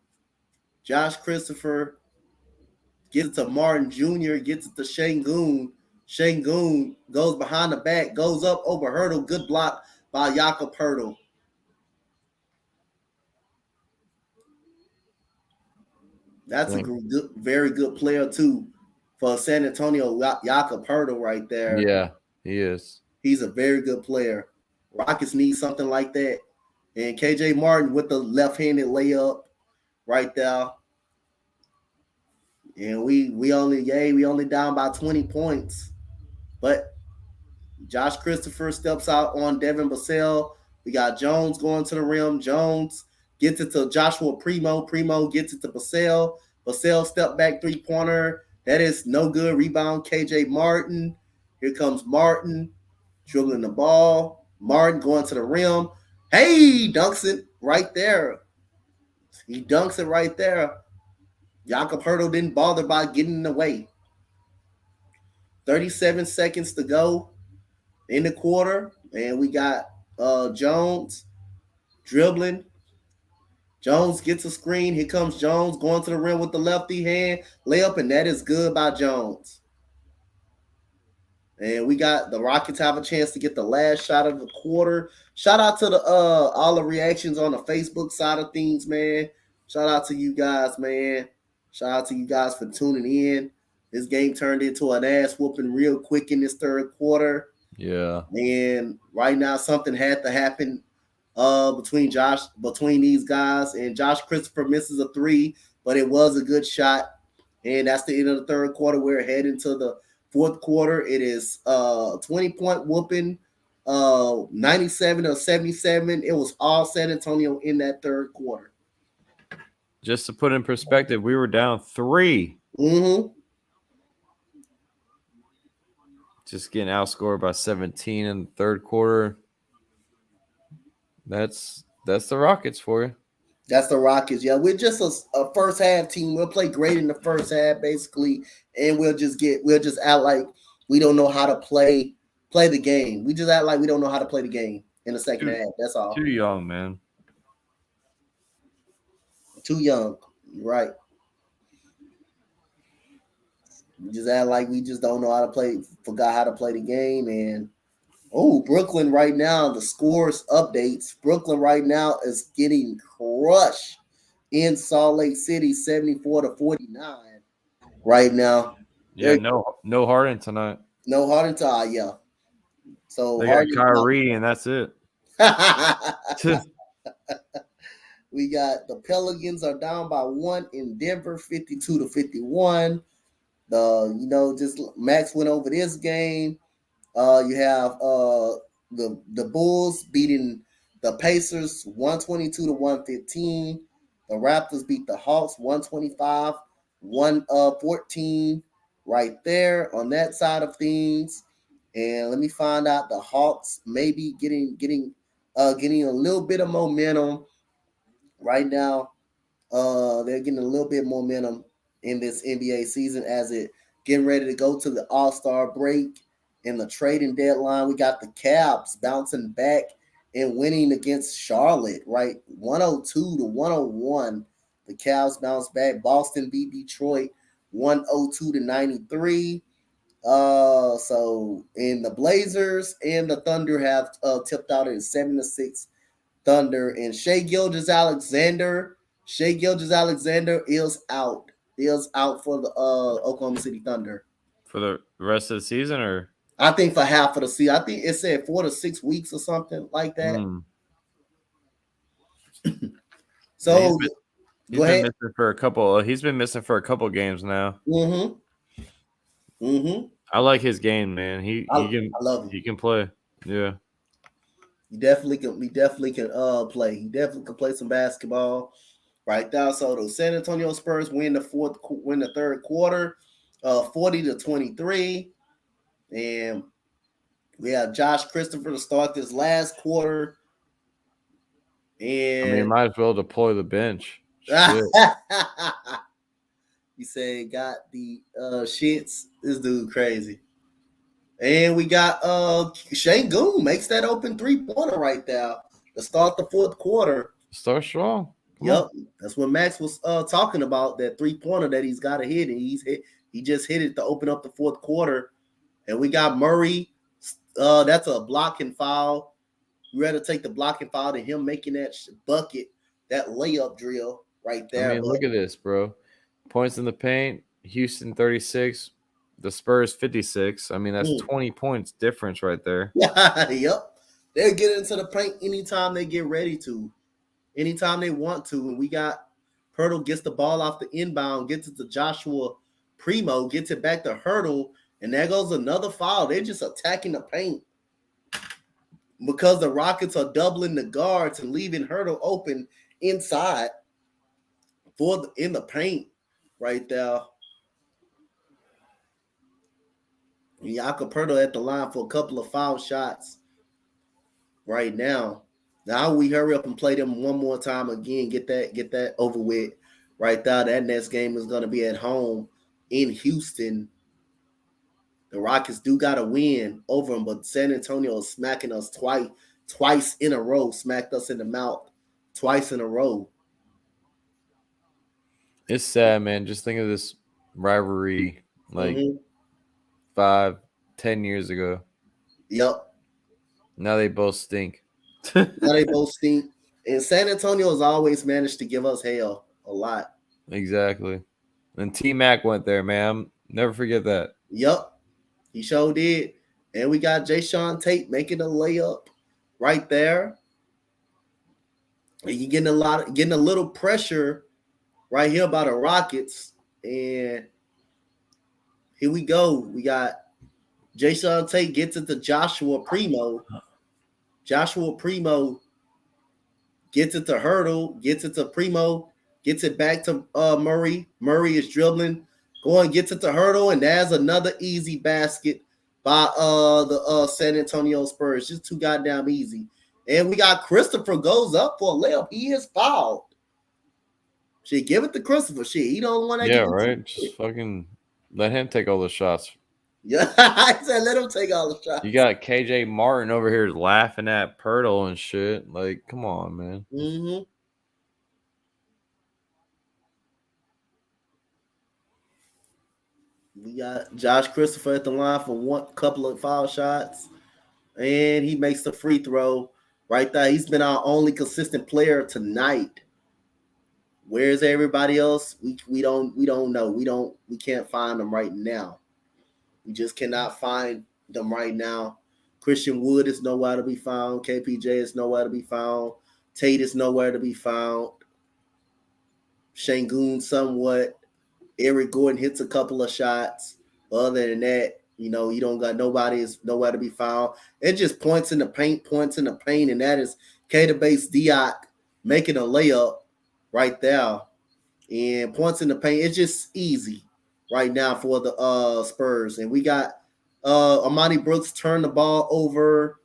Josh Christopher gets it to Martin Jr., gets it to Şengün. Şengün goes behind the back, goes up over Hurdle. Good block by Jakob Hurdle. That's a good, very good player, too, for San Antonio. Jakob Hurdle right there. Yeah, he is. He's a very good player. Rockets need something like that. And KJ Martin with the left-handed layup right there. And we only down by 20 points. But Josh Christopher steps out on Devin Vassell. We got Jones going to the rim. Jones gets it to Joshua Primo. Primo gets it to Vassell. Vassell step back three-pointer. That is no good. Rebound, KJ Martin. Here comes Martin dribbling the ball. Martin going to the rim. Hey, dunks it right there. He dunks it right there. Jakob Hurdle didn't bother by getting in the way. 37 seconds to go in the quarter. And we got Jones dribbling. Jones gets a screen. Here comes Jones going to the rim with the lefty hand layup, and that is good by Jones. And we got the Rockets have a chance to get the last shot of the quarter. Shout out to the all the reactions on the Facebook side of things, man. Shout out to you guys, man. Shout out to you guys for tuning in. This game turned into an ass whooping real quick in this third quarter. Yeah. And right now something had to happen between these guys. And Josh Christopher misses a three, but it was a good shot. And that's the end of the third quarter. We're heading to the fourth quarter. It is 20-point whooping, 97 or 77. It was all San Antonio in that third quarter. Just to put in perspective, we were down 3. Mm-hmm. Just getting outscored by 17 in the third quarter. That's the Rockets for you. That's the Rockets. Yeah, we're just a first half team. We'll play great in the first half, basically, and we'll just act like we don't know how to play the game. We just act like we don't know how to play the game in the second half. That's all. Too young, man. Too young. Right. We just act like we just don't know how to play, forgot how to play the game. And Brooklyn right now, the scores updates. Brooklyn right now is getting crushed in Salt Lake City, 74-49 right now. Yeah, no Harden tonight. No Harden tonight, yeah. So they got Kyrie, and that's it. We got the Pelicans are down by 1 in Denver, 52-51. Just Max went over this game. You have the Bulls beating the Pacers 122-115. The Raptors beat the Hawks 125-114 right there on that side of things. And let me find out the Hawks maybe getting a little bit of momentum right now. They're getting a little bit of momentum in this NBA season as it getting ready to go to the All-Star break. In the trading deadline, we got the Cavs bouncing back and winning against Charlotte, right? 102-101. The Cavs bounced back. Boston beat Detroit 102-93. So in the Blazers and the Thunder have tipped out at 7-6 Thunder. And Shai Gilgeous-Alexander is out. Is out for the Oklahoma City Thunder. For the rest of the season, or? I think for half of the season. I think it said 4 to 6 weeks or something like that. So he's been missing for a couple. He's been missing for a couple games now. I like his game, man. I love him. He can play. Yeah. He definitely can play. He definitely can play some basketball right now. So the San Antonio Spurs win the third quarter, 40-23. And we have Josh Christopher to start this last quarter. And you might as well deploy the bench. You say got the shits. This dude crazy. And we got Şengün makes that open 3-pointer right there to start the fourth quarter. Start strong. Yep, that's what Max was talking about, that 3-pointer that he's got to hit, and he just hit it to open up the fourth quarter. And we got Murray. That's a blocking foul. We rather take the blocking foul than him making that bucket, that layup drill right there. I mean, look at this, bro. Points in the paint, Houston 36, the Spurs 56. I mean, that's 20 points difference right there. Yep. They're getting into the paint anytime they get ready to, anytime they want to. And we got Hurdle gets the ball off the inbound, gets it to Joshua Primo, gets it back to Hurdle, and there goes another foul. They're just attacking the paint because the Rockets are doubling the guards and leaving Hurdle open inside in the paint right there. Jakob Hurdle at the line for a couple of foul shots right now. Now we hurry up and play them one more time again. Get that over with right there. That next game is going to be at home in Houston. The Rockets do got to win over them, but San Antonio is smacking us twice in a row. Smacked us in the mouth twice in a row. It's sad, man. Just think of this rivalry like 5-10 years ago. Yep. Now they both stink. Now they both stink. And San Antonio has always managed to give us hell a lot. Exactly. And T-Mac went there, man. Never forget that. Yep. He sure did. And we got Jayshawn Tate making a layup right there. And you're getting a little pressure right here by the Rockets. And here we go. We got Jayshawn Tate gets it to Joshua Primo. Joshua Primo gets it to Hurdle, gets it to Primo, gets it back to Murray. Murray is dribbling, gets it to Hurdle, and there's another easy basket by the San Antonio Spurs. Just too goddamn easy. And we got Christopher goes up for a layup. He is fouled. Shit, give it to Christopher. Shit, he don't want to. Yeah, right. Just fucking let him take all the shots. Yeah, I said let him take all the shots. You got KJ Martin over here laughing at Pirtle and shit. Like, come on, man. Mm-hmm. We got Josh Christopher at the line for one couple of foul shots, and he makes the free throw right there. He's been our only consistent player tonight. Where's everybody else? We don't know. We can't find them right now. We just cannot find them right now. Christian Wood is nowhere to be found. KPJ is nowhere to be found. Tate is nowhere to be found. Şengün somewhat. Eric Gordon hits a couple of shots. Other than that, you don't got nobody is nowhere to be found. It just points in the paint, and that is K-to-base Diak making a layup right there. And points in the paint. It's just easy right now for the Spurs. And we got Amani Brooks turn the ball over.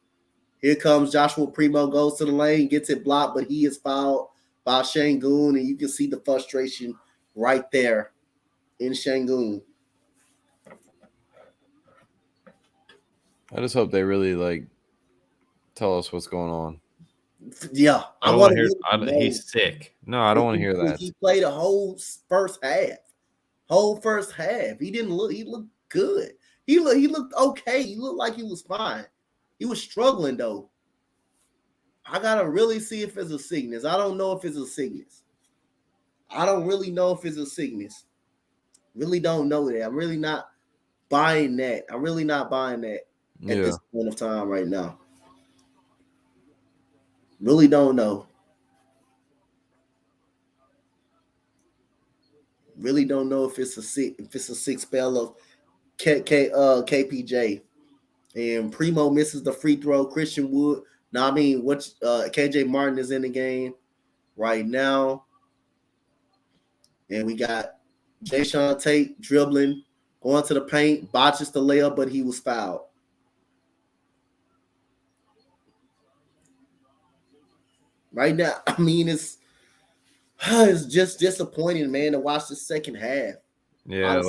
Here comes Joshua Primo, goes to the lane, gets it blocked, but he is fouled by Şengün, and you can see the frustration right there in Şengün. I just hope they really tell us what's going on. Yeah, I want to hear. He's sick. No, I don't want to hear that. He played a whole first half. He didn't look. He looked good. He looked okay. He looked like he was fine. He was struggling though. I gotta really see if it's a sickness. I don't know if it's a sickness. I don't really know if it's a sickness. Really don't know that. I'm really not buying that. At this point of time right now. Really don't know. Really don't know if it's a sick spell of KPJ. And Primo misses the free throw. Christian Wood. KJ Martin is in the game right now. And we got Jayshawn Tate dribbling, going to the paint, botches the layup, but he was fouled. Right now, it's just disappointing, man, to watch the second half. Yeah,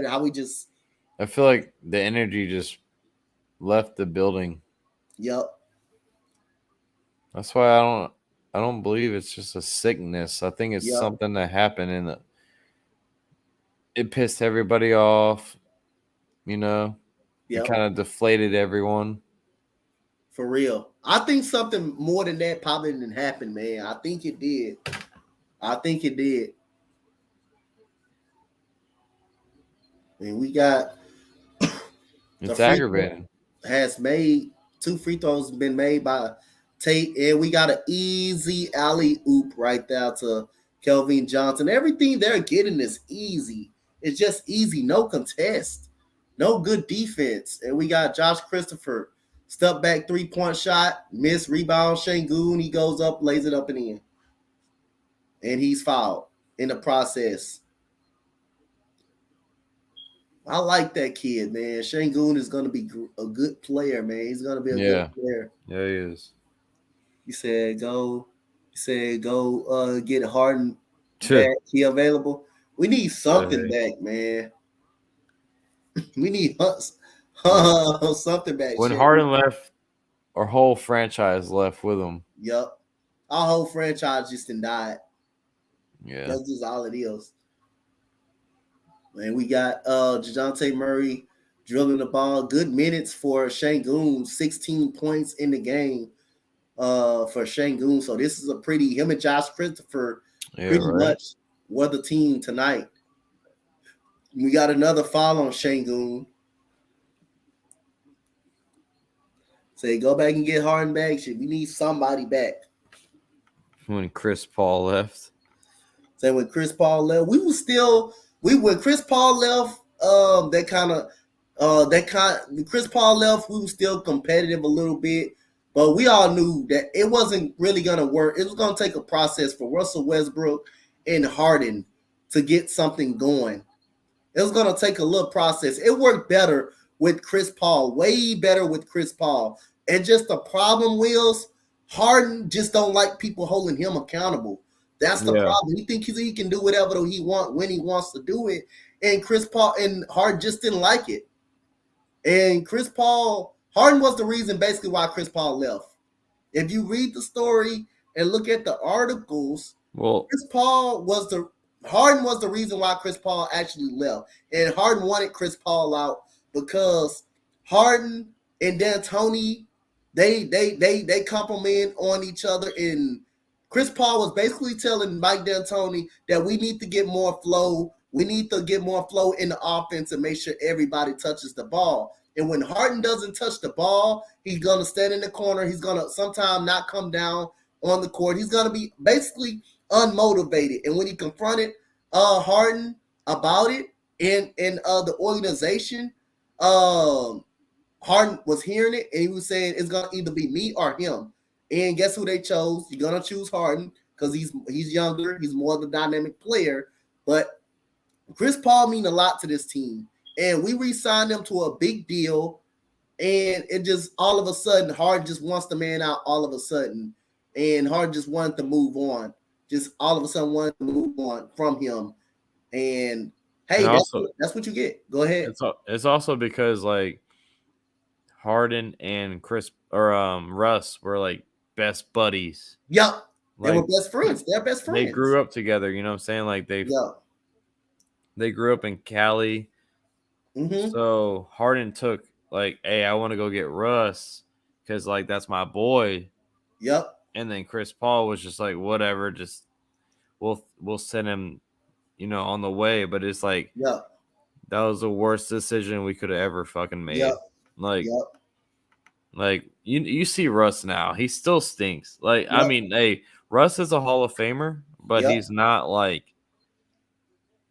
how we just. I feel like the energy just left the building. Yep. That's why I I don't believe it's just a sickness. I think it's Yep. something that happened and it pissed everybody off. You know, Yep. it kind of deflated everyone. For real. I think something more than that probably didn't happen, man. I think it did. And we got It's aggravating. has made 2 free throws been made by Tate, and we got an easy alley oop right there to Kelvin Johnson. Everything they're getting is easy. It's just easy, no contest, no good defense. And we got Josh Christopher, step back 3-point shot, miss, rebound, Şengün. He goes up, lays it up and in. And he's fouled in the process. I like that kid, man. Şengün is going to be a good player, man. He's going to be a good player. Yeah, he is. He said, go get Harden back. He available. We need something back, man. We need something back. When Harden left, our whole franchise left with him. Yep. Our whole franchise just died. Yeah. That's just all it is. And we got DeJounte Murray dribbling the ball. Good minutes for Şengün. 16 points in the game for Şengün. So this is a pretty, him and Josh Christopher pretty much were the team tonight. We got another foul on Şengün. Say, go back and get Harden back. Shit, we need somebody back. When Chris Paul left. Say, when Chris Paul left, when Chris Paul left, Chris Paul left, we were still competitive a little bit, but we all knew that it wasn't really going to work. It was going to take a process for Russell Westbrook and Harden to get something going. It was going to take a little process. It worked better with Chris Paul, way better with Chris Paul. And just the problem was Harden just don't like people holding him accountable. That's the problem. He thinks he can do whatever he wants when he wants to do it. And Chris Paul and Harden just didn't like it. And Harden was the reason basically why Chris Paul left. If you read the story and look at the articles, Harden was the reason why Chris Paul actually left. And Harden wanted Chris Paul out because Harden and D'Antoni, they compliment on each other, and Chris Paul was basically telling Mike D'Antoni that we need to get more flow. We need to get more flow in the offense and make sure everybody touches the ball. And when Harden doesn't touch the ball, he's going to stand in the corner. He's going to sometimes not come down on the court. He's going to be basically unmotivated. And when he confronted Harden about it in the organization, Harden was hearing it, and he was saying it's going to either be me or him. And guess who they chose? You're going to choose Harden because he's younger. He's more of a dynamic player. But Chris Paul means a lot to this team. And we re-signed him to a big deal. And it just all of a sudden, Harden just wants the man out all of a sudden. And Harden just wanted to move on. Just all of a sudden wanted to move on from him. And, hey, that's what you get. Go ahead. It's also because, like, Harden and Russ were, like, best buddies. Yep. They Like, were best friends. They're best friends. They grew up together, you know what I'm saying? Like they grew up in Cali. Mm-hmm. So Harden took like, hey, I want to go get Russ because like that's my boy. Yep. And then Chris Paul was just like, whatever, just we'll send him, on the way. But it's like that was the worst decision we could have ever fucking made. Yep. Like you see Russ now, he still stinks. Like, I mean, hey, Russ is a Hall of Famer, but he's not like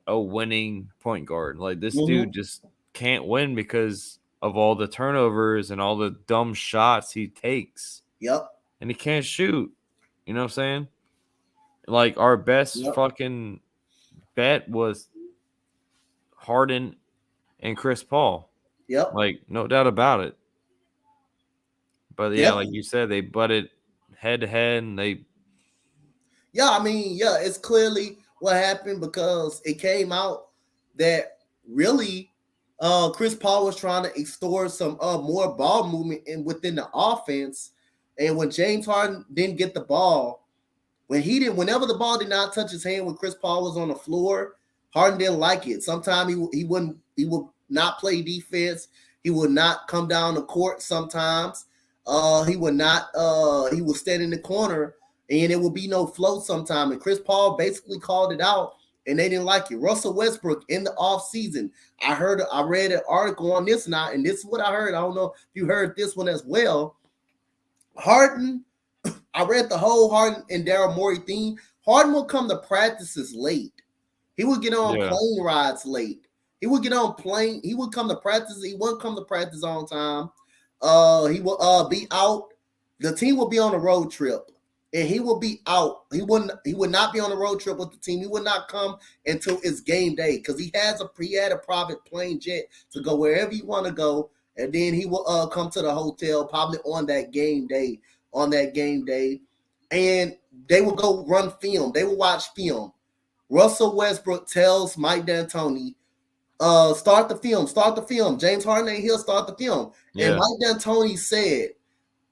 a winning point guard. Like this dude just can't win because of all the turnovers and all the dumb shots he takes. Yep. And he can't shoot. You know what I'm saying? Like our best fucking bet was Harden and Chris Paul. Yep. Like, no doubt about it. But yeah, like you said, they butted head to head and they. Yeah, I mean, it's clearly what happened because it came out that really Chris Paul was trying to extort some more ball movement within the offense. And when James Harden didn't get the ball, Whenever the ball did not touch his hand when Chris Paul was on the floor, Harden didn't like it. Sometimes he would not play defense. He would not come down the court sometimes. He would stand in the corner and it would be no flow sometime. And Chris Paul basically called it out and they didn't like it. Russell Westbrook in the offseason, I read an article on this now, and this is what I heard. I don't know if you heard this one as well. Harden, I read the whole Harden and Daryl Morey thing. Harden will come to practices late. He would get on plane rides late. He would come to practice. He wouldn't come to practice on time. He will be out. The team will be on a road trip, and he will be out. He would not be on a road trip with the team. He would not come until it's game day because he had a private plane jet to go wherever you want to go, and then he will come to the hotel probably on that game day. And they will go run film. They will watch film. Russell Westbrook tells Mike D'Antoni, start the film. James Harden ain't here, start the film. Yeah. And Mike D'Antoni said,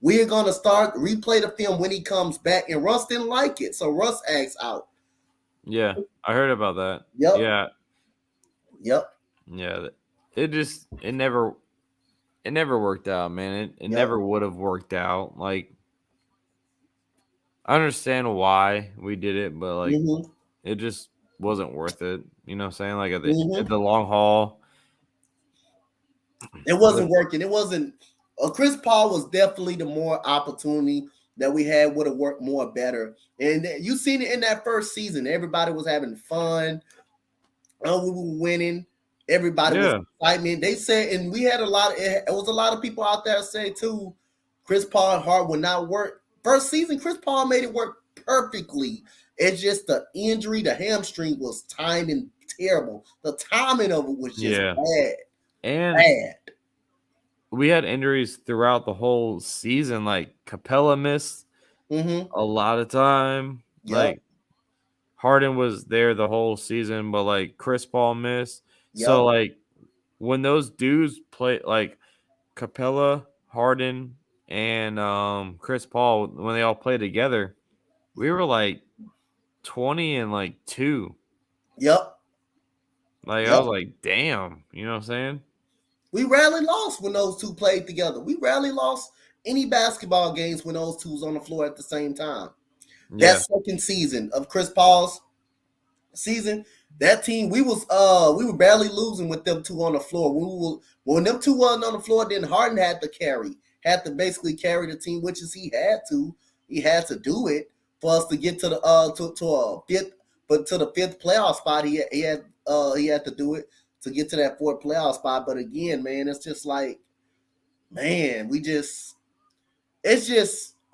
we're going to replay the film when he comes back. And Russ didn't like it, so Russ asked out. Yeah, I heard about that. Yep. Yeah. Yep. Yeah, it never worked out, man. It never would have worked out. Like, I understand why we did it, but like it just wasn't worth it. You know what I'm saying? Like at the long haul. It wasn't working. It wasn't Chris Paul was definitely the more opportunity that we had would have worked more better. And you seen it in that first season. Everybody was having fun. We were winning. Everybody was excitement. They said, and we had it was a lot of people out there say too, Chris Paul and Hart would not work. First season, Chris Paul made it work perfectly. It's just the injury, the hamstring was timing terrible. The timing of it was just bad. And we had injuries throughout the whole season. Like Capella missed a lot of time. Yep. Like Harden was there the whole season, but like Chris Paul missed. Yep. So like when those dudes play, like Capella, Harden, and Chris Paul, when they all played together, we were like 20 and like 2. Yep. Like I was like, damn, you know what I'm saying? We rarely lost when those two played together. We rarely lost any basketball games when those two was on the floor at the same time. Yeah. That second season of Chris Paul's season, that team, we were barely losing with them two on the floor. When them two wasn't on the floor, then Harden had to basically carry the team, which is he had to do it for us to get to the fifth playoff spot. He had to do it to get to that fourth playoff spot. But again, man, it's just like, man,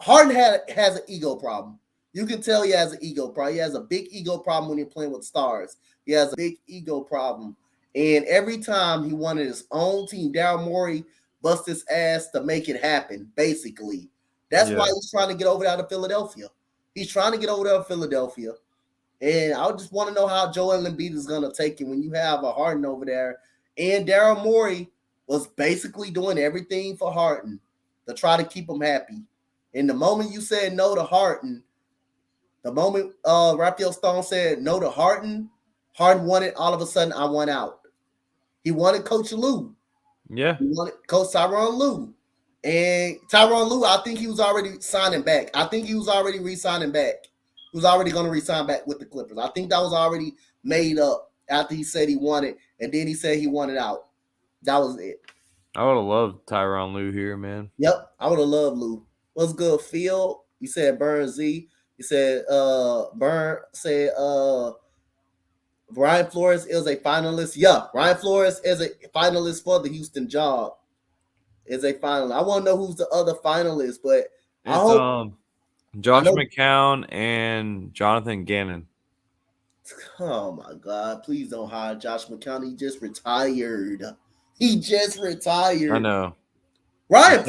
Harden has an ego problem. You can tell he has an ego problem. He has a big ego problem when you're playing with stars. He has a big ego problem. And every time he wanted his own team, Daryl Morey bust his ass to make it happen, basically. That's why he's trying to get over there to Philadelphia. And I just want to know how Joel Embiid is going to take it when you have a Harden over there. And Daryl Morey was basically doing everything for Harden to try to keep him happy. And the moment you said no to Harden, the moment Raphael Stone said no to Harden wanted, all of a sudden, I want out. He wanted Coach Lue. Yeah. He wanted Coach Tyronn Lue. And Tyronn Lue, I think he was already signing back. I think he was already re-signing back. He was already going to re-sign back with the Clippers. I think that was already made up after he said he wanted, and then he said he wanted out. That was it. I would have loved Tyronn Lue here, man. Yep, I would have loved Lue. What's good, Phil? You said Burn Z. You said Burn said Brian Flores is a finalist. Yeah, Brian Flores is a finalist for the Houston job. Is a finalist. I want to know who's the other finalist, but I hope Josh McCown and Jonathan Gannon. Oh my God! Please don't hire Josh McCown. He just retired. I know. Ryan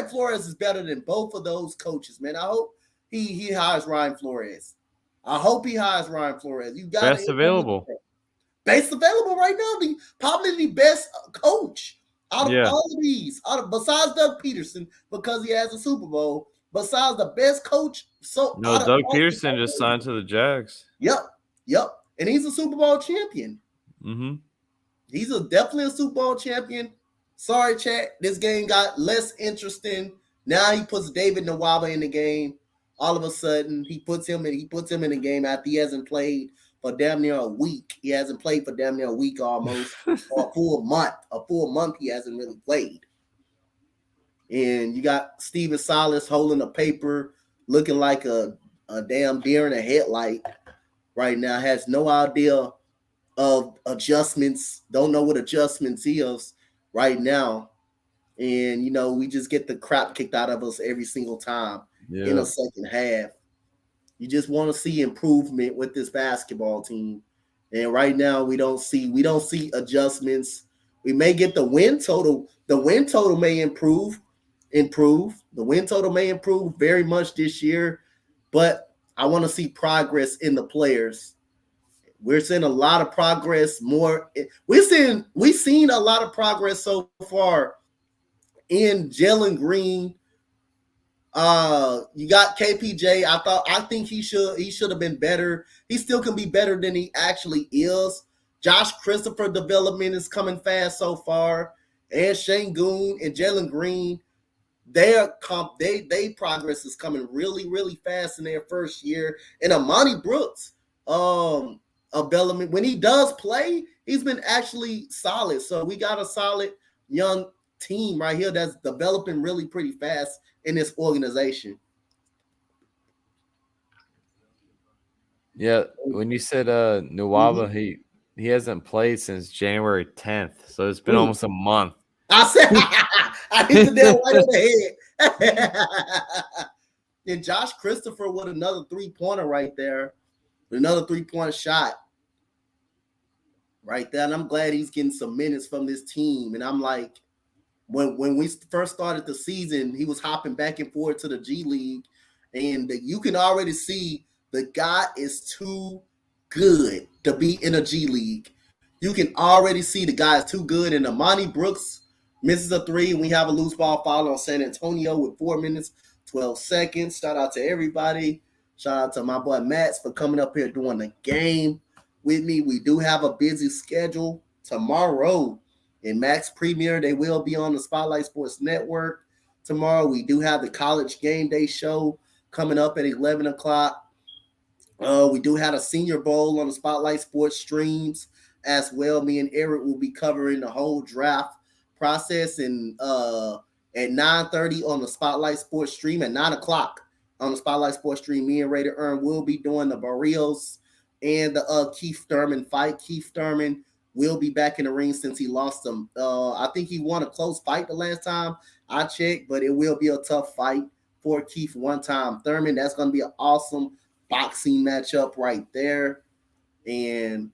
Flores is better than both of those coaches, man. I hope he hires Ryan Flores. You got best available right now. Probably the best coach out of all of these. Besides Doug Peterson, because he has a Super Bowl. besides the best coach. So No, Doug Peterson just signed to the Jags. Yep. And he's a Super Bowl champion. Mm-hmm. He's definitely a Super Bowl champion. Sorry, chat. This game got less interesting. Now he puts David Nwaba in the game. All of a sudden, he puts him in the game after he hasn't played for damn near a week. He hasn't played for damn near a week almost, or a full month. A full month he hasn't really played. And you got Steven Silas holding a paper, looking like a damn deer in a headlight right now. Has no idea of adjustments. Don't know what adjustments is right now. And, we just get the crap kicked out of us every single time in a second half. You just want to see improvement with this basketball team. And right now we don't see adjustments. We may get the win total. The win total may improve. The win total may improve very much this year, but I want to see progress in the players. We're seeing a lot of progress. We've seen a lot of progress so far in Jalen Green. You got KPJ. I think he should have been better. He still can be better than he actually is. Josh Christopher development is coming fast so far, and Şengün and Jalen Green, they progress is coming really, really fast in their first year. And Amani Brooks, development, when he does play, he's been actually solid. So we got a solid young team right here that's developing really pretty fast in this organization. Yeah, when you said Nwaba, he hasn't played since January 10th, so it's been almost a month. I said I hit the nail right on the head. And Josh Christopher with another 3-pointer right there, with another 3-point shot right there. And I'm glad he's getting some minutes from this team. And I'm like, when we first started the season, he was hopping back and forth to the G League, and you can already see the guy is too good to be in a G League. You can already see the guy is too good. And Amani Brooks misses a 3. We have a loose ball foul on San Antonio with 4 minutes, 12 seconds. Shout out to everybody. Shout out to my boy Max for coming up here doing the game with me. We do have a busy schedule tomorrow. In Max Premier, they will be on the Spotlight Sports Network tomorrow. We do have the College Game Day show coming up at 11 o'clock. We do have a Senior Bowl on the Spotlight Sports streams as well. Me and Eric will be covering the whole draft process. And at 9:30 on the Spotlight Sports stream, at 9 o'clock on the Spotlight Sports stream, me and Raider Earn will be doing the Barrios and the Keith Thurman fight. Keith Thurman will be back in the ring since he lost him. I think he won a close fight the last time I checked, but it will be a tough fight for Keith one time. Thurman, that's going to be an awesome boxing matchup right there. And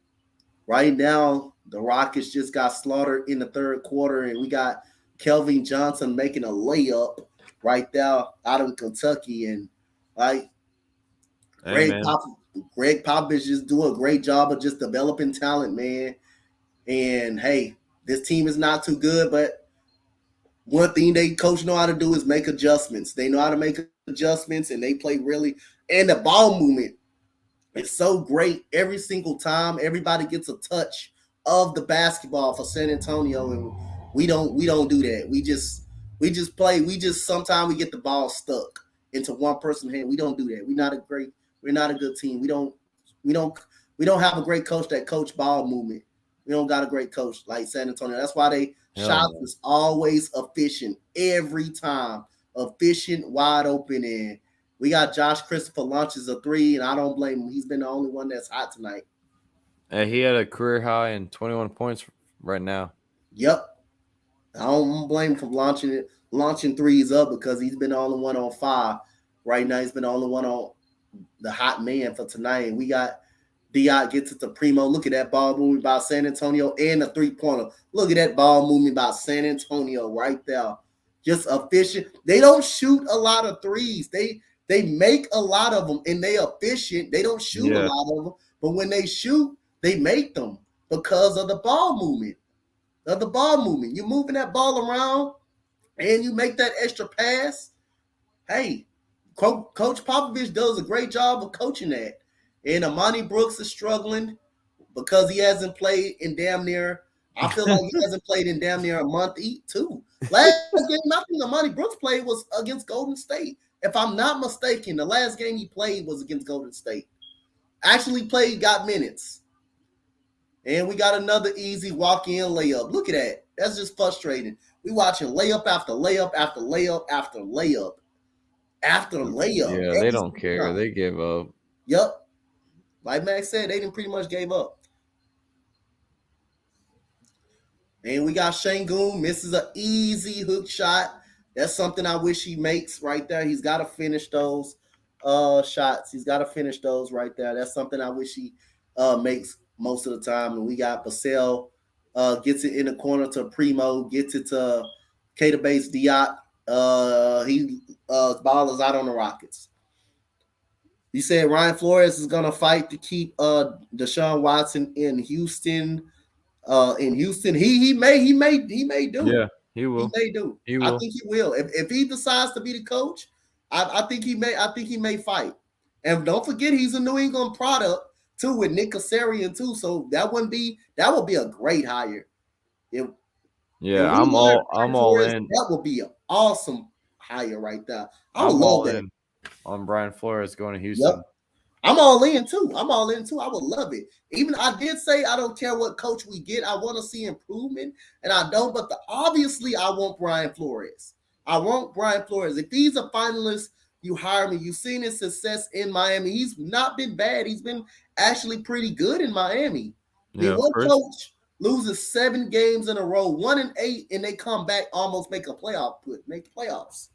right now, the Rockets just got slaughtered in the third quarter, and we got Kelvin Johnson making a layup right there out of Kentucky. And Greg Popovich just do a great job of just developing talent, man. And hey, this team is not too good, but one thing they coach know how to do is make adjustments. They know how to make adjustments, and they play really. And the ball movement is so great every single time. Everybody gets a touch of the basketball for San Antonio, and we don't do that. We just play. Sometimes we get the ball stuck into one person's hand. We don't do that. We're not a good team. We don't have a great coach that coach ball movement. We don't got a great coach like San Antonio. That's why they shots is always efficient every time. Efficient, wide open. And we got Josh Christopher launches a 3, and I don't blame him. He's been the only one that's hot tonight. And he had a career high in 21 points right now. Yep. I don't blame him for launching threes up, because he's been the only one on 5 right now. He's been the only one on the hot man for tonight. And we got Diop gets it to Primo. Look at that ball movement by San Antonio, and the 3-pointer. Look at that ball movement by San Antonio right there. Just efficient. They don't shoot a lot of threes. They make a lot of them, and they efficient. They don't shoot a lot of them, but when they shoot, they make them because of the ball movement. You're moving that ball around, and you make that extra pass. Hey, Coach Popovich does a great job of coaching that. And Amani Brooks is struggling because he hasn't played in damn near. I feel like he hasn't played in damn near a month too. Last game, I think Amani Brooks played was against Golden State. If I'm not mistaken, the last game he played was against Golden State. Actually played, got minutes. And we got another easy walk-in layup. Look at that. That's just frustrating. We watching layup after layup after layup after layup after layup. Yeah, they don't care. They give up. Yep. Like Max said, they didn't pretty much gave up. And we got Şengün misses an easy hook shot. That's something I wish he makes right there. He's got to finish those shots. He's got to finish those right there. That's something I wish he makes most of the time. And we got Vassell gets it in the corner to Primo, gets it to Base Diop. Ball is out on the Rockets. You said Ryan Flores is gonna fight to keep Deshaun Watson in Houston. He may do. Yeah, he will. He may do. He will. I think he will. If he decides to be the coach, I think he may. I think he may fight. And don't forget, he's a New England product too, with Nick Cassarian too. So that would be a great hire. I'm all in. That would be an awesome hire right there. I would I'm love all that. in on Brian Flores going to Houston. Yep. I'm all in too. I would love it. Even I did say I don't care what coach we get. I want to see improvement, and I don't. But obviously, I want Brian Flores. I want Brian Flores. If he's a finalist, you hire me. You've seen his success in Miami. He's not been bad. He's been actually pretty good in Miami. Coach loses 7 games in a row, 1-8, and they come back almost make playoffs.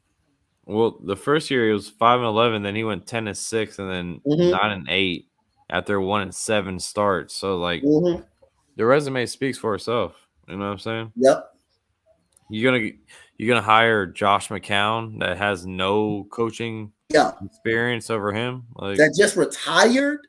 Well, the first year he was 5-11, then he went 10-6, and then 9-8 after 1-7 starts. So the resume speaks for itself. You know what I'm saying? Yep. You're gonna hire Josh McCown that has no coaching experience over him, that just retired.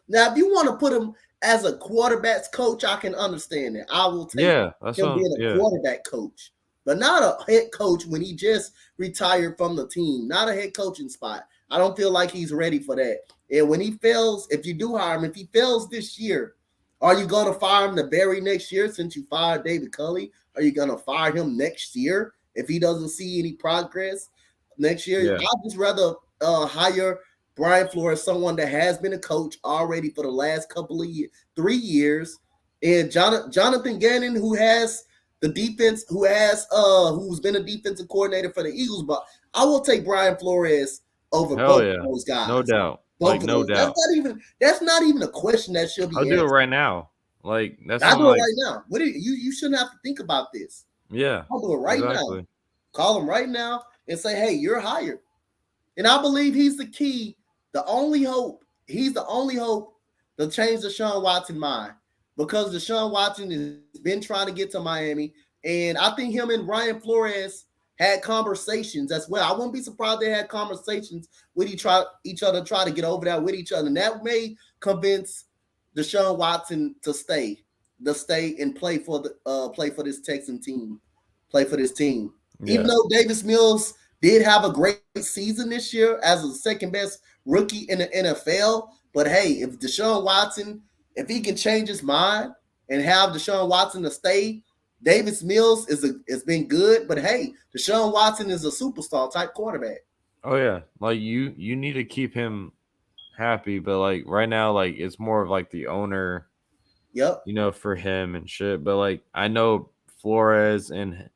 Now, if you want to put him as a quarterback's coach, I can understand that. I will take him being a quarterback coach. But not a head coach when he just retired from the team. Not a head coaching spot. I don't feel like he's ready for that. And when he fails, if you do hire him, if he fails this year, are you going to fire him the very next year since you fired David Culley? Are you going to fire him next year if he doesn't see any progress next year? Yeah. I'd just rather hire Brian Flores, someone that has been a coach already for the last 3 years, and Jonathan Gannon, who has the defense, who's been a defensive coordinator for the Eagles. But I will take Brian Flores over both of those guys. No doubt. No doubt. That's not even a question that should be answered. Do it right now. I'll do it right now. What you shouldn't have to think about this. Yeah. I'll do it right now. Call him right now and say, hey, you're hired. And I believe he's the key, the only hope. He's the only hope to change Deshaun Watson's mind. Because Deshaun Watson has been trying to get to Miami. And I think him and Brian Flores had conversations as well. I wouldn't be surprised they had conversations with each other, try to get over there with each other. And that may convince Deshaun Watson to stay and play for this Texan team. Play for this team. Yeah. Even though Davis Mills did have a great season this year as a second best rookie in the NFL. But hey, if Deshaun Watson, if he can change his mind and have Deshaun Watson to stay, Davis Mills has been good. But hey, Deshaun Watson is a superstar type quarterback. Oh yeah, you need to keep him happy, but right now, it's more of the owner, for him and shit. But I know Flores and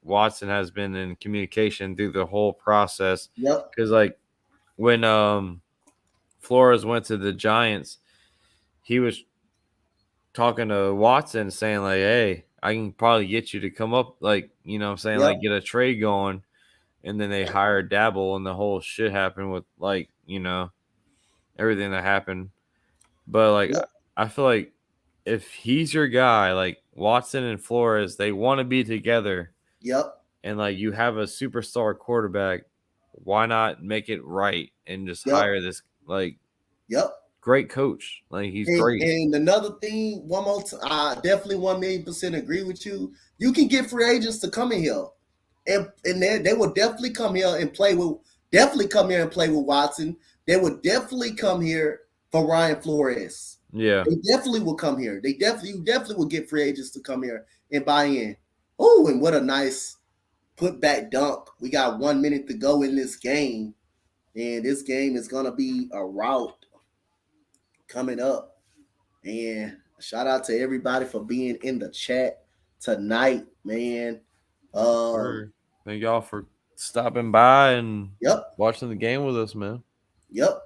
Watson has been in communication through the whole process. Yep. Because when Flores went to the Giants, he was talking to Watson saying hey, I can probably get you to come up, get a trade going. And then they hired Dabble and the whole shit happened with everything that happened. But I feel like if he's your guy, Watson and Flores, they want to be together. Yep. And you have a superstar quarterback, why not make it right and just hire this great coach? He's great. And another thing, one more time, I definitely 1,000,000% agree with you. You can get free agents to come in here and they will definitely come here and play with Watson. They would definitely come here for Ryan Flores. Yeah. They definitely will come here. You definitely will get free agents to come here and buy in. Oh, and what a nice put back dunk. We got 1 minute to go in this game. And this game is gonna be a rout coming up. And shout out to everybody for being in the chat tonight, man. Thank y'all for stopping by and Yep. watching the game with us, man. Yep.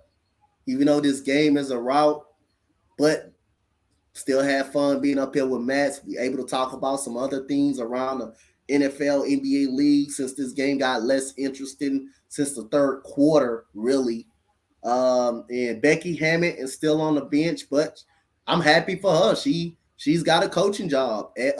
Even though this game is a rout, but still have fun being up here with Matt. Be able to talk about some other things around the NFL, NBA league since this game got less interesting since the third quarter, really. And Becky Hammond is still on the bench, but I'm happy for her. She's got a coaching job at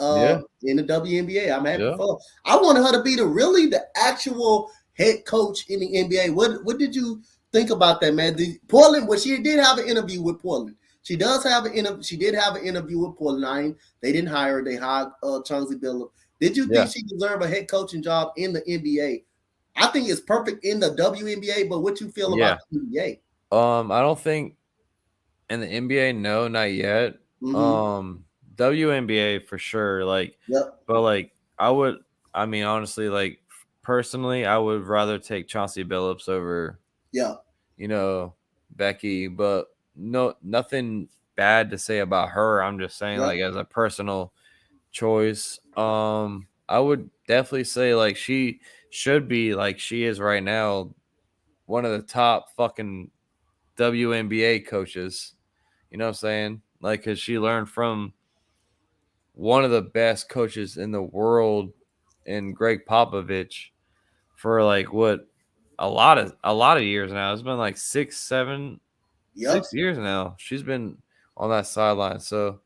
in the WNBA. I'm happy for her. I wanted her to be the actual head coach in the NBA. What did you think about that, man? Portland, well, she did have an interview with Portland. She does have an interview. She did have an interview with Portland. They didn't hire her. They hired Chauncey Billups. Did you think she deserved a head coaching job in the NBA? I think it's perfect in the WNBA, but what you feel about the NBA? I don't think in the NBA, no, not yet. WNBA for sure. But honestly, personally, I would rather take Chauncey Billups over Becky, but nothing bad to say about her. I'm just saying as a personal choice. I would definitely say she should be she is right now one of the top fucking WNBA coaches. You know what I'm saying? Because she learned from one of the best coaches in the world in Greg Popovich for a lot of years now. It's been 6 years now. She's been on that sideline. So,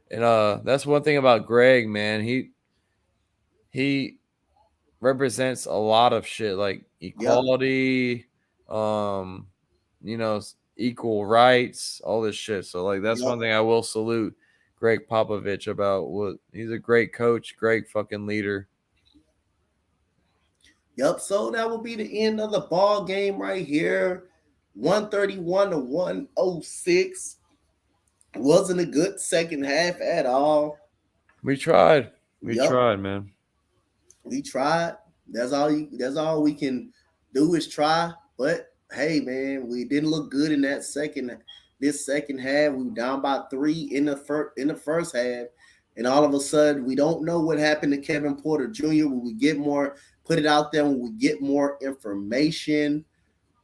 and that's one thing about Greg, man. He represents a lot of shit like equality, equal rights, all this shit. So that's one thing I will salute Greg Popovich about. He's a great coach, great fucking leader. Yep. So that will be the end of the ball game right here. 131 to 106. Wasn't a good second half at all. We tried. We tried, man. We tried. That's all we can do is try. But hey, man, we didn't look good in this second half. We were down by 3 in the first half, and all of a sudden, we don't know what happened to Kevin Porter Jr. When we get more, put it out there when we get more information.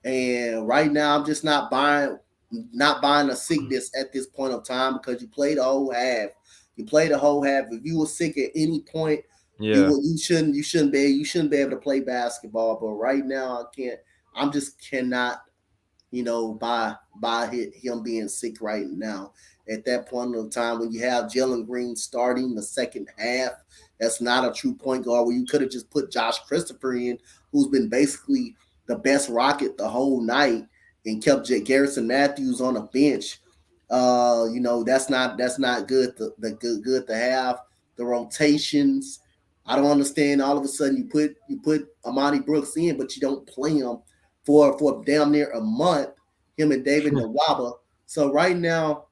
And right now, I'm just not buying a sickness at this point of time because you played the whole half. If you were sick at any point, you shouldn't be able to play basketball. But right now, I just cannot, buy him being sick right now. At that point of time, when you have Jalen Green starting the second half, that's not a true point guard. Where you could have just put Josh Christopher in, who's been basically the best Rocket the whole night, and kept Garrison Matthews on the bench. That's not good. Good to have the rotations. I don't understand. All of a sudden, you put Amani Brooks in, but you don't play him for damn near a month. Him and David Nwaba. So right now,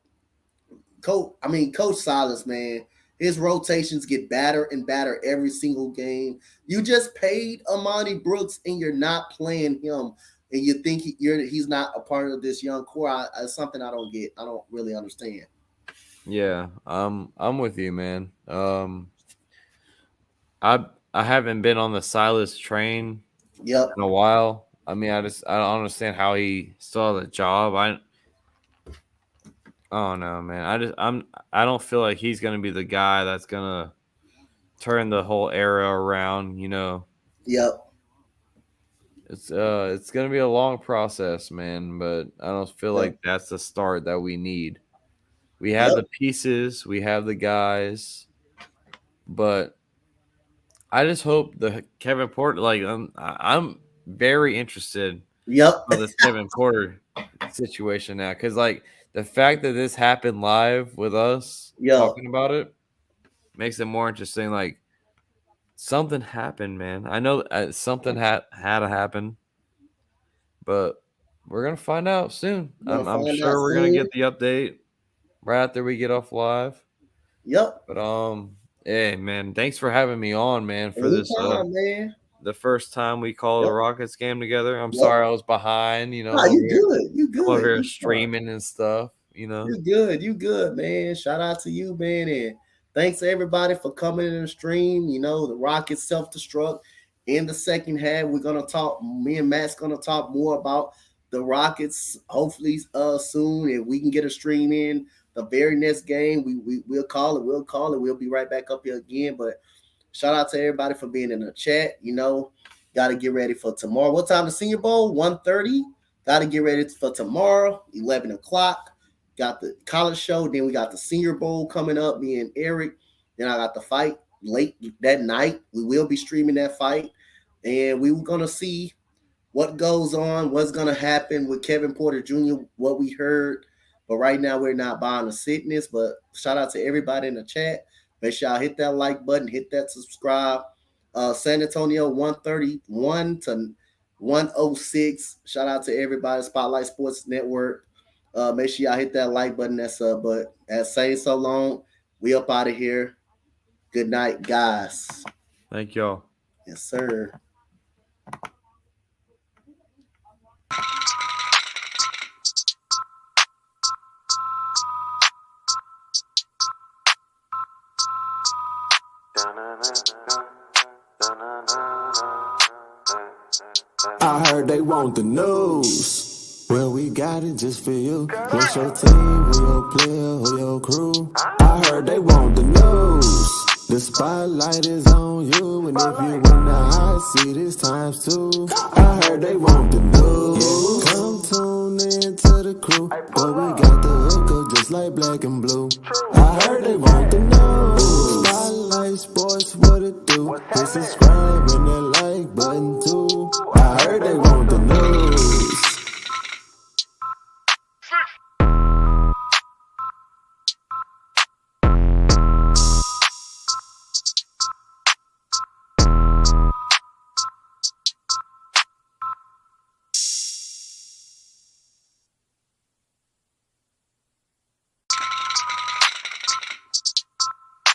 Coach Silas, man, his rotations get badder and badder every single game. You just paid Amani Brooks, and you're not playing him, and you think he's not a part of this young core. It's something I don't get. I don't really understand. Yeah, I'm with you, man. I haven't been on the Silas train in a while. I don't understand how he still has a job. I don't know, man. I don't feel like he's gonna be the guy that's gonna turn the whole era around. Yep. It's gonna be a long process, man. But I don't feel like that's the start that we need. We have the pieces, we have the guys, but I just hope the Kevin Porter, I'm very interested in this Kevin Porter situation now, because the fact that this happened live with us talking about it makes it more interesting. something happened, man. I know something had to happen, but we're gonna find out soon. I'm sure we're gonna get the update right after we get off live. Yep. But hey, man, thanks for having me on, man. For Anytime, man. The first time we called a Rockets game together. I'm Yep. sorry I was behind. You know, Nah, you good. You good. I'm over here streaming and stuff. You know, you good. You good, man. Shout out to you, man, and thanks to everybody for coming in the stream. You know, the Rockets self-destruct in the second half. We're gonna talk. Me and Matt's gonna talk more about the Rockets. Hopefully, soon, if we can get a stream in the very next game, we'll call it. We'll call it. We'll be right back up here again. But shout out to everybody for being in the chat. You know, got to get ready for tomorrow. What time the Senior Bowl? 1:30. Got to get ready for tomorrow. 11 o'clock. Got the college show. Then we got the Senior Bowl coming up. Me and Eric. Then I got the fight late that night. We will be streaming that fight, and we were gonna see what goes on, what's gonna happen with Kevin Porter Jr. What we heard. But right now, we're not buying the sickness. But shout out to everybody in the chat. Make sure y'all hit that like button, hit that subscribe. San Antonio 131 to 106. Shout out to everybody. Spotlight Sports Network. Make sure y'all hit that like button. That's up. But as saying so long, we up out of here. Good night, guys. Thank y'all. Yes, sir. I heard they want the news. Well, we got it just for you. What's your team? Who your player? Who your crew? I heard they want the news. The spotlight is on you, and if you in the hot seat, it's times two. I heard they want the news. Come tune in to the crew, but we got the hook up just like black and blue. I heard they want the news. Spotlight Sports, what it do? Hit subscribe and that like button too. I heard they want the news.